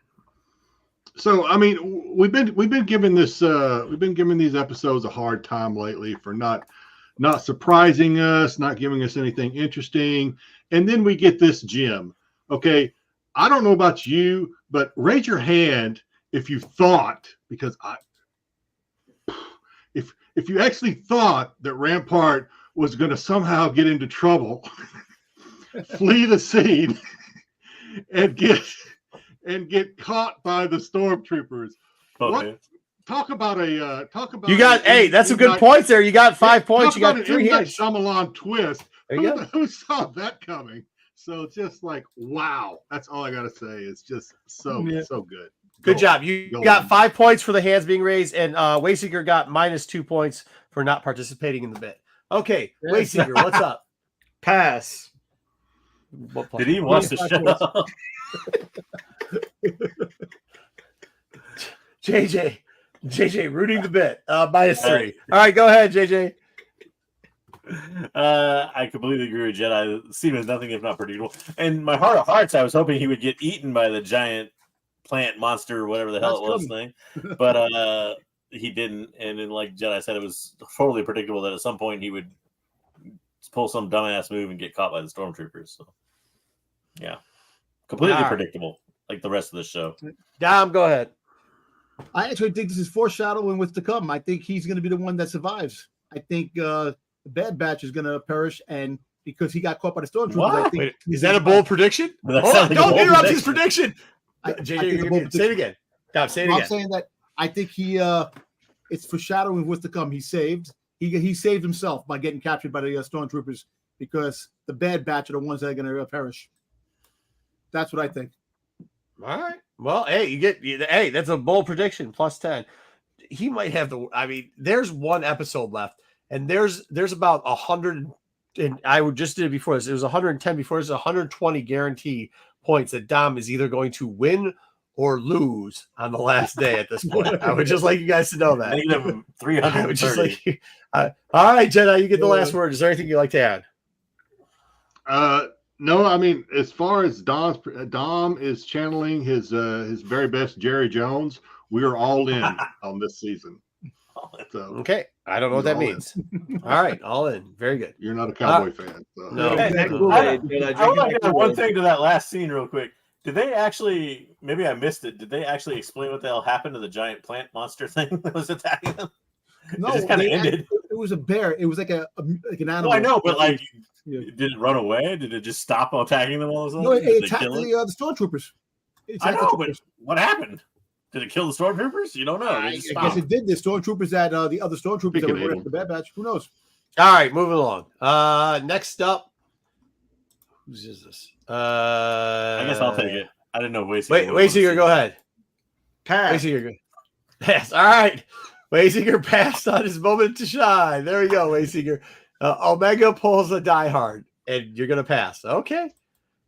So I mean, we've been giving these episodes a hard time lately for not surprising us, not giving us anything interesting, and then we get this gem. Okay, I don't know about you, but raise your hand if you thought, because if you actually thought that Rampart was going to somehow get into trouble, flee the scene, and get caught by the stormtroopers. Okay. Talk about you got that's a good point there. You got 5 points. You got 3 hits. Shyamalan twist. Who saw that coming? So just like, wow. That's all I got to say. It's just so good. Good job. You got 5 points for the hands being raised, and Wayseeker got -2 points for not participating in the bit. Okay, Wayseeker, what's up? Pass. Did he watch the show? JJ rooting the bit. -3. All right, go ahead, JJ. I completely agree with Jedi. Seem is nothing if not predictable. And my heart of hearts, I was hoping he would get eaten by the giant plant monster or whatever the hell it was thing. But he didn't. And then, like Jedi said, it was totally predictable that at some point he would pull some dumbass move and get caught by the stormtroopers. So, yeah. Completely predictable, like the rest of the show. Dom, go ahead. I actually think this is foreshadowing what's to come. I think he's going to be the one that survives. I think the Bad Batch is going to perish, and because he got caught by the stormtroopers, I think. Wait, is that a bold prediction? Don't interrupt his prediction. JJ, say it again. Dom, say it again. I'm saying that I think it's foreshadowing what's to come. He saved himself by getting captured by the stormtroopers because the Bad Batch are the ones that are going to perish. That's what I think. All right. Well, hey, that's a bold prediction. +10. He might have there's one episode left, and there's about 100, and I just did it before this. It was 110 before. There's 120 guarantee points that Dom is either going to win or lose on the last day at this point. I would just like you guys to know that. -330. All right, Jedi, you get the last word. Is there anything you'd like to add? No, I mean, as far as Dom is channeling his very best Jerry Jones, we are all in on this season. So, okay, I don't know what that means. All right, all in. Very good. You're not a Cowboy fan. So. No. I would like to add one thing to that last scene real quick. Did they actually, maybe I missed it, did they actually explain what the hell happened to the giant plant monster thing that was attacking them? No, it just kind of ended. It was a bear. It was like an animal. Well, I know, but like, did it run away? Did it just stop attacking them all of a sudden? No, it attacked the stormtroopers. I know, but what happened? Did it kill the stormtroopers? You don't know. I guess it did. The stormtroopers that the other stormtroopers that were the Bad Batch. Who knows? All right, moving along. Next up, who's is this? I guess I'll take it. I didn't know. Wayseeker, go ahead. Pass. Wayseeker, pass. All right. Wayseeker passed on his moment to shine. There we go, Wayseeker. Omega pulls a diehard, and you're going to pass. Okay.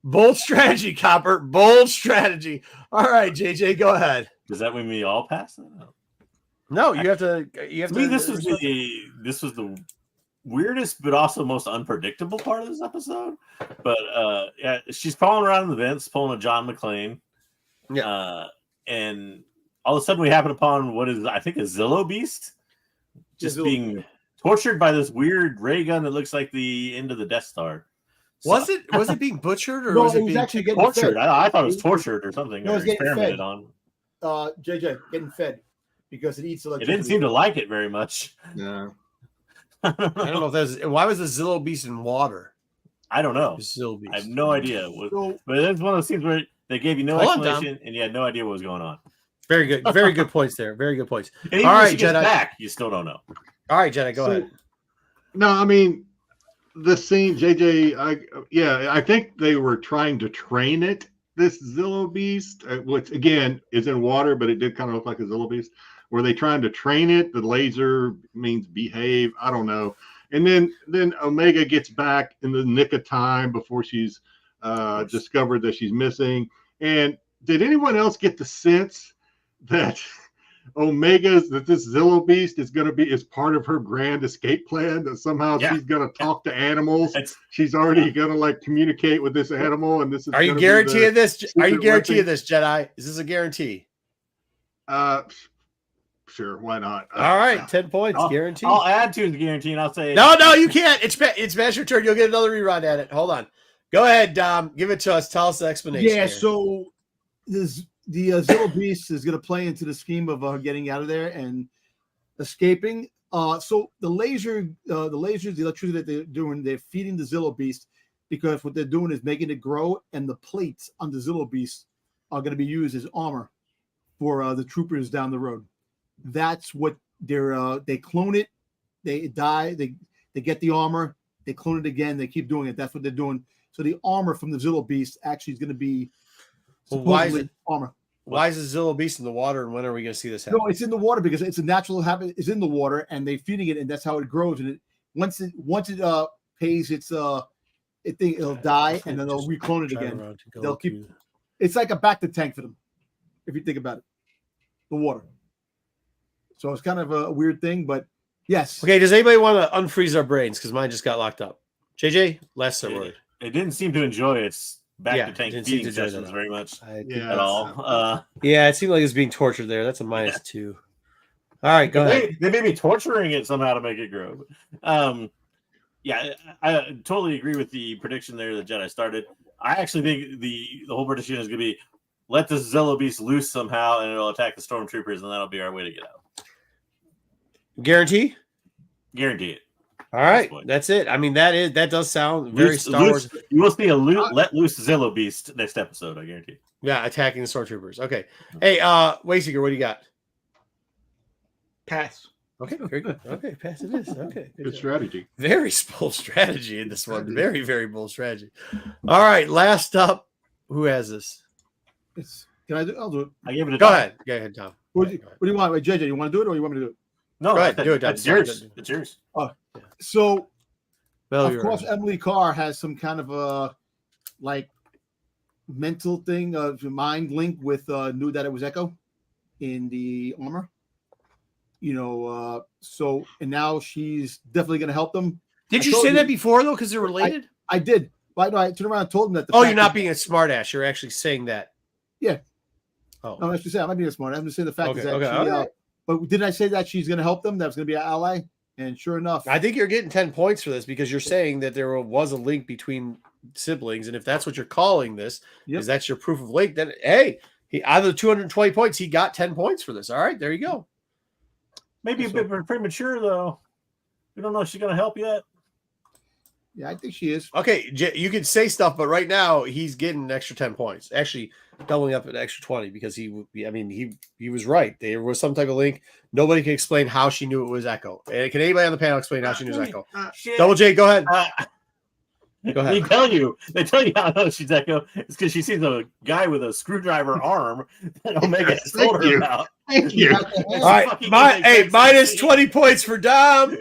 Bold strategy, Copper. Bold strategy. All right, JJ, go ahead. Does that mean we all pass? No, you have to. This was the weirdest, but also most unpredictable part of this episode. But yeah, she's crawling around in the vents, pulling a John McClane. Yeah. And all of a sudden, we happen upon what is, I think, a Zillo beast, just being tortured by this weird ray gun that looks like the end of the Death Star. Was it being butchered or no, was it being actually getting tortured? Fed. I thought it was tortured or something. No, or it's getting experimented fed. on. JJ getting fed because it eats electricity. It didn't seem to like it very much. No. I don't know if that's why was the Zillo beast in water? I don't know. Zillo beast. I have no idea. But it's one of those things where they gave you no explanation and you had no idea what was going on. Very good. Very good points there. Very good points. And even all right, if she gets Jedi. back, you still don't know. All right, Jedi, go ahead. No, I mean, the scene, JJ, I think they were trying to train it, this Zillo beast, which again is in water, but it did kind of look like a Zillo beast. Were they trying to train it? The laser means behave. I don't know. And then Omega gets back in the nick of time before she's discovered that she's missing. And did anyone else get the sense that this Zillo beast is part of her grand escape plan, that somehow she's going to talk to animals? She's already going to communicate with this animal, and this is. Are you guaranteeing this? Are you guaranteeing this, Jedi? Is this a guarantee? Sure, why not? All right, 10 points, guaranteed. I'll add to the guarantee, and I'll say no, you can't. It's Matt's your turn. You'll get another rerun at it. Hold on. Go ahead, Dom. Give it to us. Tell us the explanation. Yeah. Here. So the Zillo beast is going to play into the scheme of getting out of there and escaping. So the lasers, the electricity that they're doing, they're feeding the Zillo beast because what they're doing is making it grow, and the plates on the Zillo beast are going to be used as armor for the troopers down the road. That's what they clone it, they die, they get the armor, they clone it again, they keep doing it. That's what they're doing. So the armor from the Zillow Beast actually is going to be why is it armor? Why is the Zillow Beast in the water, and when are we going to see this happen? No, it's in the water because it's a natural habit. It's in the water, and they're feeding it, and that's how it grows. And once it pays its it'll die, and then they'll reclone it again. They'll keep. It's like a back to tank for them, if you think about it. The water. So it's kind of a weird thing, but yes. Okay, does anybody want to unfreeze our brains? Because mine just got locked up. JJ, last word. It didn't seem to enjoy its back to tank feeding sessions very much at all. Yeah, it seemed like it was being tortured there. That's a -2. All right, go ahead. They may be torturing it somehow to make it grow. Yeah, I totally agree with the prediction there that Jedi started. I actually think the whole prediction is going to be let the Zillow Beast loose somehow, and it'll attack the stormtroopers, and that'll be our way to get out. Guarantee? Guarantee it. All right, that's it. I mean, that does sound very Star Wars. You will see a let loose Zillow Beast next episode, I guarantee. Yeah, attacking the stormtroopers. Okay. Hey, Wayseeker, what do you got? Pass. Okay, very good. Okay, pass it is. Okay. Good strategy. Very bold strategy in this one. Very, very bold strategy. All right, last up. Who has this? Can I do? I'll do it. I gave it a Go ahead. Go ahead, Tom. What do you want? Wait, JJ, you want to do it or you want me to do it? No, go ahead. Do it. It's yours. It's yours. So, well, of course, Emily Carr has some kind of a mental thing of mind link with knew that it was Echo in the armor. So and now she's definitely going to help them. Did you say that before though? Because they're related. I did. But I turned around and told them that. You're not being a smartass. You're actually saying that. Yeah. Oh, no, I'm actually saying I'm not being a smartass. I'm just saying the fact is that okay. But didn't I say that she's going to help them? That was going to be an ally. And sure enough, I think you're getting 10 points for this because you're saying that there was a link between siblings, and if that's what you're calling this, is that's your proof of link? Then he out of the 220 points, he got 10 points for this. All right, there you go. Maybe a bit premature though. We don't know if she's going to help yet. Yeah, I think she is. Okay, you can say stuff, but right now he's getting an extra 10 points. Actually, doubling up an extra 20 because he was right. There was some type of link. Nobody can explain how she knew it was Echo. And can anybody on the panel explain how she knew it was Echo? Double J, go ahead. Go ahead. They tell you how I know she's Echo. It's because she sees a guy with a screwdriver arm that Omega has told her about. Thank you. All right, minus 20 points for Dom.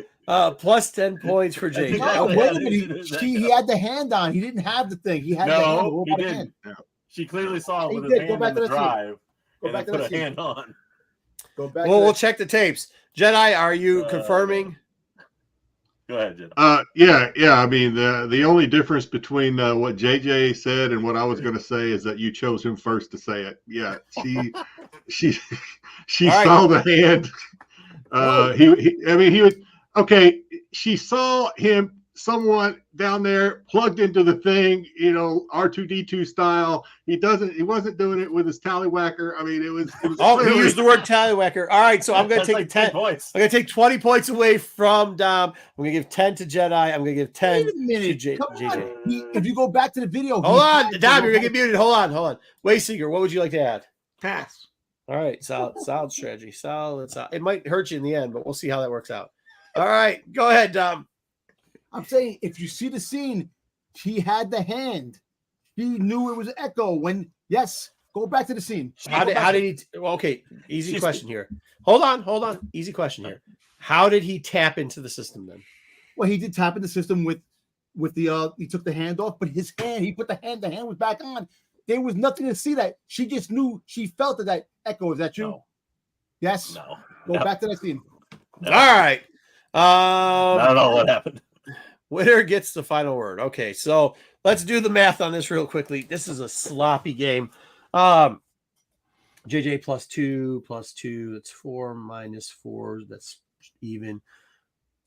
Plus 10 points for Jay. No, wait a minute. He had the hand on. He didn't have the thing. He had the hand. He didn't. She clearly saw it with his hand on the drive. Go back to put a hand on. We'll check the tapes. Jedi, are you confirming? Go ahead, Jedi. Yeah. I mean, the only difference between what JJ said and what I was going to say is that you chose him first to say it. Yeah, she saw the hand. He was. Okay, she saw someone down there plugged into the thing, R2D2 style. He wasn't doing it with his tallywhacker. I mean, it was he used the word tallywhacker. All right, so I'm going to take 10 points. I'm going to take 20 points away from Dom. I'm going to give 10 to Jedi. I'm going to give 10 to JJ. If you go back to the video. Hold on, Dom, you're going to get muted. Hold on. Wayseeker, what would you like to add? Pass. All right, solid strategy. Solid. It might hurt you in the end, but we'll see how that works out. All right, go ahead, Dom. I'm saying if you see the scene, he had the hand. He knew it was Echo. Go back to the scene. How did he? Okay, easy question here. Hold on. Easy question here. How did he tap into the system then? Well, he did tap in the system with the he took the hand off, but his hand, he put the hand was back on. There was nothing to see that. She just knew, she felt that Echo. Is that you? No. Yes. No. Go back to that scene. No. All right. I don't know what happened. Winner gets the final word. Okay, so let's do the math on this real quickly. This is a sloppy game. JJ +2, that's 4 minus 4, that's even.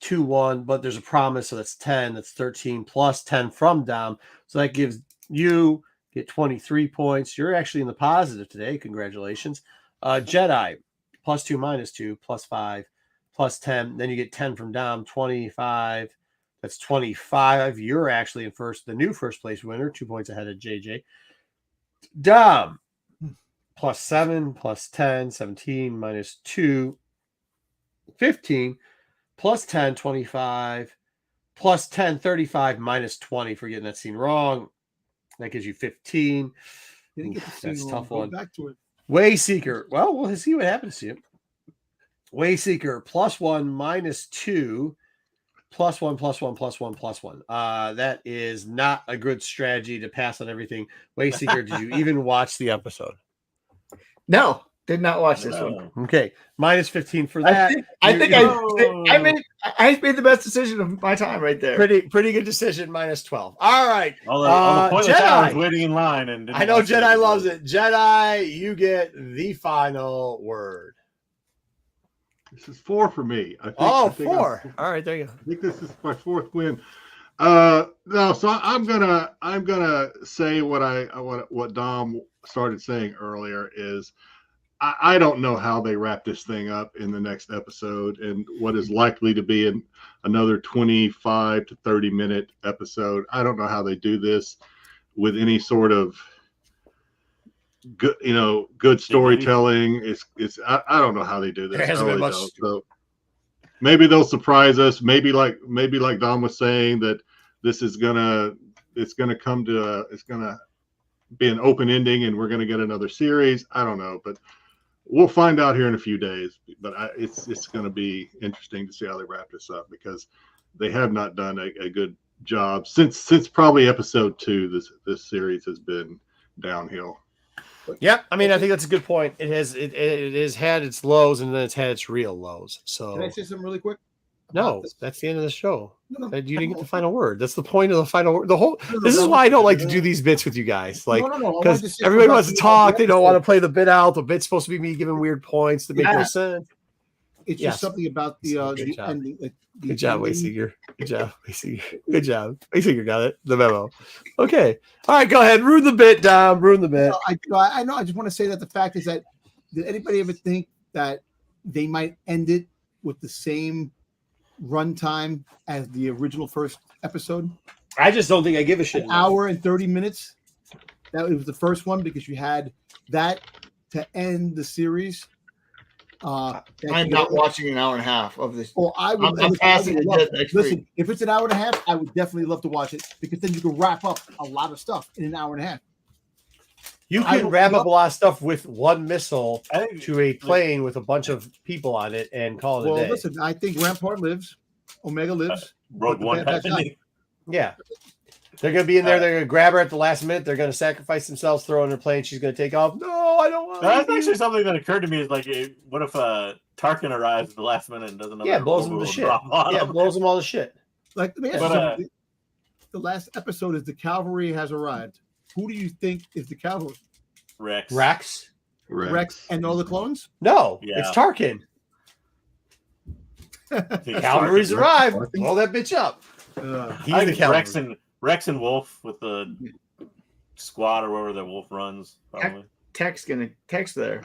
2-1, but there's a promise, so that's 10, that's 13 plus 10 from Dom. So that gives you get 23 points. You're actually in the positive today. Congratulations. Jedi +2 minus 2 plus 5 plus 10. Then you get 10 from Dom, 25. That's 25. You're actually in the new first place winner, 2 points ahead of JJ. Dom +7 plus 10, 17 minus 2, 15 plus 10, 25 plus 10, 35 minus 20 for getting that scene wrong. That gives you 15. Didn't get to see That's a him. tough Go one. back to it. Wayseeker. Well, we'll see what happens to you. Wayseeker +1 -2 +1 +1 +1 +1. That is not a good strategy to pass on everything. Wayseeker, did you even watch the episode? No, did not watch this one. Okay, -15 for that. I made the best decision of my time right there. Pretty good decision. -12. All right. All the pointless hours Jedi. waiting in line, and I know Jedi loves it. Jedi, you get the final word. This is 4 for me. I think, Oh, I think 4. All right, there you go. I think this is my 4th win. No, so I'm gonna say what Dom started saying earlier is I don't know how they wrap this thing up in the next episode and what is likely to be another 25 to 30-minute episode. I don't know how they do this with any sort of good storytelling. I don't know how they do this. There hasn't been much. So maybe they'll surprise us. Maybe like Dom was saying that it's gonna be an open ending and we're gonna get another series. I don't know, but we'll find out here in a few days. But it's gonna be interesting to see how they wrap this up because they have not done a good job since probably episode 2. This series has been downhill. Yep. I mean, I think that's a good point. It has had its lows and then it's had its real lows. So Can I say something really quick? No, that's the end of the show. No, You didn't get the final word. That's the point of the final word. This is why I don't like to do these bits with you guys. Like, because everybody wants to talk. They don't want to play the bit out. The bit's supposed to be me giving weird points to make more sense. It's just something about the ending. Good job, Wayseeker. Good job, Wayseeker. Good job. Wayseeker got it. The memo. Okay. All right, go ahead. Ruin the bit, Dom. Ruin the bit. I know. I just want to say that the fact is that did anybody ever think that they might end it with the same runtime as the original first episode? I just don't think I give a shit. An hour and 30 minutes. That was the first one because you had that to end the series. I'm not watching an hour and a half of this. Well, I'm passing it next week. If it's an hour and a half, I would definitely love to watch it because then you can wrap up a lot of stuff in an hour and a half. You can wrap up a lot of stuff with one missile to a plane with a bunch of people on it and call it a day. Well, listen, I think Rampart lives, Omega lives. Rogue One. Yeah. They're going to be in there. They're going to grab her at the last minute. They're going to sacrifice themselves, throw in her plane. She's going to take off. No, I don't want to. That's actually something that occurred to me is like, what if Tarkin arrives at the last minute and doesn't know? Yeah, blows them to shit. Yeah, blows them all to shit. Like, the last episode is the cavalry has arrived. Who do you think is the cavalry? Rex and all the clones? No, it's Tarkin. The cavalry's arrived. Blow that bitch up. He's the cavalry. Rex and Wolf with the squad or wherever the Wolf runs. Probably. Tech's there.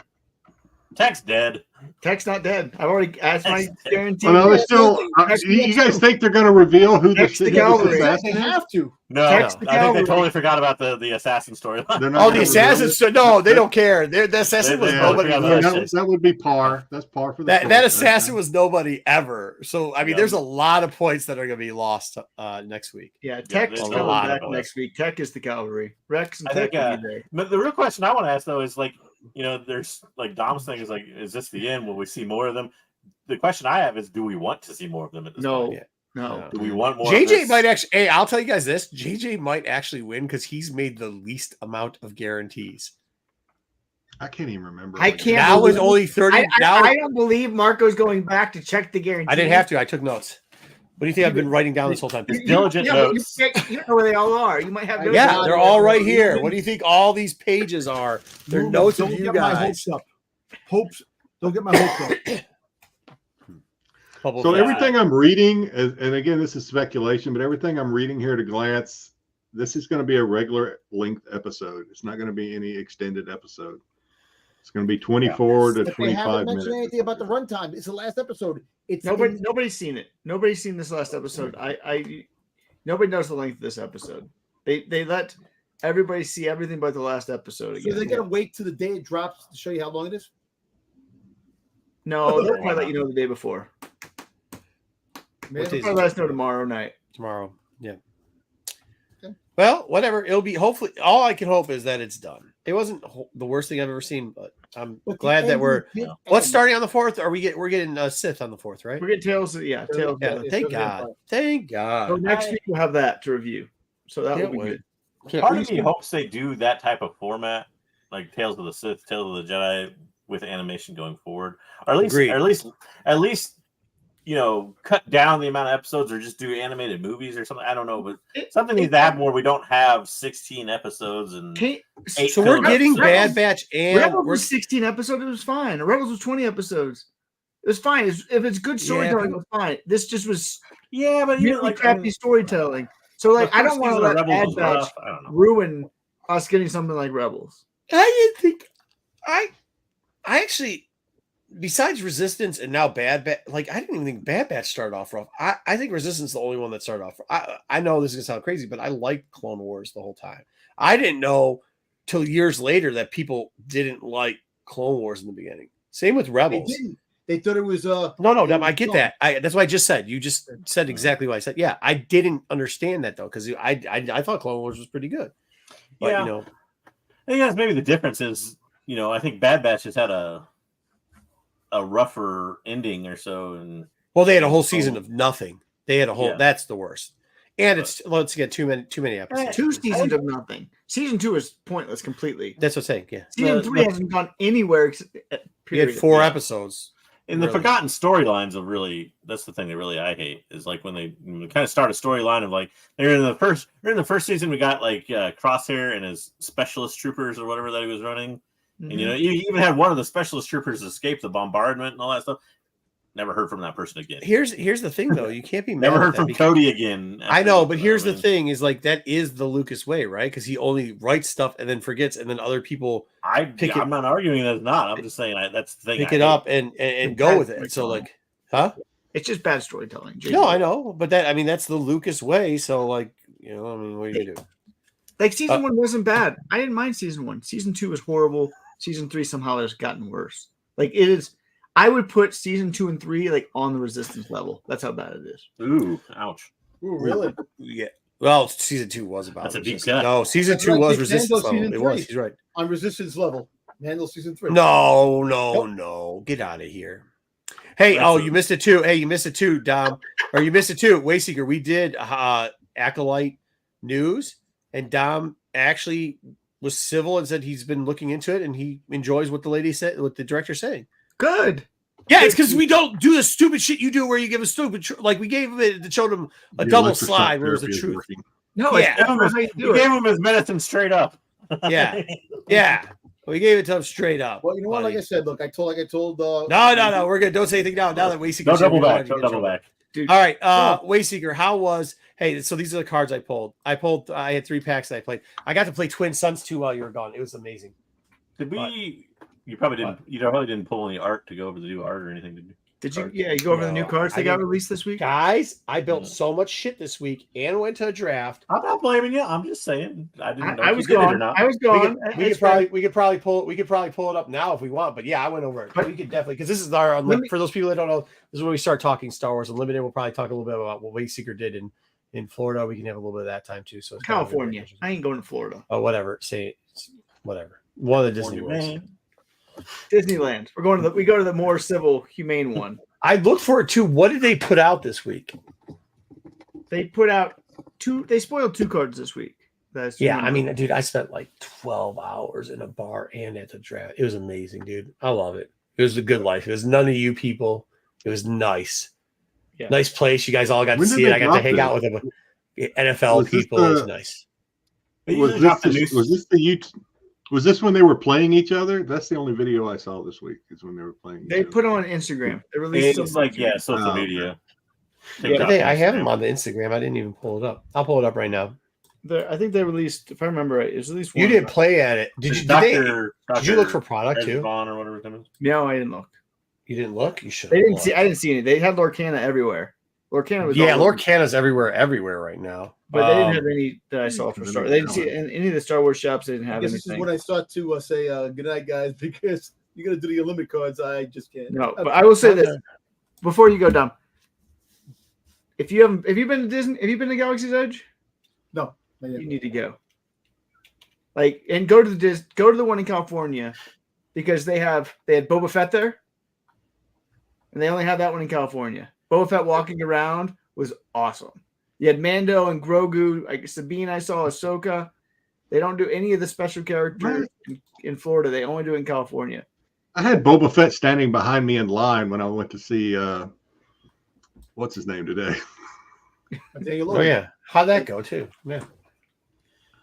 Tech's dead. Tech's not dead. I've already asked my guarantee. Oh, no, they're still. You guys think they're going to reveal who the assassin is? They have to. No, I think they totally forgot about the assassin storyline. Oh, the assassins! No, they don't care. The assassin was nobody. That would be par. That's par for that. That assassin was nobody ever. So I mean, there's a lot of points that are going to be lost next week. Yeah, Tech's coming back next week. Tech is the cavalry. Rex and Tech will be there. But the real question I want to ask though is like, there's like Dom's thing is like, is this the end? Will we see more of them? The question I have is, do we want to see more of them at this point? No. Do we want more? JJ might actually. Hey, I'll tell you guys this: JJ might actually win because he's made the least amount of guarantees. I can't even remember. I can't. Now it's only 30. I don't believe Marco's going back to check the guarantee. I didn't have to. I took notes. What do you think I've been writing down this whole time? Diligent notes. You don't know where they all are. You might have. Yeah, they're all right here. What do you think all these pages are? They're notes of you guys. Don't get my hopes up. So everything I'm reading, and again, this is speculation, but everything I'm reading here at a glance, this is going to be a regular length episode. It's not going to be any extended episode. It's going to be 24 to 25 minutes. They haven't mentioned anything about the runtime. It's the last episode. Nobody's seen it. Nobody's seen this last episode. Nobody knows the length of this episode. They let everybody see everything but the last episode again. So they're going to wait till the day it drops to show you how long it is? No, they'll probably let you know the day before. They'll probably let us know tomorrow night. Tomorrow, yeah. Well, whatever. It'll be hopefully. All I can hope is that it's done. It wasn't the worst thing I've ever seen, but I'm glad that we're. What's starting on the 4th? We're getting Sith on the 4th, right? We're getting Tales. Tales. Yeah, thank God. Thank God. So next week we'll have that to review. So that will be good. Part of me hopes they do that type of format, like Tales of the Sith, Tales of the Jedi, with animation going forward, or at least. Cut down the amount of episodes or just do animated movies or something. I don't know, but something needs to happen where we don't have 16 episodes and 8 so we're getting Bad Batch and Rebels was 16 episodes. It was fine. Rebels was 20 episodes. It was fine. If it's good storytelling, it was fine. This just was but really crappy storytelling. So I don't want to let Bad Batch ruin us getting something like Rebels. I didn't think I actually. Besides Resistance and now Bad Batch, I didn't even think Bad Batch started off rough. I think Resistance is the only one that started off rough. I know this is going to sound crazy, but I liked Clone Wars the whole time. I didn't know till years later that people didn't like Clone Wars in the beginning. Same with Rebels. They didn't. They thought it was No, I get that. That's what I just said. You just said exactly what I said. Yeah, I didn't understand that though, because I thought Clone Wars was pretty good. But, I think that's maybe the difference is, I think Bad Batch has had a rougher ending or so, and they had a whole season of nothing. They had a whole. That's the worst. And it's let's get too many episodes. 2 seasons of nothing. Season 2 is pointless completely. That's what I'm saying. Yeah. Season 3 hasn't gone anywhere. We had 4 episodes. And the forgotten storylines of that's the thing that really I hate is when they kind of start a storyline of they're in the first season we got Crosshair and his specialist troopers or whatever that he was running. And you even had one of the specialist troopers escape the bombardment and all that stuff. Never heard from that person again. Here's the thing though, you can't be mad never heard from Cody again. I know, but here's the thing: is that is the Lucas way, right? Because he only writes stuff and then forgets, and then other people I'm not arguing that it's not. I'm just saying that's the thing. Pick it up and go with it. So it's just bad storytelling. No, I know, but that's the Lucas way. So what are you gonna do? Season 1 wasn't bad. I didn't mind season 1. Season 2 was horrible. Season 3 somehow has gotten worse. It is. I would put season 2 and 3 on the Resistance level. That's how bad it is. Ooh, ouch. Ooh, really? Yeah. Well, season 2 was about. That's a deep cut. No, season 2 was Resistance level. It was. He's right. On Resistance level, Mandel season 3. No. Get out of here. Hey, you missed it too. Hey, you missed it too, Dom. Or you missed it too, Wayseeker. We did Acolyte news, and Dom actually was civil and said he's been looking into it and he enjoys what the lady said, what the director's saying. Good. Yeah, it's because we don't do the stupid shit you do where you give a stupid we gave him it, showed him a double slide where it was the truth. No, we gave him his medicine straight up. Yeah. We gave it to him straight up. Well, you know what? Like I said, look, I told. No, we're good. Don't say anything now. Now that Wayseeker. Don't double back. Don't double back. Dude. All right, Wayseeker, how was? Hey, so these are the cards I pulled. I had 3 packs that I played. I got to play Twin Suns 2 while you were gone. It was amazing. Did we? You probably didn't. You probably didn't pull any art to go over the new art or anything, did you? Did you? Yeah, you go over the new cards they got released this week. Guys, I built so much shit this week and went to a draft. I'm not blaming you. I'm just saying I didn't know I was gone. I was gone. We could probably pull it up now if we want. But yeah, I went over it. But we could definitely, because this is our for those people that don't know, this is when we start talking Star Wars Unlimited. We'll probably talk a little bit about what Wayseeker did in Florida. We can have a little bit of that time too. So it's California. I ain't going to Florida. Oh, whatever. Whatever. One of the Disney worlds. Disneyland. We go to the more civil, humane one. I look forward to what did they put out this week? They put out 2. They spoiled 2 cards this week. Dude, I spent 12 hours in a bar and at the draft. It was amazing, dude. I love it. It was a good life. It was none of you people. It was nice. Yeah. Nice place. You guys all got to see it. I got to hang out with them. NFL people. It was nice. Was this when they were playing each other? That's the only video I saw this week. Is when they were playing. They put on Instagram. They released social media. I have them on the Instagram. I didn't even pull it up. I'll pull it up right now. I think they released, if I remember right, it was at least one. You didn't play at it. Did you look for product too? Or whatever. No, I didn't look. You didn't look? You should. I didn't see any. They had Lorcana everywhere. Lorcana's everywhere right now. But they didn't have any that I saw for Star Wars. They didn't see in any of the Star Wars shops. They didn't have anything. This is when I start to say good night, guys, because you're gonna do the Unlimited cards. I just can't. No, but I will say this before you go, Dom. Have you been to Disney? Have you been to Galaxy's Edge? No. you need to go. Like, and go to the one in California, because they had Boba Fett there, and they only have that one in California. Boba Fett walking around was awesome. You had Mando and Grogu, like Sabine. I saw Ahsoka. They don't do any of the special characters in Florida. They only do it in California. I had Boba Fett standing behind me in line when I went to see what's his name today. Oh yeah, how'd that go too? Yeah.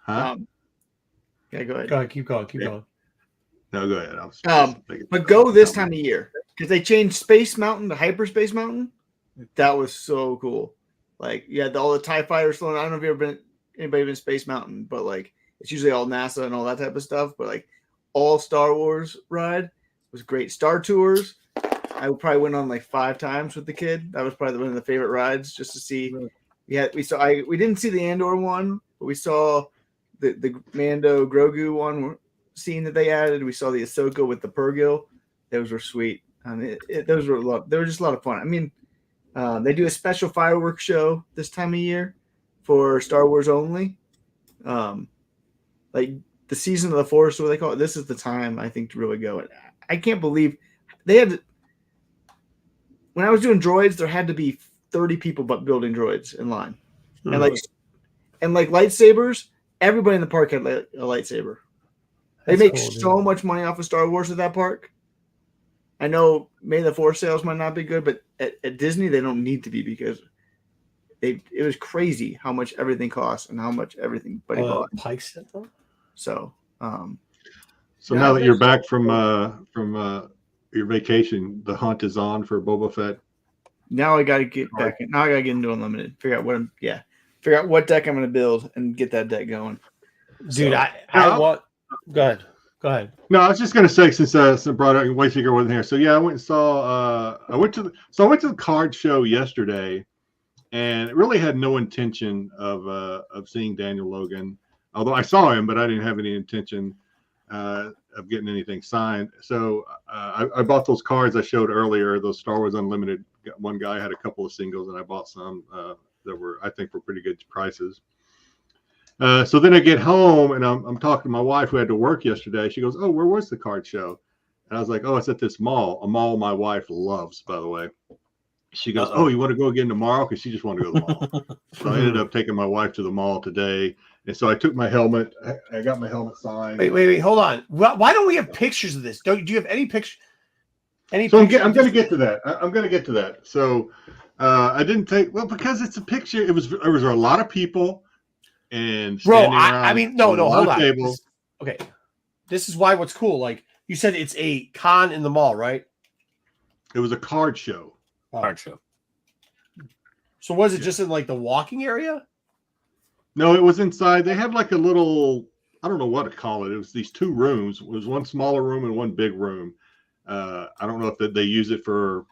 Huh? Okay, go ahead. Go ahead, keep going. No, go ahead. But go this time of year, because they changed Space Mountain to Hyperspace Mountain. That was so cool. Like, you had all the TIE fighters flown. I don't know if you've ever anybody been Space Mountain, but like, it's usually all NASA and all that type of stuff. But like, all Star Wars ride was great. Star Tours, I probably went on like 5 times with the kid. That was probably one of the favorite rides, just to see. We didn't see the Andor one, but we saw the Mando Grogu one scene that they added. We saw the Ahsoka with the Purrgil. Those were sweet. Those were they were just a lot of fun. I mean, they do a special fireworks show this time of year for Star Wars only. Like the season of the Force, what they call it. This is the time, I think, to really go. I can't believe they had. When I was doing droids, there had to be 30 people but building droids in line, and like lightsabers. Everybody in the park had a lightsaber. They make so much money off of Star Wars at that park. I know maybe the Force sales might not be good, but at Disney they don't need to be, because it was crazy how much everything costs and how much everything bought. Pikes set though. So now that you're back from your vacation, the hunt is on for Boba Fett. Now I got to get back. Now I got to get into Unlimited. Figure out what deck I'm going to build and get that deck going. Dude, I want. Go ahead. No, I was just going to say, since brought up Wayseeker wasn't here. So yeah, I went and saw. I went to the card show yesterday, and really had no intention of seeing Daniel Logan. Although I saw him, but I didn't have any intention of getting anything signed. So I bought those cards I showed earlier, those Star Wars Unlimited. One guy had a couple of singles, and I bought some that were, I think, for pretty good prices. So then I get home, and I'm talking to my wife, who had to work yesterday. She goes, "Oh, where was the card show?" And I was like, "Oh, it's at this mall, a mall my wife loves, by the way." She goes, "Oh, you want to go again tomorrow?" Because she just wanted to go to the mall. So I ended up taking my wife to the mall today. And so I took my helmet. I got my helmet signed. Wait, hold on. Why don't we have pictures of this? Do you have any picture? I'm going to get to that. I'm going to get to that. So I didn't take, because it's a picture. There was a lot of people, and bro, I mean, no, hold on. Tables. Okay, this is why what's cool. Like you said, it's a con in the mall, right? It was a card show. Card show. So was it just in like the walking area? No, it was inside. They had like a little, I don't know what to call it. It was these 2 rooms. It was one smaller room and one big room. I don't know if they use it for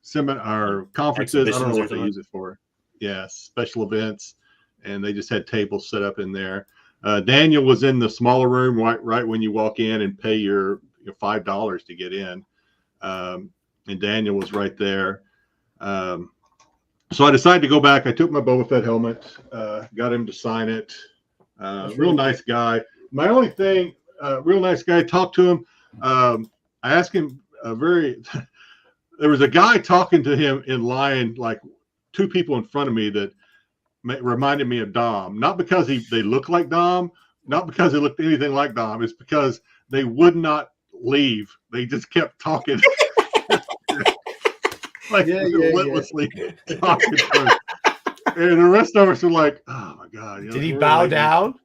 seminar conferences. I don't know what they use it for. Yeah, special events. And they just had tables set up in there. Daniel was in the smaller room right when you walk in and pay your $5 to get in. And Daniel was right there. So I decided to go back. I took my Boba Fett helmet, got him to sign it. Real nice guy. My only thing, real nice guy. Talked to him. I asked him there was a guy talking to him in line, like 2 people in front of me that reminded me of Dom. Not because they look like Dom, not because they looked anything like Dom. It's because they would not leave. They just kept talking. Relentlessly talking to him. And the rest of us were like, "Oh my god!" Did he bow down?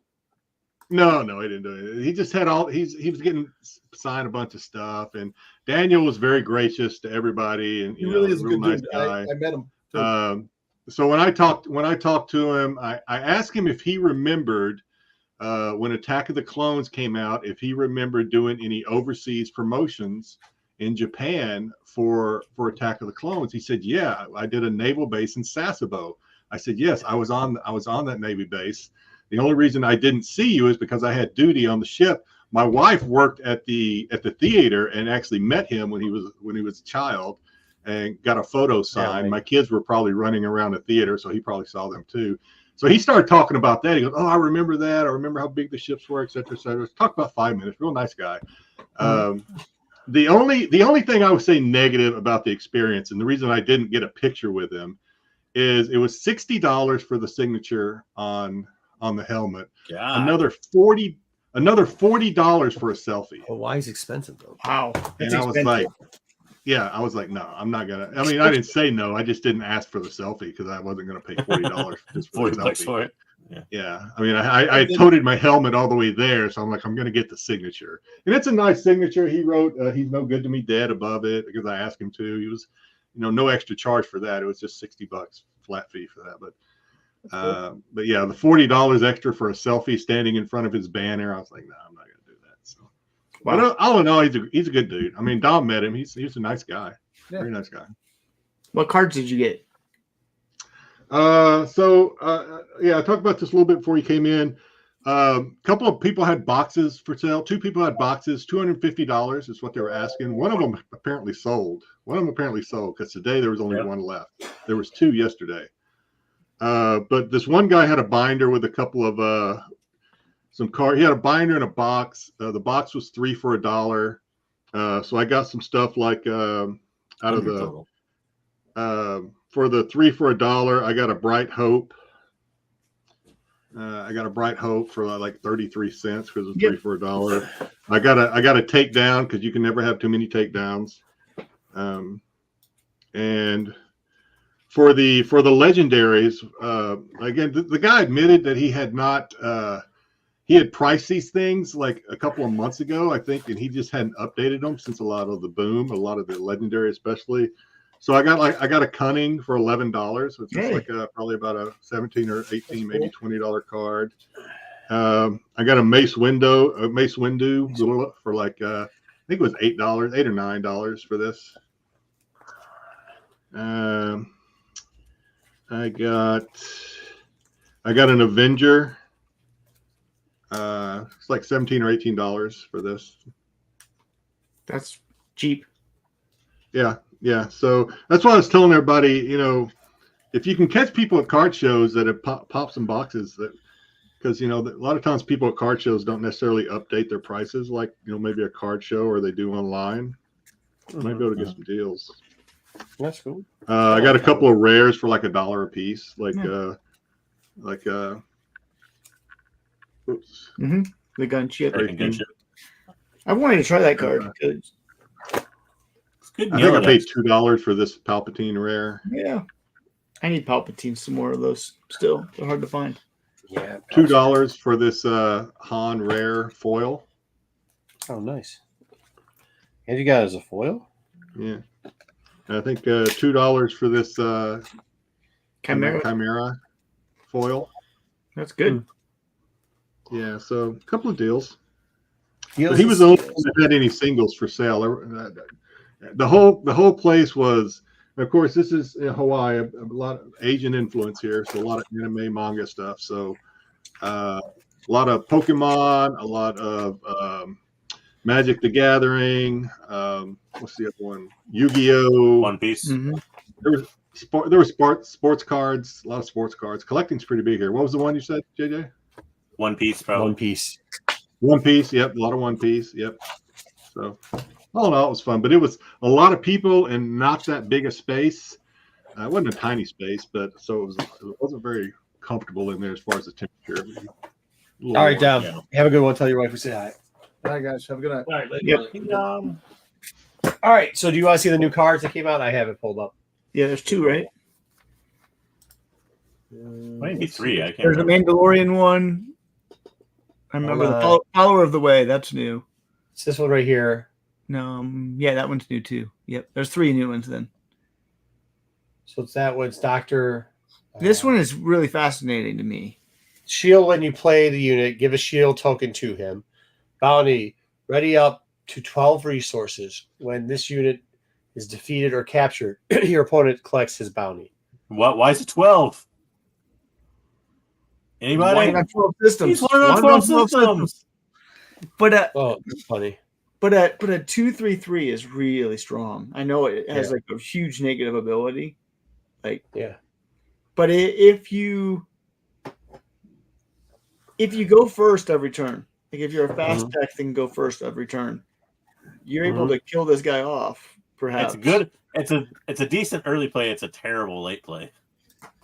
No, he didn't do it. He just had he was getting signed a bunch of stuff, and Daniel was very gracious to everybody, and he really is a real good nice dude. guy. I met him. So when I talked to him, I asked him if he remembered when Attack of the Clones came out, if he remembered doing any overseas promotions in Japan for Attack of the Clones. He said, "Yeah, I did a naval base in Sasebo." I said, "Yes, I was on that Navy base. The only reason I didn't see you is because I had duty on the ship. My wife worked at the theater and actually met him when he was a child and got a photo signed. My kids were probably running around the theater, so he probably saw them too. So he started talking about that. He goes, "Oh, I remember that. I remember how big the ships were, et cetera, et cetera." Talk about 5 minutes. Real nice guy. The only thing I would say negative about the experience, and the reason I didn't get a picture with him, is it was $60 for the signature on the helmet. God. Another $40 for a selfie. Oh, why is it expensive though? Wow. And I was like, no, I'm not gonna. I mean, I didn't say no. I just didn't ask for the selfie because I wasn't gonna pay $40 just for the $40 selfie. for it. Yeah. I mean, I toted my helmet all the way there, so I'm like, I'm gonna get the signature, and it's a nice signature. He wrote, "He's no good to me dead" above it because I asked him to. He was, no extra charge for that. It was just $60 flat fee for that. But yeah, the $40 extra for a selfie standing in front of his banner, I was like, no, I'm not gonna do that. So, but all in all, he's a good dude. I mean, Dom met him. He's a nice guy. Yeah. Very nice guy. What cards did you get? I talked about this a little bit before you came in. A couple of people had boxes for sale. 2 people had boxes. $250 is what they were asking. One of them apparently sold. Because today there was only one left. There was 2 yesterday. But this one guy had a binder with a couple of some cards. He had a binder and a box. The box was 3 for $1. So I got some stuff like out of the for the 3 for $1, I got a Bright Hope. I got a Bright Hope for like 33 cents because it's 3 for $1. I got a takedown because you can never have too many takedowns. And for the legendaries, again, the guy admitted that he had not he had priced these things like a couple of months ago, I think, and he just hadn't updated them since a lot of the legendary especially. So I got a Cunning for $11, which is like probably about a 17 or 18, maybe $20 card. I got a Mace Windu for like I think it was $8 or $9 for this. I got an Avenger. It's like $17 or $18 for this. That's cheap. Yeah. So that's why I was telling everybody, if you can catch people at card shows that have popped some boxes, that because a lot of times people at card shows don't necessarily update their prices like maybe a card show or they do online. Might be able to get some deals. That's cool. I got a couple of rares for like $1 a piece, The gunship. I wanted to try that card because I think I paid $2 for this Palpatine rare. Yeah, I need Palpatine, some more of those. Still, they're hard to find. Yeah, $2 for this Han rare foil. Oh, nice. And you got it as a foil? Yeah. I think $2 for this Chimera foil. That's good. Yeah, so a couple of deals. But he was the only one that had any singles for sale. The whole place was, of course, this is in Hawaii, a lot of Asian influence here, so a lot of anime, manga stuff. So a lot of Pokemon, a lot of Magic the Gathering. What's the other one? Yu-Gi-Oh! One Piece. Mm-hmm. There were sports cards, a lot of sports cards. Collecting's pretty big here. What was the one you said, JJ? One Piece, probably. One Piece. Yep, a lot of One Piece. Yep. So all in all, it was fun, but it was a lot of people and not that big a space. It wasn't a tiny space, but so it wasn't very comfortable in there as far as the temperature. All right, Dom. Yeah. Have a good one. Tell your wife we say hi. All right, guys. Have a good night. All right. All right. So, do you want to see the new cards that came out? I have it pulled up. Yeah, there's 2, right? Maybe 3. I can't. There's a Mandalorian one. I remember the Follower of the Way. That's new. It's this one right here. No, yeah, that one's new too. Yep, there's 3 new ones then. So it's that one. It's Doctor. This one is really fascinating to me. Shield when you play the unit, give a shield token to him. Bounty, ready up to 12 resources. When this unit is defeated or captured, your opponent collects his bounty. What? Why is it 12? Anybody? He's on 12 systems. He's on 12 systems. But oh, that's funny. But a 2/3/3 is really strong. I know it has like a huge negative ability. Like yeah. But if you if you go first every turn, like if you're a fast deck that can go first every turn, you're able to kill this guy off. Perhaps it's good. It's a decent early play. It's a terrible late play.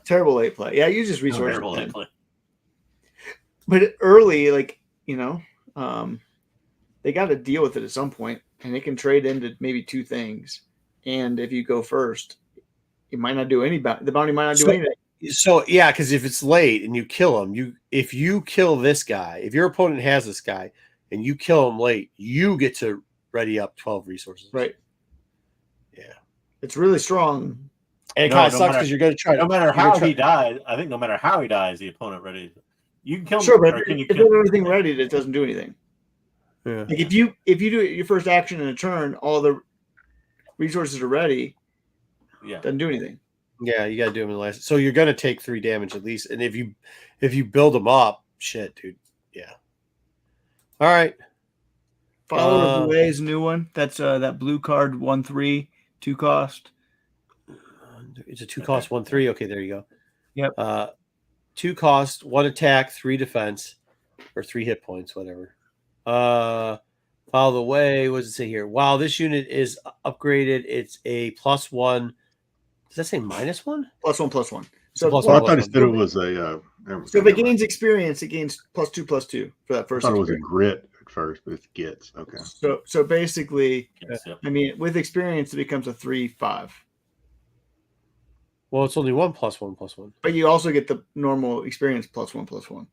Terrible late play. Yeah, you just resources. Terrible late play. But early, like they got to deal with it at some point, and they can trade into maybe two things. And if you go first, it might not do any. The bounty might not do anything. So yeah, because if it's late and you kill him, if you kill this guy, if your opponent has this guy and you kill him late, you get to ready up 12 resources. Right. Yeah. It's really strong. And it kind of sucks because you're going to try. No matter how he dies, I think no matter how he dies, the opponent ready. You can kill him. Sure, but or can you if kill you have everything ready, it doesn't do anything. Yeah. Like if you do it your first action in a turn, all the resources are ready. Yeah. Doesn't do anything. Yeah, you got to do them in the last. So you're going to take 3 damage at least, and if you build them up, shit, dude. Yeah. All right. Follower of the Way is a new one. That's that blue card 1/3 2 cost. It's a 2 cost 1/3. Okay, there you go. Yep. 2 cost, 1 attack, 3 defense, or 3 hit points, whatever. Follow the Way. What does it say here? While this unit is upgraded, it's a +1. Does that say -1? +1/+1. So I thought it said it was a. So if it gains experience, it gains +2/+2 for that first. I thought it was a grit at first, but it's gets okay. So basically, Yes, yep. I mean, with experience, it becomes a 3/5. Well, it's only 1 +1/+1. But you also get the normal experience +1/+1.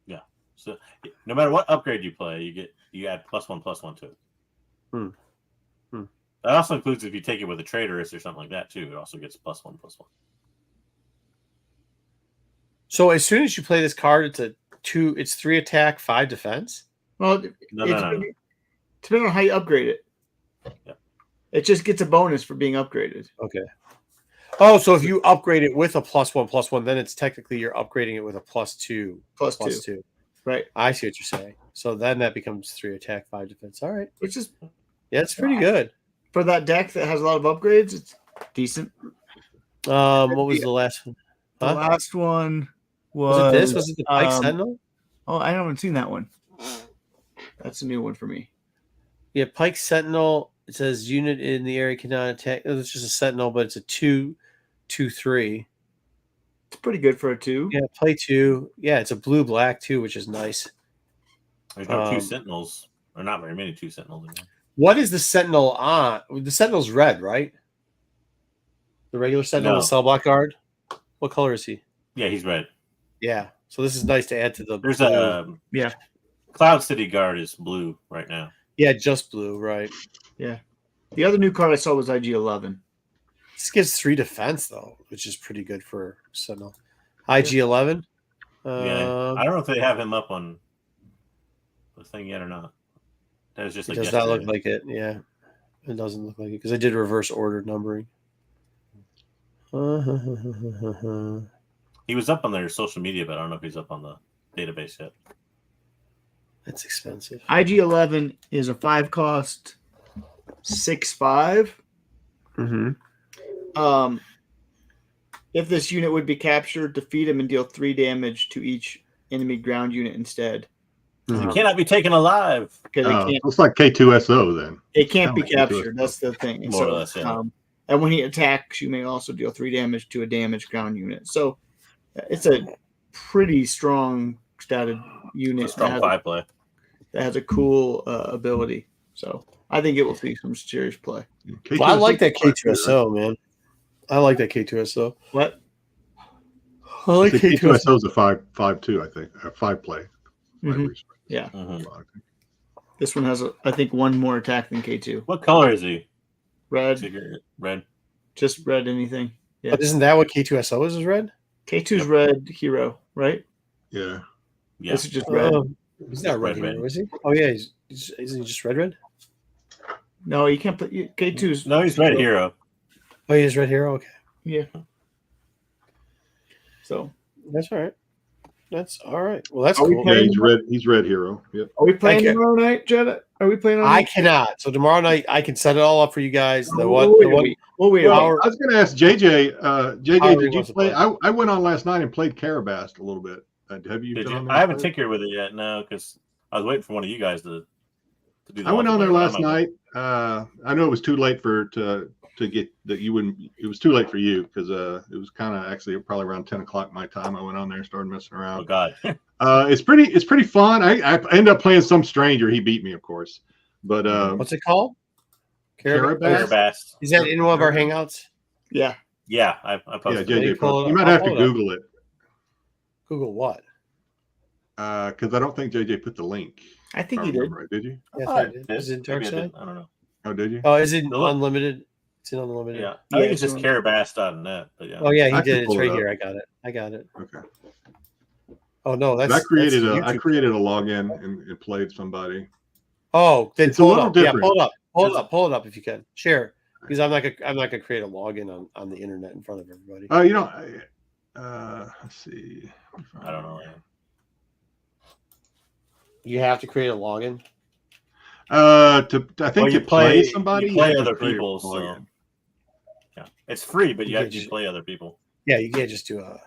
Yeah. So no matter what upgrade you play, you add +1/+1 to it. That also includes if you take it with a traitorous or something like that too. It also gets +1/+1. So as soon as you play this card, it's 3 attack, 5 defense. Well, No. depending on how you upgrade it. Yeah. It just gets a bonus for being upgraded. Okay. Oh, so if you upgrade it with a +1/+1, then it's technically you're upgrading it with a +2. +2. Right. I see what you're saying. So then that becomes 3 attack, 5 defense. All right. Which is Yeah, it's pretty good. for that deck that has a lot of upgrades, it's decent. What was the last one? The last one Was it this? Was it the Pike Sentinel? Oh, I haven't seen that one. That's a new one for me. Yeah, Pike Sentinel. It says unit in the area cannot attack. Oh, it's just a Sentinel, but it's a 2/3. It's pretty good for a 2. Yeah, play 2. Yeah, it's a blue-black too, which is nice. There's no 2 Sentinels, or not very many 2 Sentinels in there. What is the Sentinel on? The Sentinel's red, right? The regular Sentinel, the cell block guard. What color is he? Yeah, he's red. Yeah, so this is nice to add to the. There's blue. a Cloud City Guard is blue right now. Yeah, just blue, right? Yeah. The other new card I saw was IG-11. This gives 3 defense though, which is pretty good for Sentinel. IG-11. Yeah, I don't know if they have him up on the thing yet or not. That was just it like does not look like it. Yeah, it doesn't look like it because I did reverse order numbering. He was up on their social media, but I don't know if he's up on the database yet. That's expensive. IG-11 is a 5 cost 6/5. Mm-hmm. If this unit would be captured, defeat him and deal 3 damage to each enemy ground unit instead. He cannot be taken alive. Because it looks like K2SO then. It can't be like captured. That's the thing. And More or less, yeah. And when he attacks, you may also deal 3 damage to a damaged ground unit. So it's a pretty strong statted unit. It's a strong 5 play. That has a cool ability. So I think it will see some serious play. Well, I like that K2SO, man. I like that K2SO. What? I like K2SO is a 5/2, I think. A 5 play. Yeah. This one has, I think, 1 more attack than K2. What color is he? Red. Red. Just red anything. Yeah. But isn't that what K2SO is red? K2's red hero, right? Yeah. This is just red. He's not red hero, is he? Oh, yeah. Isn't he just red? No, you can't put K2's. No, he's red hero. Oh, he is red hero? Okay. Yeah. So. That's all right. That's all right. Well, that's Are we cool. playing- Yeah, he's red hero. Yep. Are we playing Thank you. tomorrow night, Jed? Are we playing on I cannot. So tomorrow night I can set it all up for you guys. The one wait. I was going to ask JJ. JJ, However did he you wants to play? play. I went on last night and played Carabast a little bit. Have you? Did been you? on there I haven't yet? tinkered with it yet. No, because I was waiting for one of you guys to do. I went on there multiplayer, but last I'm not- night. I know it was too late to get that. You wouldn't. It was too late for you because it was kind of actually probably around 10 o'clock my time. I went on there and started messing Oh around. God. It's pretty fun. I ended up playing some stranger. He beat me, of course. But What's it called? Carabas? Carabas. Is that in one of our hangouts? Yeah. Yeah, I Yeah, posted. Let me JJ pull posted. it You up. might I'll have to pull it up. Google it Google what? because I don't think JJ put the link. I think If I he did. remember right. Did you? Yes, Oh, I I did. did. Is it Dark Maybe I Side? didn't. I don't know. Oh, did you? Oh, is it Look. unlimited? It's in unlimited. Yeah, Yeah, I think it's it's just on- carabas.net. But yeah. Oh yeah, he I can did. It's pull it right up. here. I got it. Okay. Oh no, that's I created that's a YouTube. created a login and played somebody. Oh, then It's a pull it little up. Yeah, different. pull it up if you can. Share because I'm not gonna create a login on the internet in front of everybody. Let's see. I don't know. You have to create a login. I think Well, to play somebody, you play have to other create a people, so login. yeah, it's free, but You you have can't to just- play other people. Yeah, you can't just do a.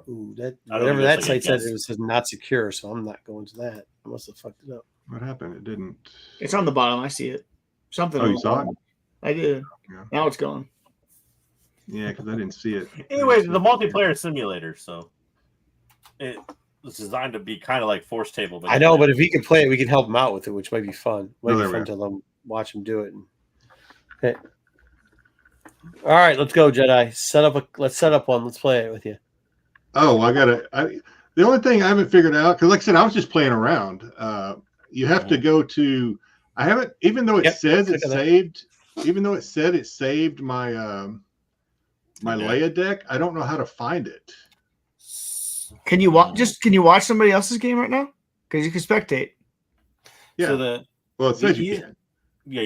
Ooh, that I don't whatever think that that's like a site says, guess. it says not secure, so I'm not going to that. I must have fucked it up. What happened? It didn't. It's on the bottom. I see it. Something. Oh, on you the saw it? bottom. I did. Yeah. Now it's gone. Yeah, because I didn't see it. Anyway, the multiplayer simulator, so it's designed to be kind of like Force Table. But I know, but if he can play it, we can help him out with it, which might be fun. Might Oh, be there we fun to let him watch him do it. Okay. All right, let's go, Jedi. Let's set up one. Let's play it with you. Oh, the only thing I haven't figured out, because like I said, I was just playing around. You have to go to. I haven't, even though it says it's saved. Even though it said it saved my my Leia deck, I don't know how to find it. Can you watch? Can you watch somebody else's game right now? Because you can spectate. Yeah. So well, it says you can. Yeah,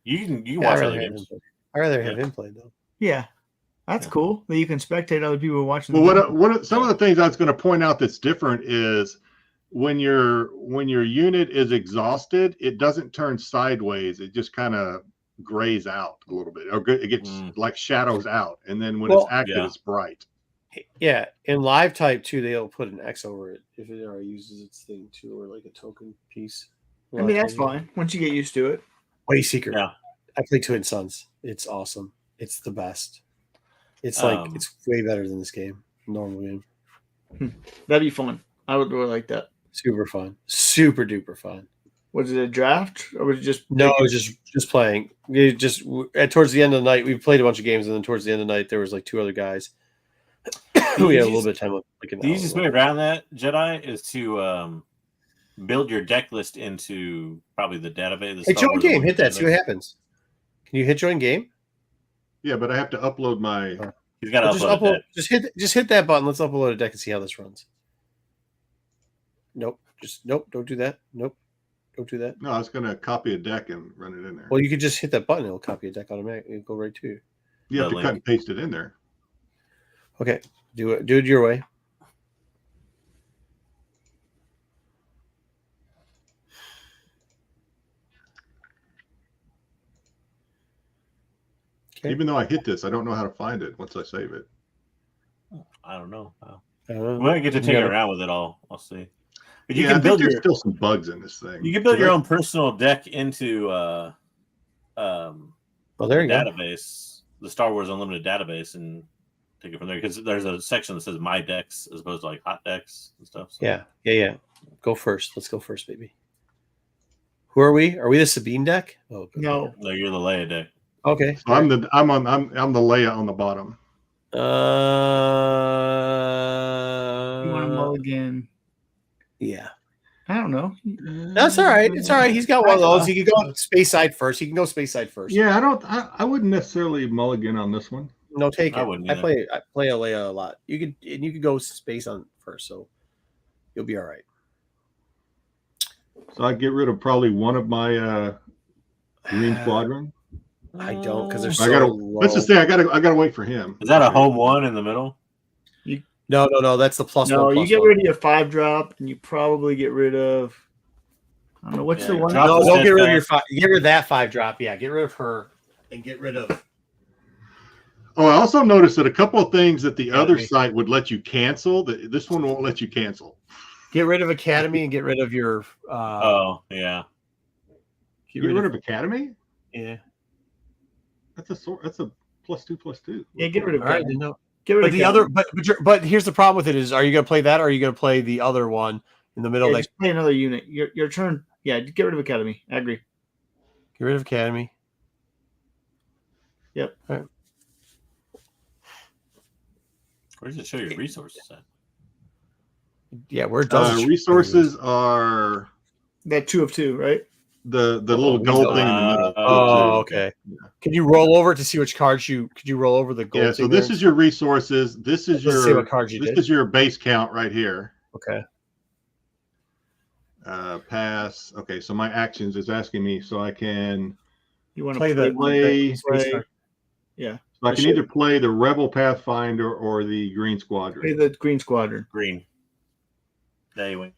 you can watch other games. I'd rather have him play though. Yeah, that's cool that you can spectate other people watching. Well, some of the things I was going to point out that's different is when your unit is exhausted, it doesn't turn sideways. It just kind of grays out a little bit, or it gets like shadows out, and then when it's active, it's bright. Yeah, in live type too, they'll put an X over it if it already uses its thing too, or like a token piece. I mean, that's fine once you get used to it. Way Seeker. Yeah, I play Twin Sons. It's awesome. It's the best. It's like it's way better than this game. Normal game. That'd be fun. I would really like that. Super fun. Super duper fun. Was it a draft or was it just no? It was just playing. Towards the end of the night, we played a bunch of games, and then towards the end of the night, there was like two other guys. We had a little bit of time. Like the easiest way around that, Jedi, is to build your deck list into probably the database. Hey, join game. Hit that. See what happens. Can you hit join game? Yeah, but I have to upload my. He's got to upload. Just hit that button. Let's upload a deck and see how this runs. Nope. Don't do that. Nope. Don't do that. No, I was going to copy a deck and run it in there. Well, you could just hit that button. It'll copy a deck automatically. It'll go right to you. You have to cut and paste it in there. Okay. Do it your way. Okay. Even though I hit this, I don't know how to find it once I save it. I don't know. When I get to take it around with it, I'll see. But you can build there's still some bugs in this thing. You can build your own personal deck into there you database, the Star Wars Unlimited database, and take it from there. Because there's a section that says My Decks as opposed to like Hot Decks and stuff. So. Yeah. Go first. Let's go first, baby. Who are we? Are we the Sabine deck? No, you're the Leia deck. Okay. So I'm the Leia on the bottom. You want to mulligan? Yeah. I don't know. That's all right. It's all right. He's got one of those. He can go space side first. He can go space side first. Yeah, I wouldn't necessarily mulligan on this one. No, take it. I play a Leia a lot. You could go space on first, so you'll be all right. So I get rid of probably one of my Green Squadron. I don't because there's so low. Let's just say I gotta wait for him. Is that a home one in the middle? No. That's the plus one. No, you get rid of your 5-drop, and you probably get rid of. I don't know what's the one. No, don't get rid of your 5. Get rid of that 5-drop. Yeah, get rid of her and get rid of. Oh, I also noticed that a couple of things that the other Academy. site would let you cancel, that this one won't let you cancel. Get rid of Academy and get rid of your. Oh yeah. Get rid of Academy? Yeah. That's a +2/+2. Yeah, get rid of All right. Academy. No. Get rid But of the Academy. other, but here's the problem with it is: are you going to play that, or are you going to play the other one in the middle? Yeah, Like, just play another unit. Your turn. Yeah, get rid of Academy. I agree. get rid of Academy. Yep. All right. Where does it show your resources at? Yeah, where it does Resources are That 2 of 2, right? the little gold thing in the middle. Oh, okay. Can you roll over to see which cards you? Could you roll over the gold? Yeah. So this is your resources. This is Let's see your what cards you this did. is your base count right here. Okay. Pass. Okay. So my actions is asking me, so I can You want to Play the play. base card. Yeah. So I can either play the Rebel Pathfinder or the Green Squadron. Play the Green Squadron. Green. There you went.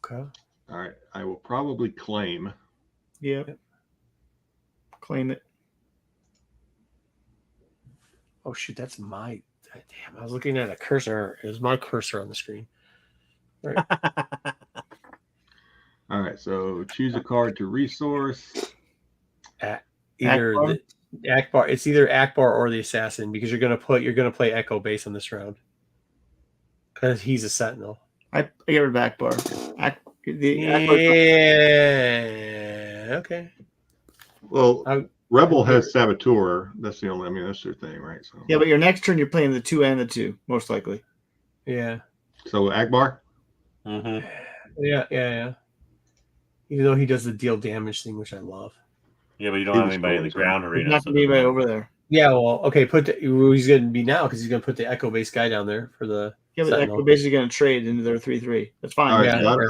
Okay. All right. I will probably claim. Yeah. Claim it. Oh shoot, that's my. Damn, I was looking at a cursor. It was my cursor on the screen. All right. All right. So choose a card to resource. Either Akbar? the Akbar. It's either Akbar or the assassin because you're gonna play Echo base on this round because he's a sentinel. I get rid of Akbar. Akbar. Yeah. Okay. Well, Rebel has Saboteur. That's the only. I mean, that's their thing, right? So Yeah, but your next turn you're playing the 2 and the 2, most likely. Yeah. So Akbar. Mm-hmm. Yeah. Even though he does the deal damage thing, which I love. Yeah, but you don't He have was anybody in cool, the so- ground There's arena. not so going to be it doesn't anybody matter. over there. Yeah. Well, okay. He's going to be now because he's going to put the Echo base guy down there for the. Yeah, but sentinel. they're basically going to trade into their 3/3. That's fine. All right. Yeah, So sure. You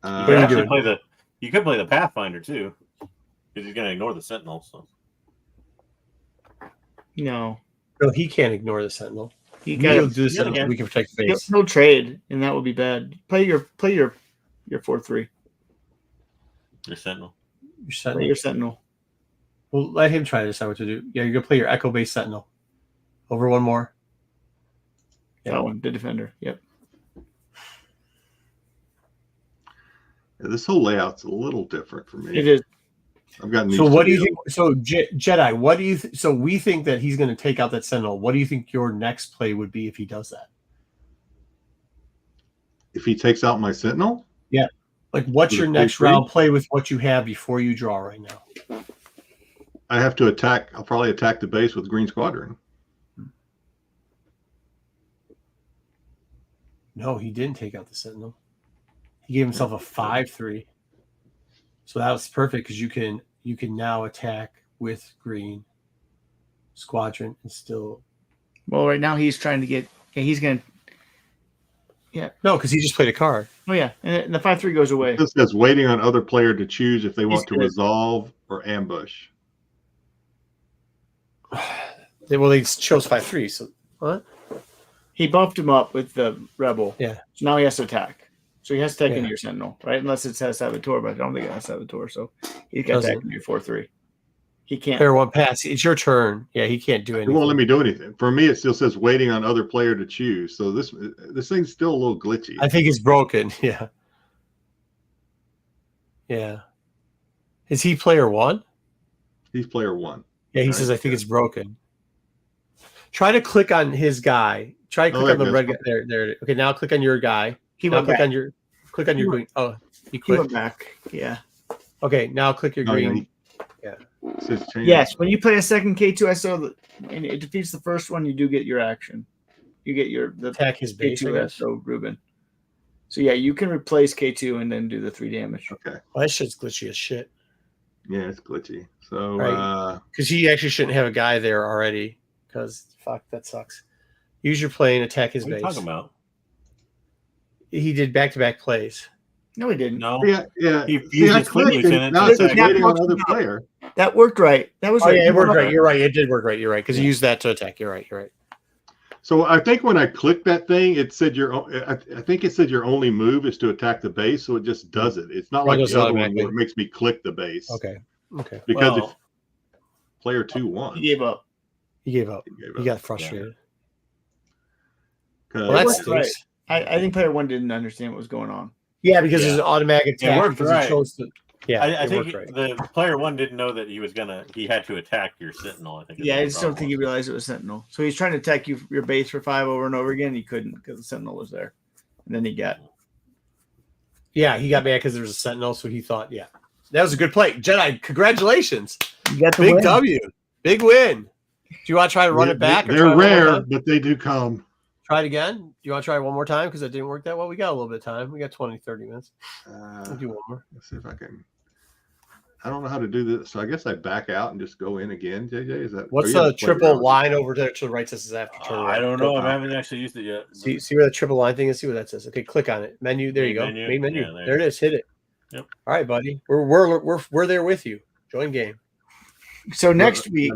What could are you actually doing? you could play the Pathfinder too, because he's going to ignore the Sentinel. So No. No, he can't ignore the sentinel. He He'll got do the sentinel. yeah. We can protect the base. He'll trade, and that would be bad. Play your 4/3. your Sentinel. Your Play sentinel. your Sentinel. Well, let him try to decide what to do. Yeah, you're gonna play your Echo base sentinel. Over one more. Yeah. That one, the defender. Yep. This whole layout's a little different for me. It is. I've gotten So used what to do you the think? So Jedi, what do you? So we think that he's going to take out that sentinel. What do you think your next play would be if he does that? If he takes out my Sentinel, Like, what's With your a next 3/3? round play with what you have before you draw right now? I have to attack. I'll probably attack the base with Green Squadron. No, he didn't take out the sentinel. He gave himself a 5/3. So that was perfect because you can now attack with Green Squadron and still. Well, right now he's trying to get. Yeah, he's going to. No, because he just played a card. Oh, yeah. And the 5/3 goes away. This says waiting on other player to choose if they want to good. resolve or ambush. They chose 5/3. So what? He buffed him up with the Rebel. Yeah. So now he has to attack. So he has to attack Yeah. into your Sentinel, right? Unless it has Saboteur, but I don't think it has Saboteur. So he's got to Doesn't. attack into your 4/3. He can't. Player one pass. It's your turn. Yeah, he can't do It anything. won't let me do anything. For me, it still says waiting on other player to choose. So this thing's still a little glitchy. I think it's broken. Yeah. Yeah. Is he player one? He's player one. Yeah, he All says right, I think it's broken. Try to click on his guy. Try to Oh, click on the there red it guy. There. Okay, now click on your guy. He Now went click back. on your green. Oh, you He click. went back. Yeah. Okay, now click your Oh, yeah, green. It says change. Yes. When you play a second K2 SO and it defeats the first one, you do get your action. You get the Attack his base, I K2 guess. SO Ruben. So yeah, you can replace K2 and then do the 3 damage. Okay. Well, that shit's glitchy as shit. Yeah, it's glitchy. So Right. Because he actually shouldn't have a guy there already. Because fuck, that sucks. Use your plane, attack his What are you base. talking about? He did back-to-back plays. No, he didn't. No. yeah. He See, used I his fleet clicked and lieutenant now to it says attack. waiting on other player. That worked right. That was Oh right. yeah, it worked right. You're right. It did work right. You're right. Because he used that to attack. You're right. So I think when I clicked that thing, it said I think it said your only move is to attack the base, so it just does it. It's not like the other one where it makes me click the base. Okay. Because if player 2 won, He gave up. He got frustrated. Yeah. Well, that's right. I think player 1 didn't understand what was going on. Yeah, because there's an automatic attack. It worked because right. He chose to, I think the player 1 didn't know that he had to attack your Sentinel. I think. Yeah, I just don't think he realized it was Sentinel. So he's trying to attack your base for 5 over and over again. He couldn't because the Sentinel was there, and then he got. Yeah, he got mad because there was a Sentinel, so he thought, that was a good play, Jedi. Congratulations, You got the big win. W, big win. Do you want to try to run it back? They're rare, but they do come. Try it again. Do you want to try it one more time? Because it didn't work that well. We got a little bit of time. We got 20, 30 minutes. We'll do one more. Let's see if I can. I don't know how to do this, so I guess I back out and just go in again. JJ, is that what's the triple line over there to the right? Says after turn. I don't know. I haven't actually used it yet. See where the triple line thing is. See what that says. Okay, click on it. Menu. There you go. Main menu. Yeah, there it is. Hit it. Yep. All right, buddy. We're there with you. Join game. So next week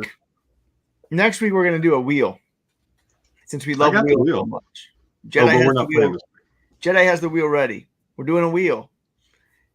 we're gonna do a wheel. Since we love wheels so much. Jedi has the wheel ready. We're doing a wheel.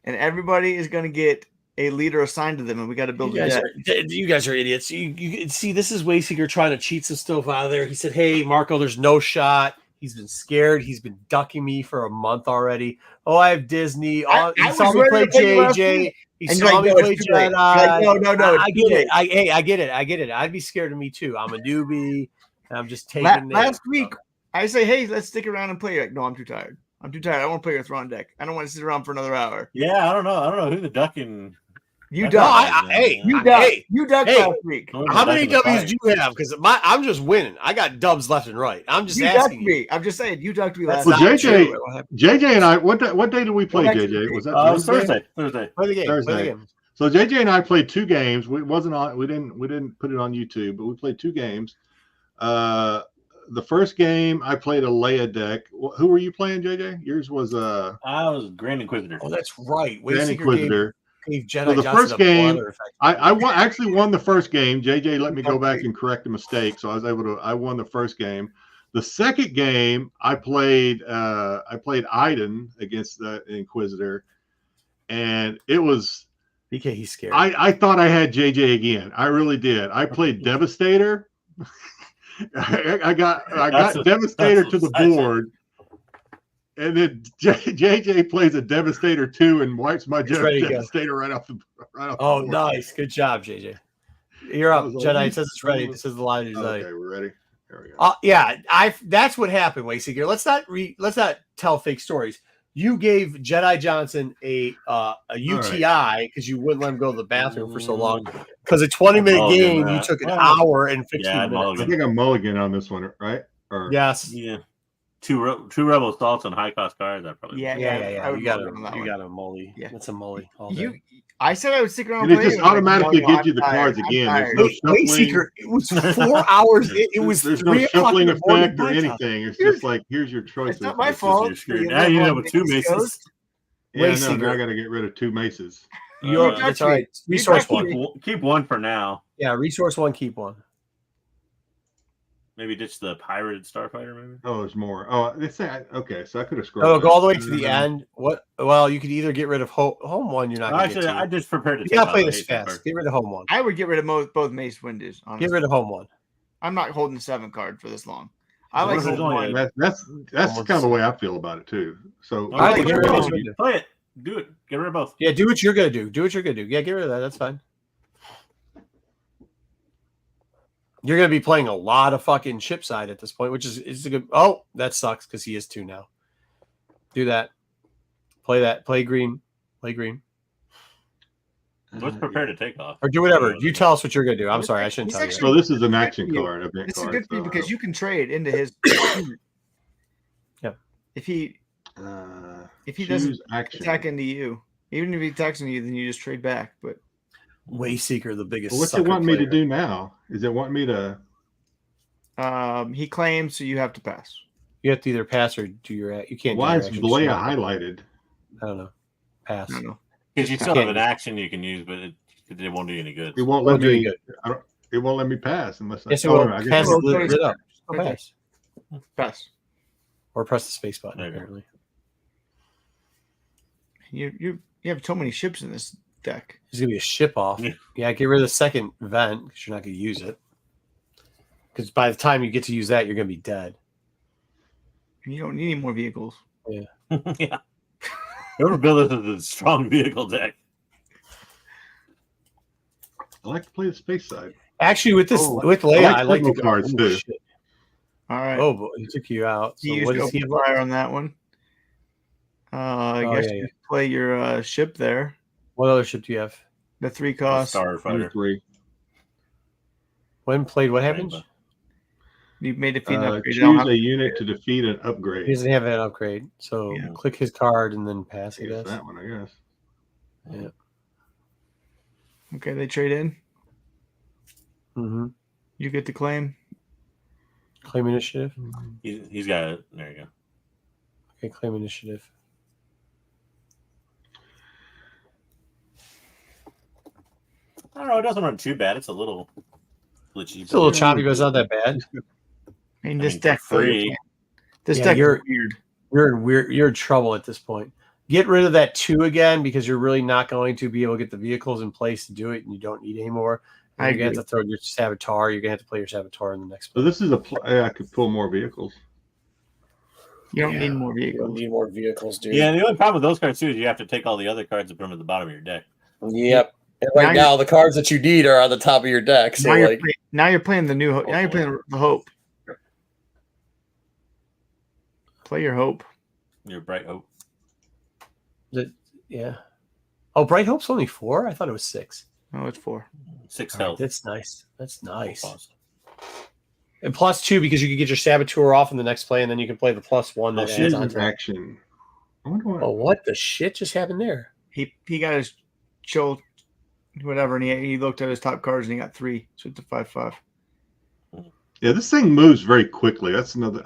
And everybody is gonna get a leader assigned to them, and we got to build a deck. You guys are idiots. You see, this is Wayseeker trying to cheat some stuff out of there. He said, "Hey, Marco, there's no shot." He's been scared. He's been ducking me for a month already. Oh, I have Disney. He saw me play JJ. He saw me play Jedi. No. I get it. I get it. I'd be scared of me too. I'm a newbie. And I'm just taking last week. I say, hey, let's stick around and play. You're like, no, I'm too tired. I want to play your Thrawn deck. I don't want to sit around for another hour. Yeah, I don't know who the ducking. You ducked. You ducked last week. How many W's do you have? Because I'm just winning. I got dubs left and right. I'm just asking you. I'm just saying you ducked me last week. JJ and I. What day did we play? JJ, was that Thursday? Play the game. Thursday. So JJ and I played 2 games. We didn't put it on YouTube, but we played 2 games. The first game I played a Leia deck. Who were you playing, JJ? Yours was I was Grand Inquisitor. Oh, that's right. Grand Inquisitor. Jedi so the first game, I actually won the first game. JJ let me go back and correct the mistake, so I won the first game. The second game, I played Iden against the Inquisitor, and it was BK. He's scared. I thought I had JJ again. I really did. I played Devastator. I got Devastator to the board. And then JJ plays a Devastator 2 and wipes my Devastator right off the Oh, board. Nice. Good job, JJ. You're up, Jedi. It says it's ready. It says the line is ready. Okay, we're ready. There we go. Yeah, that's what happened, Wayseeker. Let's not tell fake stories. You gave Jedi Johnson a UTI because you wouldn't let him go to the bathroom for so long. Because a 20-minute game, you took an hour and 15 minutes. I think I'm mulligan on this one, right? Yes. Yeah. Two rebel assaults on high cost cards. That probably. Yeah. You got a molly. Yeah, that's a molly. I said I would stick around. And it just automatically gives you the cards again. There's no shuffling. It was 4 hours. It was there's no shuffling effect or anything. It's just like here's your choices. It's not my fault. Now you have 2 maces. Yeah, no, I got to get rid of 2 maces. That's all right. Resource 1. Keep 1 for now. Yeah, resource 1. Keep 1. Maybe ditch the pirated starfighter. Maybe. Oh, there's more. Oh, they say okay. So I could have scrolled. Oh, go all the way to the end. What? Well, you could either get rid of home 1. You're not. Actually, I just prepared to. You gotta play this fast. Get rid of home 1. I would get rid of both Mace Windows. Get rid of home 1. I'm not holding 7 card for this long. I like holding 1. That's kind of the way I feel about it too. So all right, play it. Do it. Get rid of both. Yeah, do what you're gonna do. Yeah, get rid of that. That's fine. You're going to be playing a lot of fucking ship side at this point, which is a good. Oh, that sucks because he is 2 now. Do that. Play that. Play green. Let's prepare to take off. Or do whatever. You tell us what you're going to do. I'm sorry, I shouldn't tell you. So this is an action card. This is good for you because you can trade into his. Yeah. If he doesn't attack into you, even if he attacks into you, then you just trade back. But Wayseeker, the biggest. Well, what's it want me to do now? Is it want me to? He claims, so you have to pass. You have to either pass or do your. You can't. Why is Blea highlighted? I don't know. Pass. I don't know. Because you still have an action you can use, but it won't do you any good. It won't let me. It won't let me pass unless I. Yes, it will. Pass it up. Pass. Press. Or press the space button, There you go. apparently. You have so many ships in this deck. There's going to be a ship off. Yeah. Yeah, get rid of the second vent because you're not going to use it. Because by the time you get to use that, you're going to be dead. You don't need any more vehicles. Yeah. Whoever built it is a strong vehicle deck. I like to play the space side. Actually, with this, Oh, with Leia, I like to signal go. cards, Oh, too. shit. All right. Oh, boy, he took you out. So you what used does he have? open fire on that one. I Oh, guess yeah, you play your ship there. What other ship do you have? The 3 cost. Starfighter. 3. When played, what happens? Rainbow. You made a feed upgrade. You Choose don't have a to- unit to defeat an He upgrade. doesn't have an upgrade. So Yeah. click his card and then pass, I It's guess. that one, I guess. Yeah. Okay, they trade in. Mm-hmm. You get to claim. Claim initiative. He's got it. There you go. Okay, claim initiative. I don't know. It doesn't run too bad. It's a little glitchy. It's a little choppy, but it's not that bad. I mean, I this mean, deck. for free. This Yeah, deck you're- is weird. You're in trouble at this point. Get rid of that 2 again because you're really not going to be able to get the vehicles in place to do it, and you don't need any more. I You're gonna agree. have to throw your Savitar. You're gonna have to play your Savitar in the next So play. this is I could pull more vehicles. You don't need more You don't vehicles. need more vehicles, dude. Yeah, the only problem with those cards too is you have to take all the other cards and put them at the bottom of your deck. Yep. And Now right you're- now, the cards that you need are on the top of your deck. So Now you're playing the new. Now you're playing the hope. Play your hope. Your Bright Hope. yeah. Oh, Bright Hope's only 4. I thought it was 6. Oh, it's 4. 6 All right, health. that's nice. That's nice. Cost. And +2 because you can get your Saboteur off in the next play, and then you can play the +1 that adds Here's on an to it. action. I wonder what. Oh, what the shit just happened there? He got his chill, whatever, and he looked at his top cards and he got 3. So it's a 5/5. Yeah, this thing moves very quickly. That's another.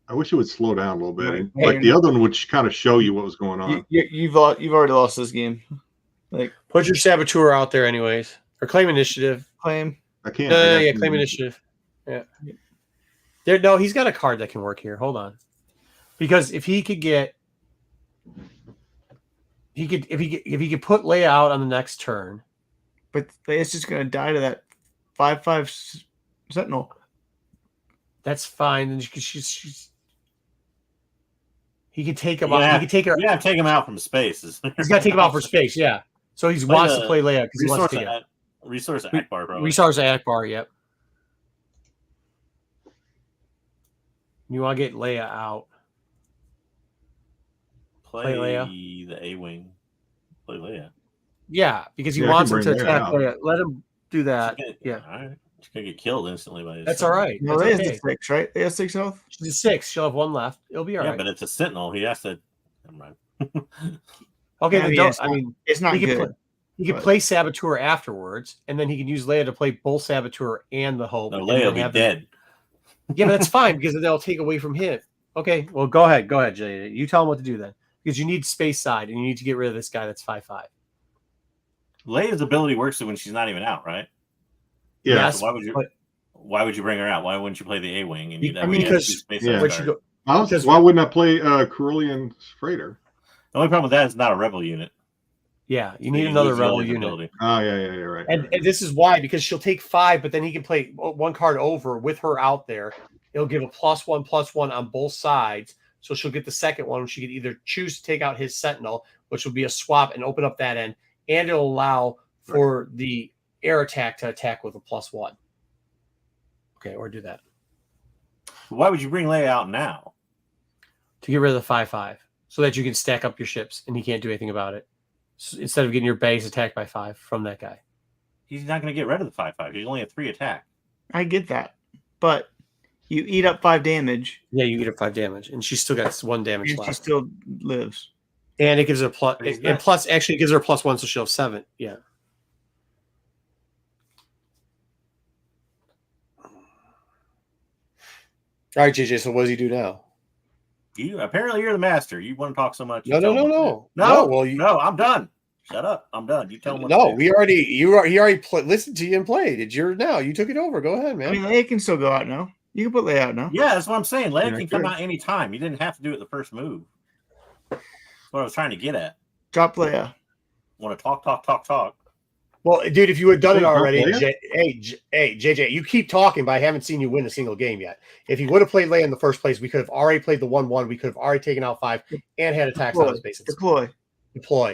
I wish it would slow down a little bit. Right. And, like the other one would kind of show you what was going on. You've already lost this game. Like Put your Saboteur out there, anyways, or claim initiative. claim. I can't. No, I got claim initiative. Yeah. There, no, he's got a card that can work here. Hold on, because if he could put Leia out on the next turn. But it's just gonna die to that 5/5 Sentinel. That's fine. And he could take him Yeah. out. He could take her. Yeah, take him out from space. He's got to take him out for space. Yeah. So he wants to play Leia because he wants to take it. Resource Akbar, probably. Resource Akbar. Yep. You want to get Leia out. Play Leia. the A-Wing. Play Leia. Yeah, because he Yeah, I wants can him to bring Leia attack out. Leia. Let him do that. Yeah. All right. She's going to get killed instantly by this. That's all right. No, That's Leia's okay. a 6, right? They have 6 health. She's a 6. She'll have 1 left. It'll be all Yeah, right. but it's a Sentinel. He has to. Never mind. Okay, I then mean, don't. it's I not- mean, It's not he can good. play. He could but- play Saboteur afterwards, and then he can use Leia to play both Saboteur and the Hope. No, and Leia then will be have dead. Yeah, but that's fine because then they'll take away from him. Okay, well, go ahead, Jay. You tell him what to do then, because you need space side and you need to get rid of this guy that's 5/5. Leia's ability works when she's not even out, right? Yeah. Yes, So why would you bring her out? Why wouldn't you play the A-Wing? And you'd I have mean, two because- space Yeah. But card. you go, Why wouldn't I play Carillion Freighter? The only problem with that is not a rebel unit. yeah, you So need you another lose the rebel only unit. ability. Oh yeah, you're right. And this is why, because she'll take 5, but then he can play 1 card over with her out there. It'll give a +1/+1 on both sides. So she'll get the second one. She can either choose to take out his Sentinel, which will be a swap and open up that end, and it'll allow for the air attack to attack with a +1. Okay, or do that Why would you bring Leia out now? to get rid of the 5/5, so that you can stack up your ships and he can't do anything about it. So instead of getting your base attacked by 5 from that guy. He's not going to get rid of the 5/5. He's only a 3 attack. I get that, but you eat up 5 damage, Yeah, you get her 5 damage, and she's still got 1 damage and she left. still lives. And it gives her plus, But he's and not- plus actually it gives her a +1, so she'll have 7. Yeah. All right, JJ. So what does he do now? Apparently you're the master. You want to talk so much. No. You tell him what to do. No, well, you, No, I'm done. Shut up. I'm done. You tell him what to no. do. He already listened to you and played. It's yours now. You took it over. Go ahead, man. I mean, Leia can still go out now. You can put Leia out now. Yeah, that's what I'm saying. Leia Yeah, can come good. out any time. You didn't have to do it the first move. That's what I was trying to get at. Drop Leia. Want to talk. Well, dude, if you had done it Say drop already, Leia? hey, JJ, you keep talking, but I haven't seen you win a single game yet. If you would have played Leia in the first place, we could have already played the 1-1. We could have already taken out 5 and had attacks on his bases. Deploy.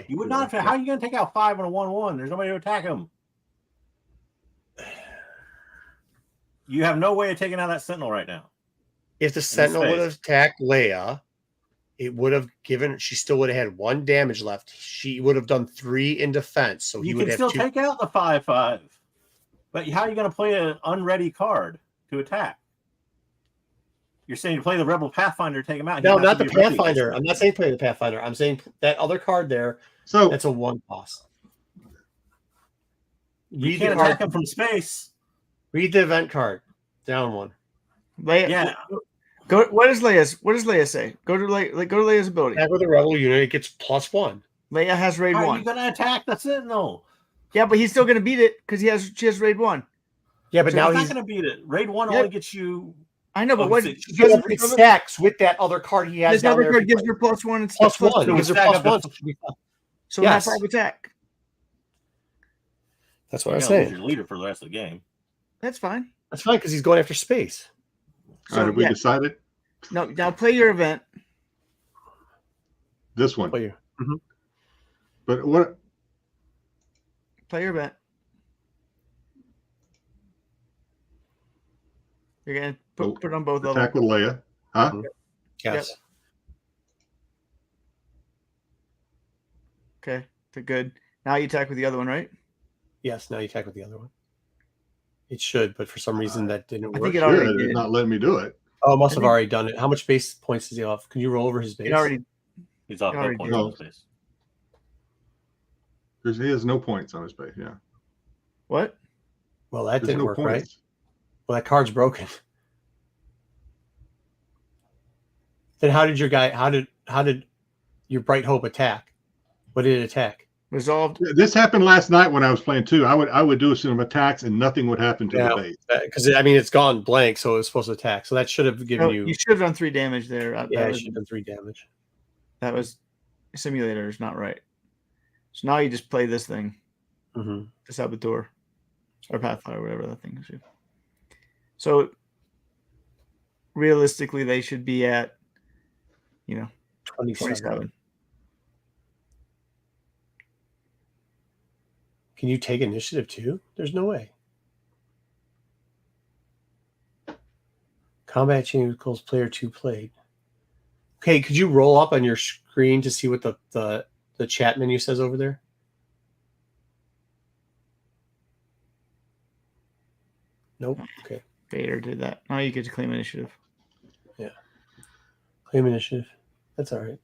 You would not. How are you going to take out 5 on a 1-1? There's nobody to attack him. You have no way of taking out that Sentinel right now. If the Sentinel would have attacked Leia, it would have given. She still would have had 1 damage left. She would have done 3 in defense. So you can still take out the 5/5. But how are you going to play an unready card to attack? You're saying to play the Rebel Pathfinder, take him out. No, not the Pathfinder. I'm not saying play the Pathfinder. I'm saying that other card there. So that's a 1 cost. You can't attack him from space. Read the event card. Down 1. Leia. Yeah. Go. What does Leia say? Go to Leia's ability. Attack with a rebel unit, it gets +1. Leia has raid 1. How are you going to attack the Sentinel? Yeah, but he's still going to beat it because she has raid 1. Yeah, but So now he's he's not going to beat it. Raid 1 only gets you. I know, but what it stacks with that other card he has. This other card gives her +1 and +1. It gives her +1. So that's 5 attack. That's what I'm Lose saying. your leader for the rest of the game. That's fine. That's fine because he's going after space. all right, have we decided? No, now play your event. This one. Play your, But what? Play your event. You're gonna put it on both levels. Attack with Leia. Huh? Yes. Yep. Okay, they're good. Now you attack with the other one, right? Yes. Now you attack with the other one. It should, but for some reason that didn't work. I think it already did. It's not letting me do it. Oh, it must have already done it. How much base points does he have? Can you roll over his base? It already. He's off no points on his base. He has no points on his base. Yeah. What? Well, that didn't work, right? points. Well, that card's broken. Then how did your guy? How did your Bright Hope attack? What did it attack? Resolved. This happened last night when I was playing too. I would do some attacks and nothing would happen to the base. Because I mean it's gone blank, so it was supposed to attack. So that should have given you. You should have done 3 damage there. Yeah, you should have done 3 damage. That was simulator is not right. So now you just play this thing, the Saboteur, or Pathfinder, whatever that thing is. So realistically, they should be at, 27. Can you take initiative too? There's no way. Combat change equals player 2 played. Okay, could you roll up on your screen to see what the chat menu says over there? Nope. Okay. Vader did that. Now you get to claim initiative. Yeah. Claim initiative. That's all right.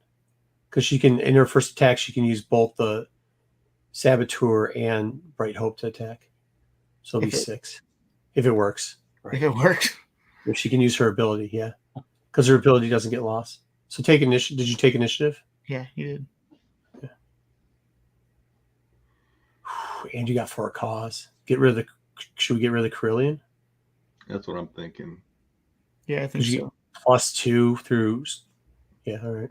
Because she can, in her first attack, she can use both the Saboteur and Bright Hope to attack. So it'll be 6. If it works. Right. If it works. If she can use her ability, yeah. Because her ability doesn't get lost. So take initiative. Did you take initiative? Yeah, you did. Yeah. And you got for a cause. Should we get rid of the Carillion? That's what I'm thinking. Yeah, I think so. +2 through. Yeah, all right.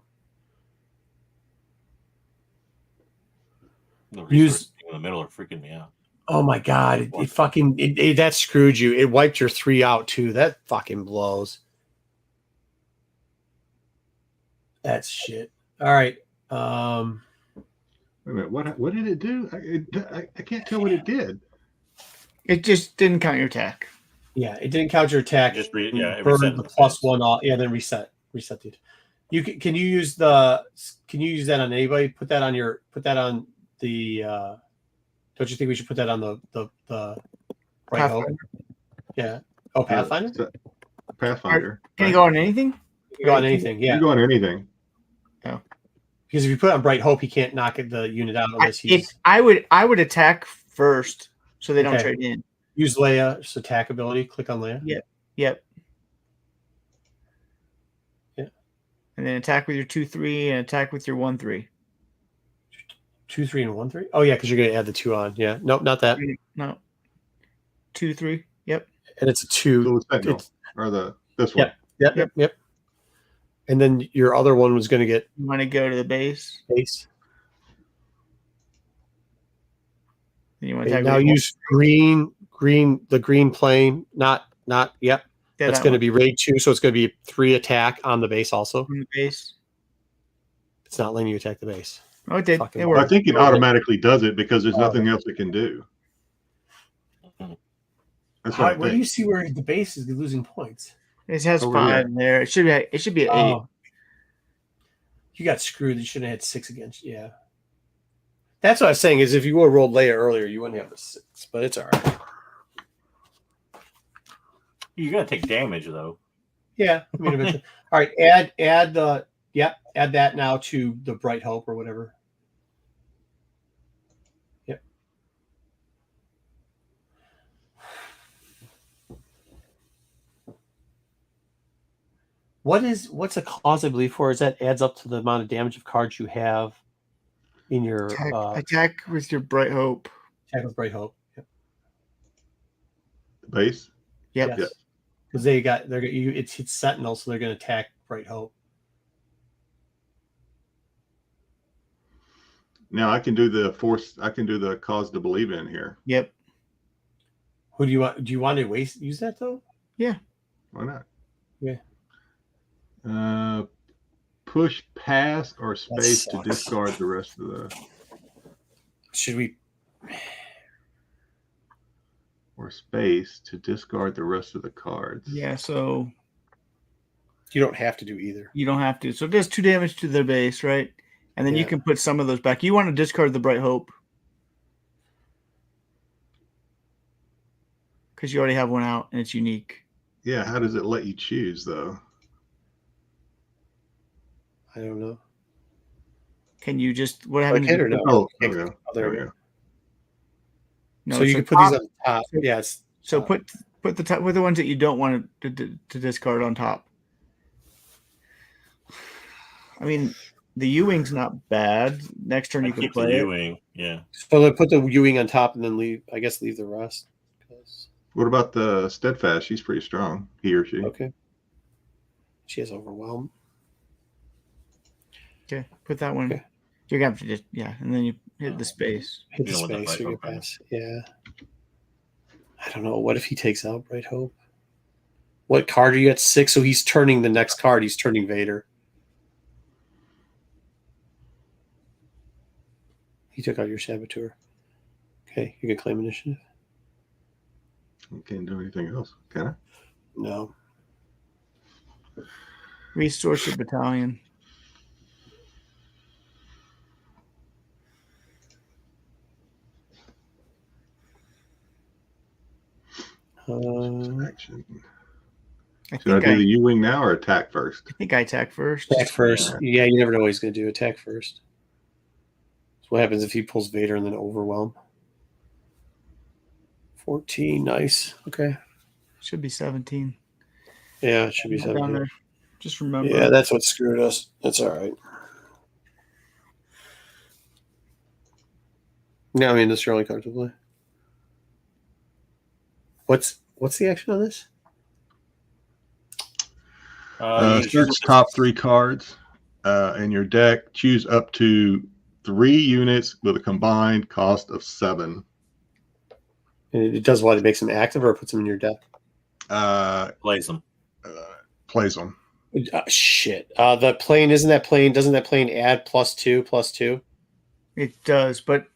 The resources in the middle are freaking me out. Oh my god! It fucking that screwed you. It wiped your 3 out too. That fucking blows. That's shit. All right. Wait a minute. What did it do? I can't tell what it did. It just didn't count your attack. Yeah, it didn't count your attack. Just burn the +1 off. Yeah, then reset it. You can you use that on anybody? Put that on the. Don't you think we should put that on the Bright Hope? Yeah. Oh, Pathfinder. Pathfinder. Can you go on anything? You go on anything. Yeah. You go on anything. Oh. Because if you put it on Bright Hope, he can't knock the unit out unless he's. I would attack first so they don't trade in. Use Leia's attack ability. Click on Leia. Yep. Yeah. And then attack with your 2/3 and attack with your 1/3. 2/3 and 1/3. Oh yeah, because you're going to add the 2 on. Yeah. Nope, not that. No. 2/3. Yep. And it's a 2. or this one? Yep. And then your other one was going to get You want to go to the base? base. Then you want Okay, to now use green, the green plane. Not. Yep. Yeah, That's going to be raid 2, so it's going to be 3 attack on the base also. on the base. It's not letting you attack the base. Oh, it did. Fucking It Well, I worked. think it automatically does it because there's nothing Okay. else it can do. That's what I Where do think. you see where the base is losing points? It has Over 5 here. there. It should be. It should be an 8. Oh. You got screwed. You should have had 6 against. Yeah. That's what I was saying. Is if you would have rolled Leia earlier, you wouldn't have the 6. But it's all right. You're gonna take damage though. Yeah. I mean, eventually. All right. Add the. Yep. Add that now to the Bright Hope or whatever. Yep. What's a cause I believe for? Is that adds up to the amount of damage of cards you have in your Attack with your Bright Hope. attack with Bright Hope. Yep. The base? Yep. Yes. Because it's Sentinel, so they're going to attack Bright Hope. Now I can do the force. I can do the cause to believe in here. Yep. Who do you want? Do you want to use that though? Why not? Yeah. Push pass or space to sucks. discard the rest of the. Should we? Or space to discard the rest of the cards. Yeah. So You don't have to do either. you don't have to. So it does 2 damage to their base, right? And then you Yeah. can put some of those back. You want to discard the Bright Hope because you already have one out and it's unique. Yeah. How does it let you choose though? I don't know. Can you just what Like happens? hit or no? Oh, there we go. Oh, there we go. No, So you can put these on the top. Yeah. It's, So put the ones that you don't want to discard on top. I mean, the U-wing's not bad. Next turn you can Keep the play it. U-wing. Yeah. so they put the U-wing on top and then leave the rest. What about the steadfast? She's pretty strong. He or she. Okay. She has overwhelm. Okay, put that one. Okay. You're gonna have to just and then you hit the space. Hit the You don't want the space. Bright You can Hope, pass. Yeah. I don't know. What if he takes out Bright Hope? What card are you at 6? So he's turning the next card. He's turning Vader. He took out your Saboteur. Okay, you can claim initiative. I can't do anything else, can I? No. Resource your battalion. Action. I Should I think do the U-wing now or attack first? I think I attack first. Attack first. Yeah, you never know what he's going to do. Attack first. So what happens if he pulls Vader and then overwhelm? 14. Nice. Okay. Should be 17. Yeah, it should be Down 17. there. Just remember. Yeah, that's what screwed us. That's all right. No, I mean, this is your only card to play. What's the action on this? Search top 3 cards in your deck. Choose up to 3 units with a combined cost of 7. And it does what? It makes them active or it puts them in your deck? Plays them. Plays them. Shit. The plane, doesn't that plane add +2/+2? It does, but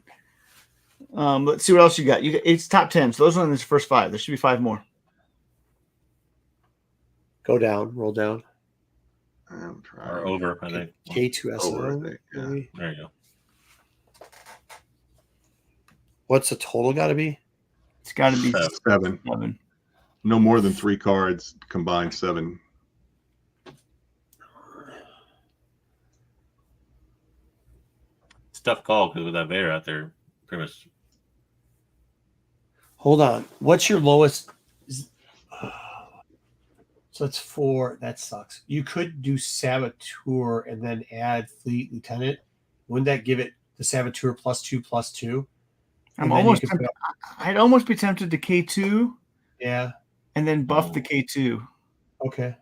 let's see what else you got. It's top 10, so those are in this first 5. There should be 5 more. Go down, roll down. I'm trying. Or over, I think. K2SO. Over, I think, yeah. maybe? There you go. What's the total got to be? It's got to be 7. 7. No more than 3 cards combined 7. It's a tough call because with that Vader out there, pretty much. Hold on. What's your lowest? So it's 4. That sucks. You could do Saboteur and then add Fleet Lieutenant. Wouldn't that give it the Saboteur +2/+2? I'd almost be tempted to K2. Yeah. And then buff the K2. Okay.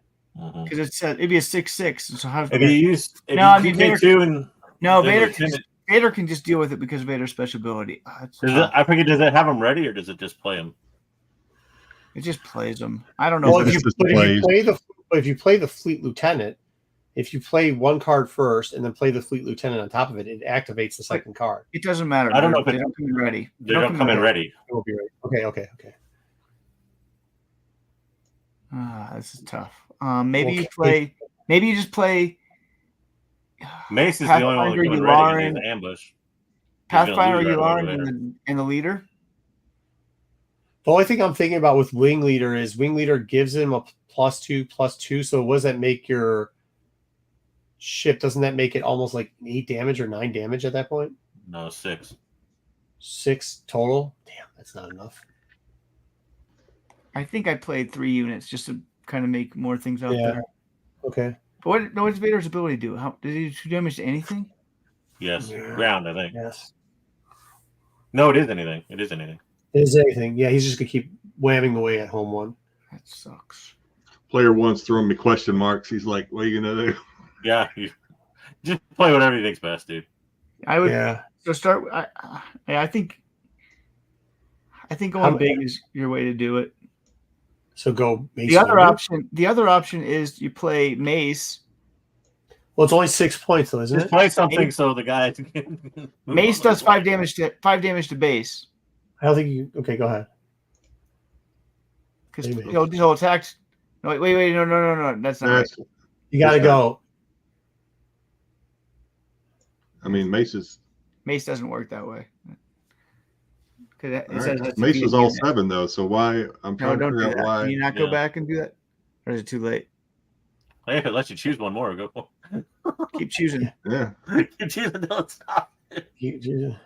Because it said it'd be a 6/6. So how? If you use if No, I you mean, PK2 and No, then Vader can just deal with it because of Vader's special ability. I forget. Does it have them ready or does it just play them? It just plays them. I don't know. Well, if you play the Fleet Lieutenant, if you play one card first and then play the Fleet Lieutenant on top of it, it activates the second card. It doesn't matter. I don't know if they don't come in ready. They don't come in ready. It will be ready. Okay. This is tough. Maybe you just play. Mace is the only one that come in ready. An ambush. Pathfinder, Yularen, and the leader. The only thing I'm thinking about with Wing Leader is Wing Leader gives him a +2/+2. So what does that make your ship? Doesn't that make it almost like 8 damage or 9 damage at that point? No, 6. 6 total. Damn, that's not enough. I think I played 3 units just to kind of make more things out there. Okay. But what does Vader's ability do? How did he do 2 damage to anything? Yes, ground. I think. Yes. No, it is anything. It is anything. It is anything. Yeah, he's just gonna keep whamming away at home one. That sucks. Player one's throwing me question marks. He's like, "What are you gonna do?" Yeah, you just play whatever you think's best, dude. I would. Yeah. So start. I think going big is your way to do it. So go Mace. The other option is you play Mace. Well, it's only 6 points though, isn't Just it? play something so the guy can Mace does 5 damage to base. I don't think you. Okay, go ahead. Because he'll attack. No, wait, no. That's not right. You got to go. I mean, Mace doesn't work that way. Mace was all 7 though, so why? I'm trying to figure out why. Can you not go back and do that, or is it too late? Hey, if it lets you choose one more, go. Keep choosing. Yeah. Keep choosing. Don't stop. He did.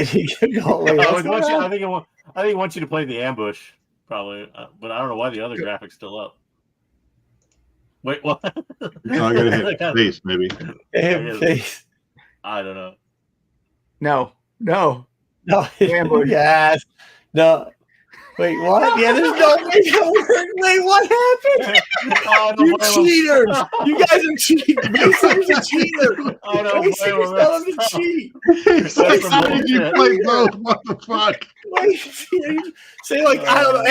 He kept going. I think he wants you to play the ambush, probably, but I don't know why the other graphic's still up. Wait, what? I gotta hit face, maybe. Face. I don't know. No. Ambush. Yes. No. Wait, what? Yeah, there's no way that worked. Wait, what happened? You cheaters! You guys are cheating. Mason's a cheater. Mason's telling him to cheat. How did you play both? What the fuck? Say like I don't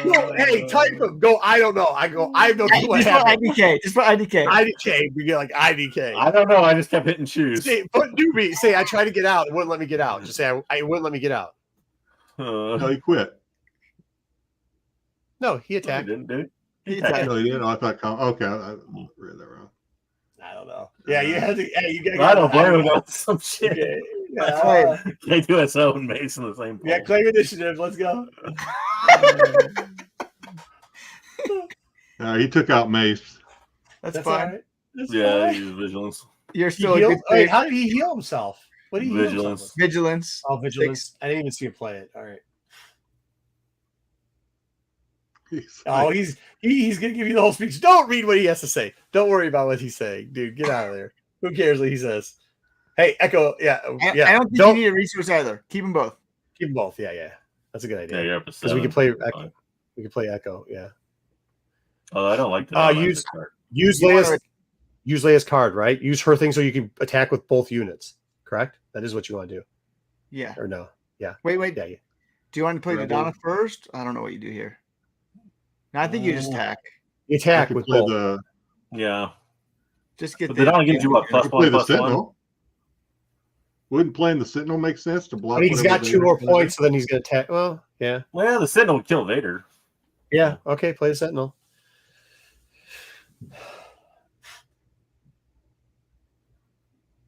know. Hey, type him. Go. I don't know. I go. I have no clue what happened. Just put IDK. IDK. We get like IDK. I don't know. I just kept hitting choose. Put newbie. Say I tried to get out. It wouldn't let me get out. Just say I wouldn't let me get out. No, he quit. No, he attacked. He didn't. He attacked. No, he didn't. I thought. Okay, I read that wrong. I don't know. Yeah, you had to. Hey, you got. I don't blame him. Some shit. They do its own Mace in the same. Yeah, claim initiative. Let's go. He took out Mace. That's fine. Right. Yeah, he's vigilance. You're still. Wait, how did he heal himself? What did he heal himself? Vigilance. Oh, vigilance. 6. I didn't even see him play it. All right. He's gonna give you the whole speech. Don't read what he has to say. Don't worry about what he's saying, dude. Get out of there. Who cares what he says? Hey, Echo. Yeah. I don't think you need a resource either. Keep them both. Keep them both. Yeah. That's a good idea. Yeah, because we can play Echo. We can play Echo. Yeah. Oh, I don't like that. Use Leia's card, right? Use her thing so you can attack with both units. Correct? That is what you want to do. Yeah. Or no? Yeah. Wait. Yeah. Do you want to play Donna first? I don't know what you do here. No, I think you just attack. You attack with both. Yeah. Just get. But they don't give you what +1/+1. Wouldn't playing the Sentinel make sense to block? But he's got 2 more points, so then he's going to attack. Well, yeah. Well, the Sentinel would kill Vader. Yeah. Okay. Play the Sentinel.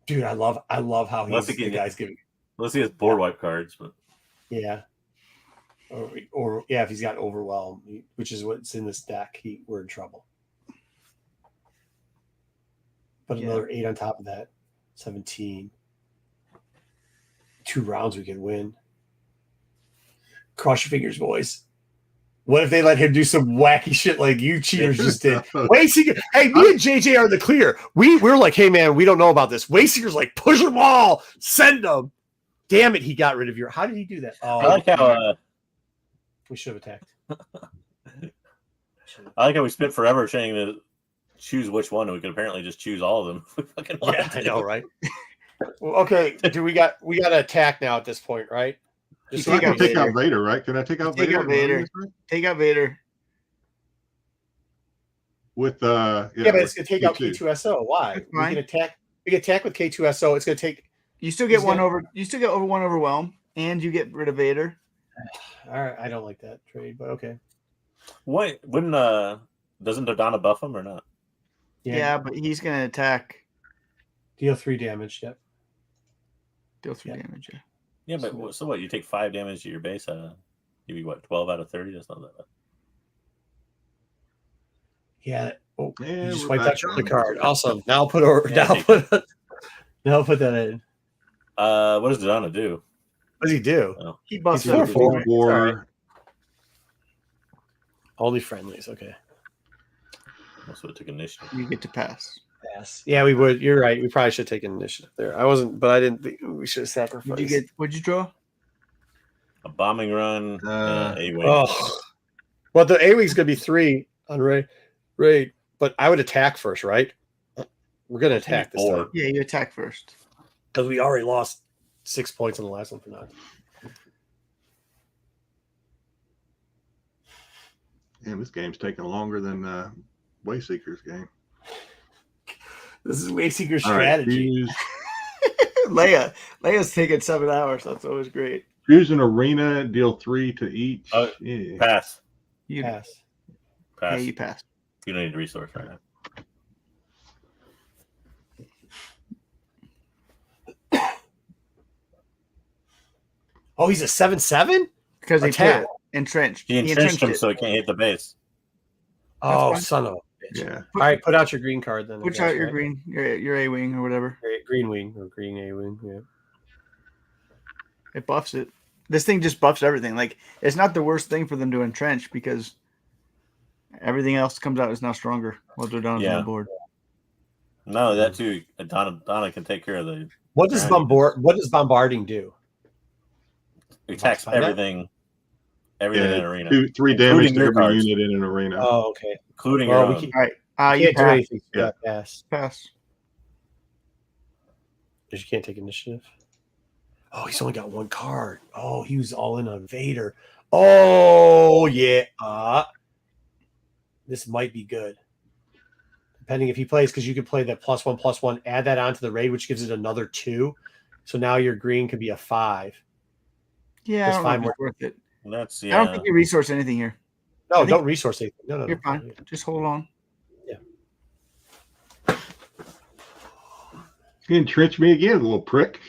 Dude, I love how the guy's giving. Let's see his board wipe cards, but yeah. Or if he's got Overwhelm, which is what's in this deck, we're in trouble. But another 8 on top of that, 17. 2 rounds we can win. Cross your fingers, boys. What if they let him do some wacky shit like you cheaters just did? Wayseeker, hey, me and JJ are in the clear. We're like, hey man, we don't know about this. Wayseeker's like, push them all, send them. Damn it, he got rid of your. How did he do that? Oh, I like how we should have attacked. I like how we spent forever trying to choose which one, and we could apparently just choose all of them. If we fucking wanted Yeah, I to. know, right? Well, okay, we got to attack now at this point, right? Just So I can take Vader. out Vader, right? Can I take out Take Vader? out Vader. Take out Vader. With Yeah, but it's gonna take out K2SO. Why? That's We fine. can attack. We can attack with K2SO. It's gonna take. You still get He's one gonna- over. You still get over one overwhelm, and you get rid of Vader. All right, I don't like that trade, but okay. Wait, wouldn't doesn't Dodonna buff him or not? Yeah, but he's gonna attack. Deal 3 damage. Yep. Deal 3 Yeah. damage. Yeah. Yeah, but so what? You take 5 damage to your base. Give you what? 12 out of 30. That's not that bad. Yeah. Oh, Yeah, you just we're wiped back out your on. other card. Awesome. Now put over. Yeah, now take put. Now put that in. What does Dodonna do? What does he do? He buffs He's everything. 4/4. Four. It's all right. Only friendlies. Okay. Also, it took initiative. You get to pass. Yes. Yeah, we would. You're right. We probably should take an initiative there. I wasn't, but I didn't think we should have sacrificed. What'd you draw? A bombing run, a wing. Oh. Well, the A wing's gonna be 3 on raid, but I would attack first, right? We're gonna attack this 4. time Yeah, you attack first. because we already lost 6 points on the last one for nothing. Man, this game's taking longer than Wayseeker's game. This is Wayseeker's All right, strategy. Leia's taking 7 hours. That's always great. Choose an arena, deal 3 to each. Yeah. Pass. You Pass. Yeah, Pass. you pass. You don't need a resource right now. Oh, he's a 7/7. Because he Attack. entrenched. He entrenched him so he can't hit the base. Oh, fine. son of a bitch. Yeah. All right, put out your green card then. I Push guess, out your right? green, your A wing or whatever. Green wing or green A wing. Yeah. It buffs it. This thing just buffs everything. Like, it's not the worst thing for them to entrench because everything else comes out is now stronger while they're down on Yeah. the board. No, that too. Donna can take care of the. What does bombarding do? He attacks Find out. everything in an arena, 3 damage Including to your every cards. unit in an arena. Oh, okay. including Well, your we own. can- All right. You Can't do pass. anything. Yeah. Yeah. Pass. Pass. Because you can't take initiative. Oh, he's only got 1 card. Oh, he was all in on Vader. Oh, yeah. This might be good. Depending if he plays, because you can play that +1/+1, add that onto the raid, which gives it another 2. So now your green could be a 5. Yeah, That's I don't know fine. if it's worth it. That's I don't think you resource anything here. No, I think- don't resource anything. No. You're fine. Just hold on. You entrench me again, little prick.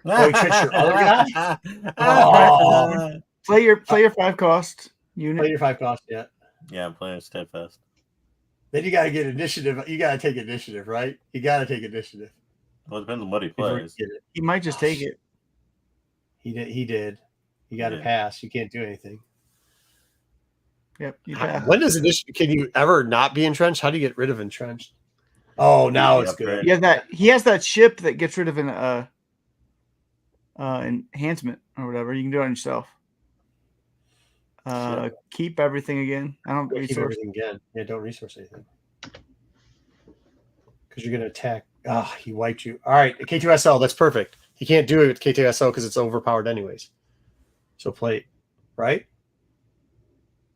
Oh, he treats your other guy? Oh. Play your 5 cost unit. Play your 5 cost, yeah. Yeah, I'm playing steadfast. Then you got to get initiative. You got to take initiative, right? You got to take initiative. Well, it depends on what he before you plays. get it. He might just take it. He did. You got to Yeah. pass. You can't do anything. Yep, you pass. When does initiative? Can you ever not be entrenched? How do you get rid of entrenched? Oh, now it's Upgrade. good. He has that ship that gets rid of an enhancement or whatever. You can do it on yourself. Keep everything again. I don't Keep resource. everything again. Yeah, don't resource anything. Because you're going to attack. He wiped you. All right, K2SL. That's perfect. He can't do it with K2SL because it's overpowered anyways. So play, right?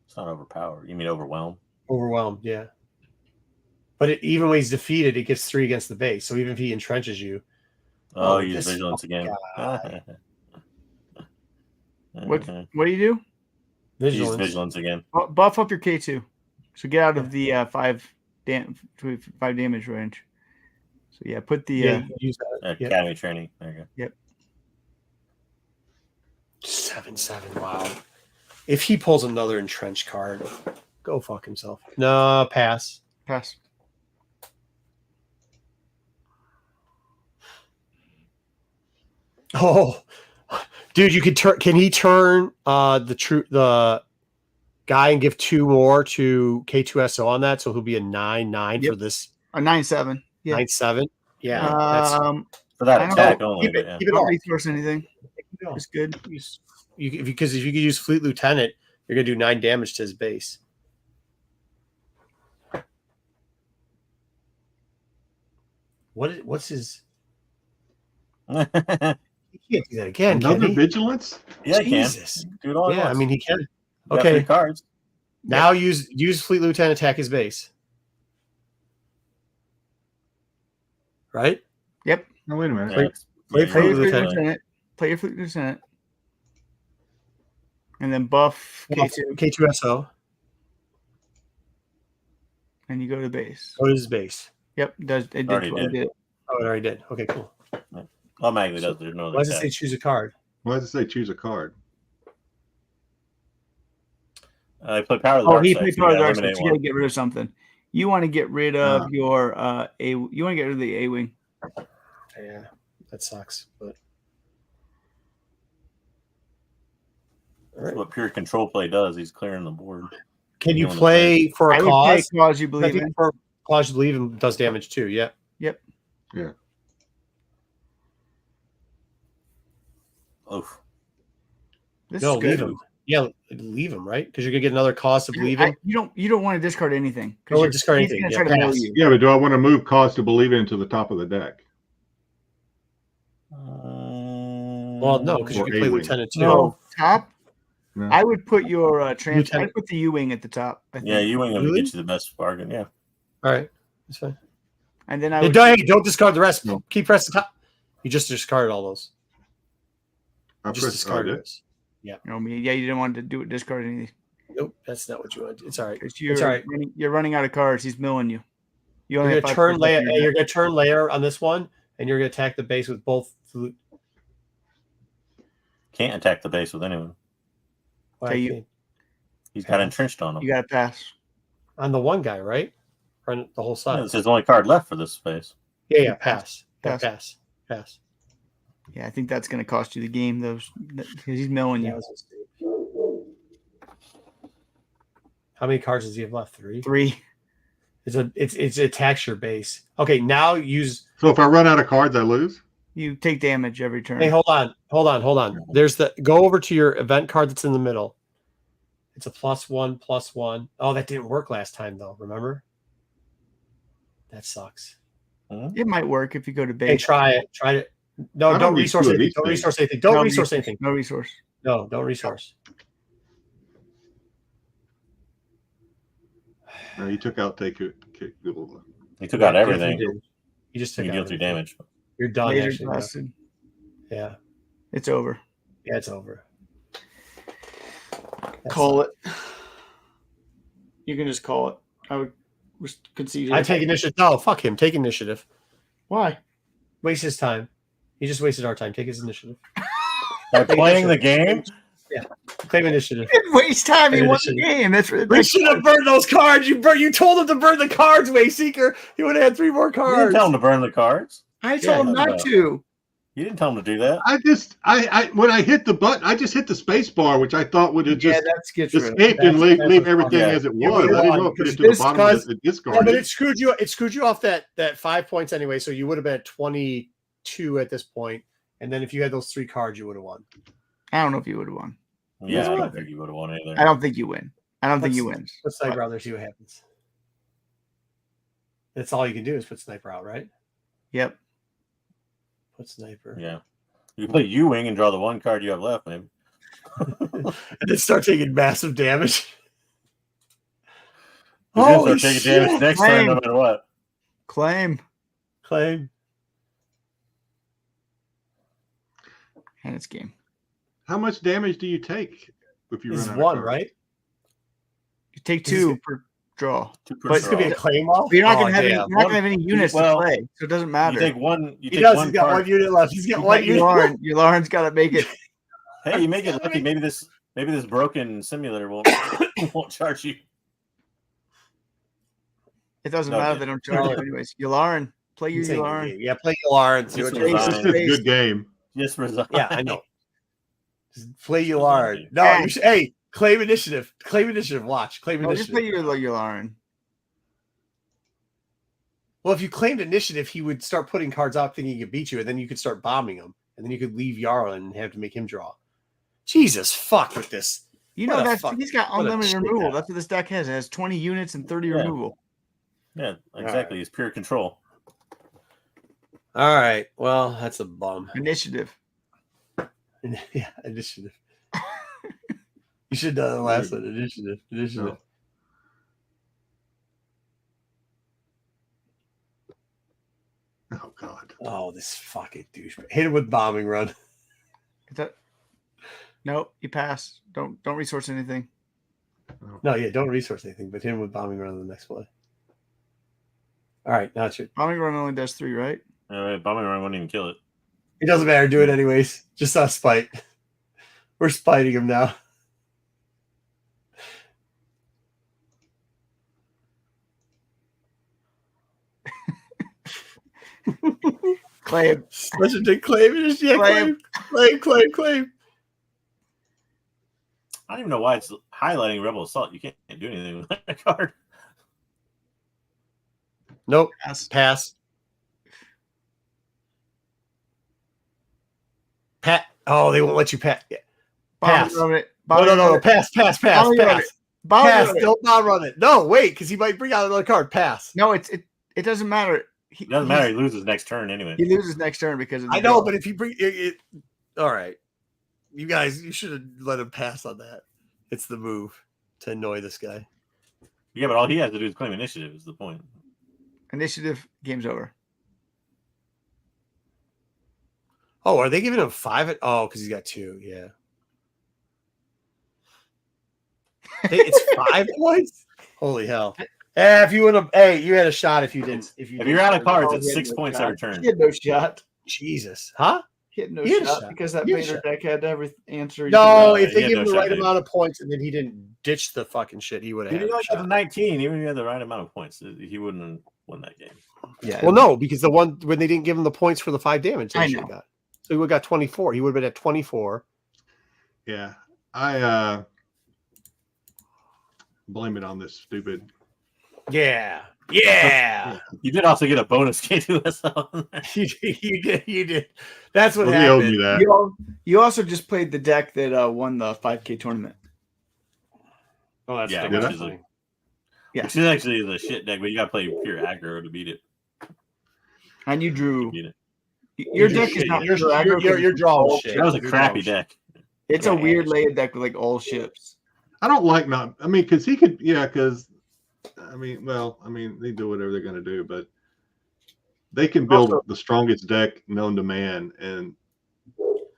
It's not overpowered. You mean overwhelm? Overwhelmed, yeah. But even when he's defeated, it gets 3 against the base. So even if he entrenches you, Oh, this use vigilance again. guy. What do you do? Use vigilance. vigilance again. Buff up your K2. So get out of the 5 damage range. So yeah, put the Yeah, use that. Yep. Academy training. There you go. 7/7. Wow. If he pulls another entrenched card, go fuck himself. No, pass. pass. Oh, dude, you could turn. Can he turn the guy and give 2 more to K2SO on that? So he'll be a 9/9 for this A 9/7. Yeah. 9/7. Yeah, that's For that I don't attack know. only. keep it, but yeah. keep it Don't all. resource anything. No. It's good. Because if you could use Fleet Lieutenant, you're gonna do 9 damage to his base. What's his? Yeah, He can't do that again. Another Can he? vigilance? he can. Jesus. Do it all at Yeah, I once. mean he can. Got Okay. 3 cards. Now use Fleet Lieutenant, attack his base. Right? Yep. No, wait a minute. Yeah, play yeah, Fleet Play your Fleet Lieutenant. Lieutenant. Play your Fleet Lieutenant. And then buff K2. K2SO. And you go to the base. Go to his base. Yep. It did. Already It did. Oh, it already did. Okay, cool. automatically does. There's no other Why does it tag. say choose a card? Why does it say choose a card? I play Power of the Oh, Dark he Side. played So part you of the gotta dark side. eliminate You got to one. get rid of something. You want to get rid of your A. You want to get rid of the A wing. Yeah, that sucks. But That's what pure control play does. He's clearing the board. can you Doing the play for a I would play cause? cause you I believe think in. for cause you believe in does damage too. Yeah. Yep. Yeah. Oof. This No, is good. leave him. Yeah, leave him, right? Because you're gonna get another cause to believe in. You don't want to discard anything. Don't want to discard he's anything. gonna Yeah, try to mill pass. you. Yeah, but do I want to move cause to believe into the top of the deck? Well, no, because you Or can play A-wing. lieutenant too. No, top. No. I would put your Lieutenant. I'd put the U wing at the top. I think. Yeah, you ain't gonna Really? get you the best bargain. Yeah. All right, that's fine. And then I Hey, would. don't discard the rest. No. Keep pressing top. You just discarded all those. I Just pressed discarded I did. those. Yeah, you didn't want to do it. Discard anything. Nope, that's not what you want. It's all right. It's It's all right. You're running out of cards. He's milling you. You You're only gonna have 5 turn cards left layer. in your You're deck. gonna turn layer on this one, and you're gonna attack the base with both. Can't attack the base with anyone. Why Okay, can't- He's got entrenched on him. You got to pass. on the one guy, right? Or on the whole Yeah, side. it's his only card left for this space. Yeah, pass. Yeah, Pass. pass. Yeah, I think that's going to cost you the game. Because he's milling Yeah, you. that was a mistake. How many cards does he have left? 3. 3. It attacks your base. Okay, now use. So if I run out of cards, I lose? You take damage every turn. Hey, hold on. There's go over to your event card that's in the middle. It's a +1/+1. Oh, that didn't work last time though. Remember? That sucks. It might work if you go to base. Hey, try it. Try it. No, I don't don't need resource two of anything. these Don't things. resource anything. Don't No resource anything. No resource. No, don't resource. No, you took out take it. He took out Yeah, everything. definitely did. You just You took deal out 3 everything. damage. You're done. Laser Actually, blasted. yeah. It's over. Yeah, it's over. Call it. You can just call it. I would concede. I take initiative. No, fuck him. Take initiative. Why? Waste his time. He just wasted our time. Take his initiative. By playing the game, Claim initiative. He didn't waste time. He Hey, won listen. the game. That's We should have burned those cards. You told him to burn the cards, Wayseeker. He would have had 3 more you didn't cards. tell him to burn the cards. I told him Yeah, not to. You didn't tell him to do that. I when I hit the button, I just hit the space bar, which I thought would have Yeah, just that's gets rid of it. escaped and leave That's everything yeah. as it You was. I would've didn't won, know if it because to the this bottom cause- of the Yeah, discard. but it screwed you. It screwed you off that 5 points anyway. So you would have been at 22 at this point, and then if you had those 3 cards, you would have won. I don't know if you would have won. Yeah, I Yeah. don't think you would have won either. I don't think you win. I don't think you win. Put sniper out there, see what happens. That's all you can do is put sniper out, right? Yep. Put sniper. Yeah. You play U-Wing and draw the 1 card you have left, maybe. And then start taking massive damage. He's going to Holy start taking damage shit. next turn no matter what. Claim. Claim. And it's game. How much damage do you take if you This is run out of 1, cards? right? You take This is 2 good. per draw. Two But it's gonna be a claim off. But you're not Oh, gonna have any, damn. you're not gonna have any units well, to play, so it doesn't You matter. take one. You He take does. one He's got card. 1 unit left. He's got You 1 got unit. Your Lauren's got to make it. Hey, you make it lucky. Maybe this broken simulator won't charge you. It doesn't No, matter. yeah. They don't charge you anyways. Yularen, play your He's saying Yularen. good game. Yeah, play Yularen and see what Just you resign. This is a good game. Just resign. Yeah, I know. Just play Yularen. No, Yeah. you should, hey, claim initiative. Claim initiative. Watch. Claim No, just play initiative. your Yularen. Well, if you claimed initiative, he would start putting cards out thinking he could beat you, and then you could start bombing him, and then you could leave Yarl and have to make him draw. Jesus, fuck with this. You What know a that's fuck- he's got what a unlimited shit removal. that- That's what this deck has. It has 20 units and 30 Yeah. removal. Yeah, exactly. It's pure control. All right. Well, that's a bum. Initiative. Yeah, initiative. You should have done the last one. Initiative. No. Oh God. Oh, this fucking douche. Hit him with bombing run. Nope, you pass. Don't resource anything. No, yeah, don't resource anything, but hit him with bombing run on the next play. All right, now it's your. Bombing run only does 3, right? All right, bombing run wouldn't even kill it. It doesn't matter. Do it anyways. Just out of spite. We're spiting him now. Claim. Such a big claim. Yeah, claim. I don't even know why it's highlighting Rebel Assault. You can't do anything with that card. Nope. Pass. Pat. Oh, they won't let you pass. Yeah. Pass. No. Pass. Pass. Don't bomb run it. No, wait, because he might bring out another card. Pass. No, it doesn't matter. It doesn't matter. He loses next turn anyway. He loses next turn because of the I know, draw. but if you bring it, all right. You guys, you should have let him pass on that. It's the move to annoy this guy. Yeah, but all he has to do is claim initiative is the point. Initiative, game's over. Oh, are they giving him 5? Oh, because he's got 2. Yeah. It's 5 points? Holy hell. If you would have, you had a shot if you didn't. If you're out of cards, it's 6 points every turn. He had no shot. Jesus. Huh? He had no shot because that Vader deck had every answer. No, if they give him the right amount of points and then he didn't ditch the fucking shit, he would have had a shot. 19, even if he had the right amount of points, he wouldn't have won that game. Yeah. Well, no, because the one when they didn't give him the points for the 5 damage, they should have got. So he would have got 24. He would have been at 24. Yeah. I blame it on this stupid. Yeah. You did also get a bonus K2SL. You did. That's what happened. He owed me that. You also just played the deck that won the 5K tournament. Oh, that's which is actually the shit deck, but you got to play pure aggro to beat it. And you drew. Beat it. Your deck is not your draw shit. That was a crappy deck. It's a weird layered deck with like all ships. I don't like because he could, because they do whatever they're going to do, but they can build the strongest deck known to man, and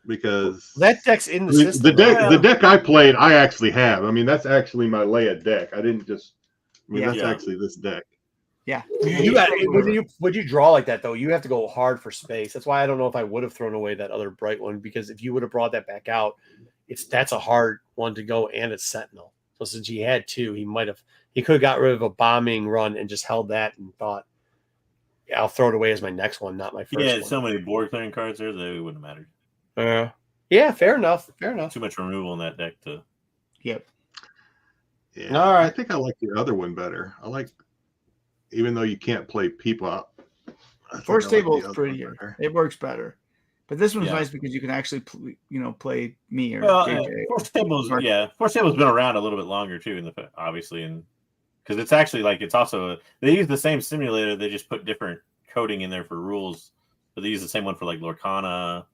because that deck's in the system. The deck I played, I actually have. That's actually my Leia deck. I didn't just. That's actually this deck. Yeah. When you draw like that though, you have to go hard for space. That's why I don't know if I would have thrown away that other bright one, because if you would have brought that back out, that's a hard one to go, and it's Sentinel. So since he had 2, he could have got rid of a bombing run and just held that and thought, I'll throw it away as my next one, not my first one. Yeah, so many board clearing cards there that it wouldn't have mattered. Yeah, fair enough. Too much removal in that deck to. Yep. Yeah, all right. I think I like the other one better. I like, even though you can't play people up. Force Table is prettier. It works better. But this one's nice because you can actually, play me or JJ. Force Table's been around a little bit longer too, obviously, and because it's actually they use the same simulator. They just put different coding in there for rules, but they use the same one for like Lorcana.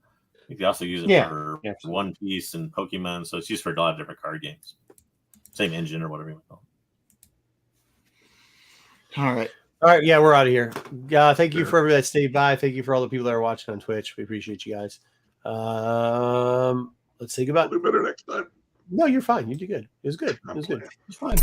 They also use it for One Piece and Pokemon, so it's used for a lot of different card games. Same engine or whatever you want to call it. All right. Yeah, we're out of here. Thank you for everybody that stayed by. Thank you for all the people that are watching on Twitch. We appreciate you guys. Let's say goodbye. I'll do better next time. No, you're fine. You did good. It was good. It was good. Okay. It's fine.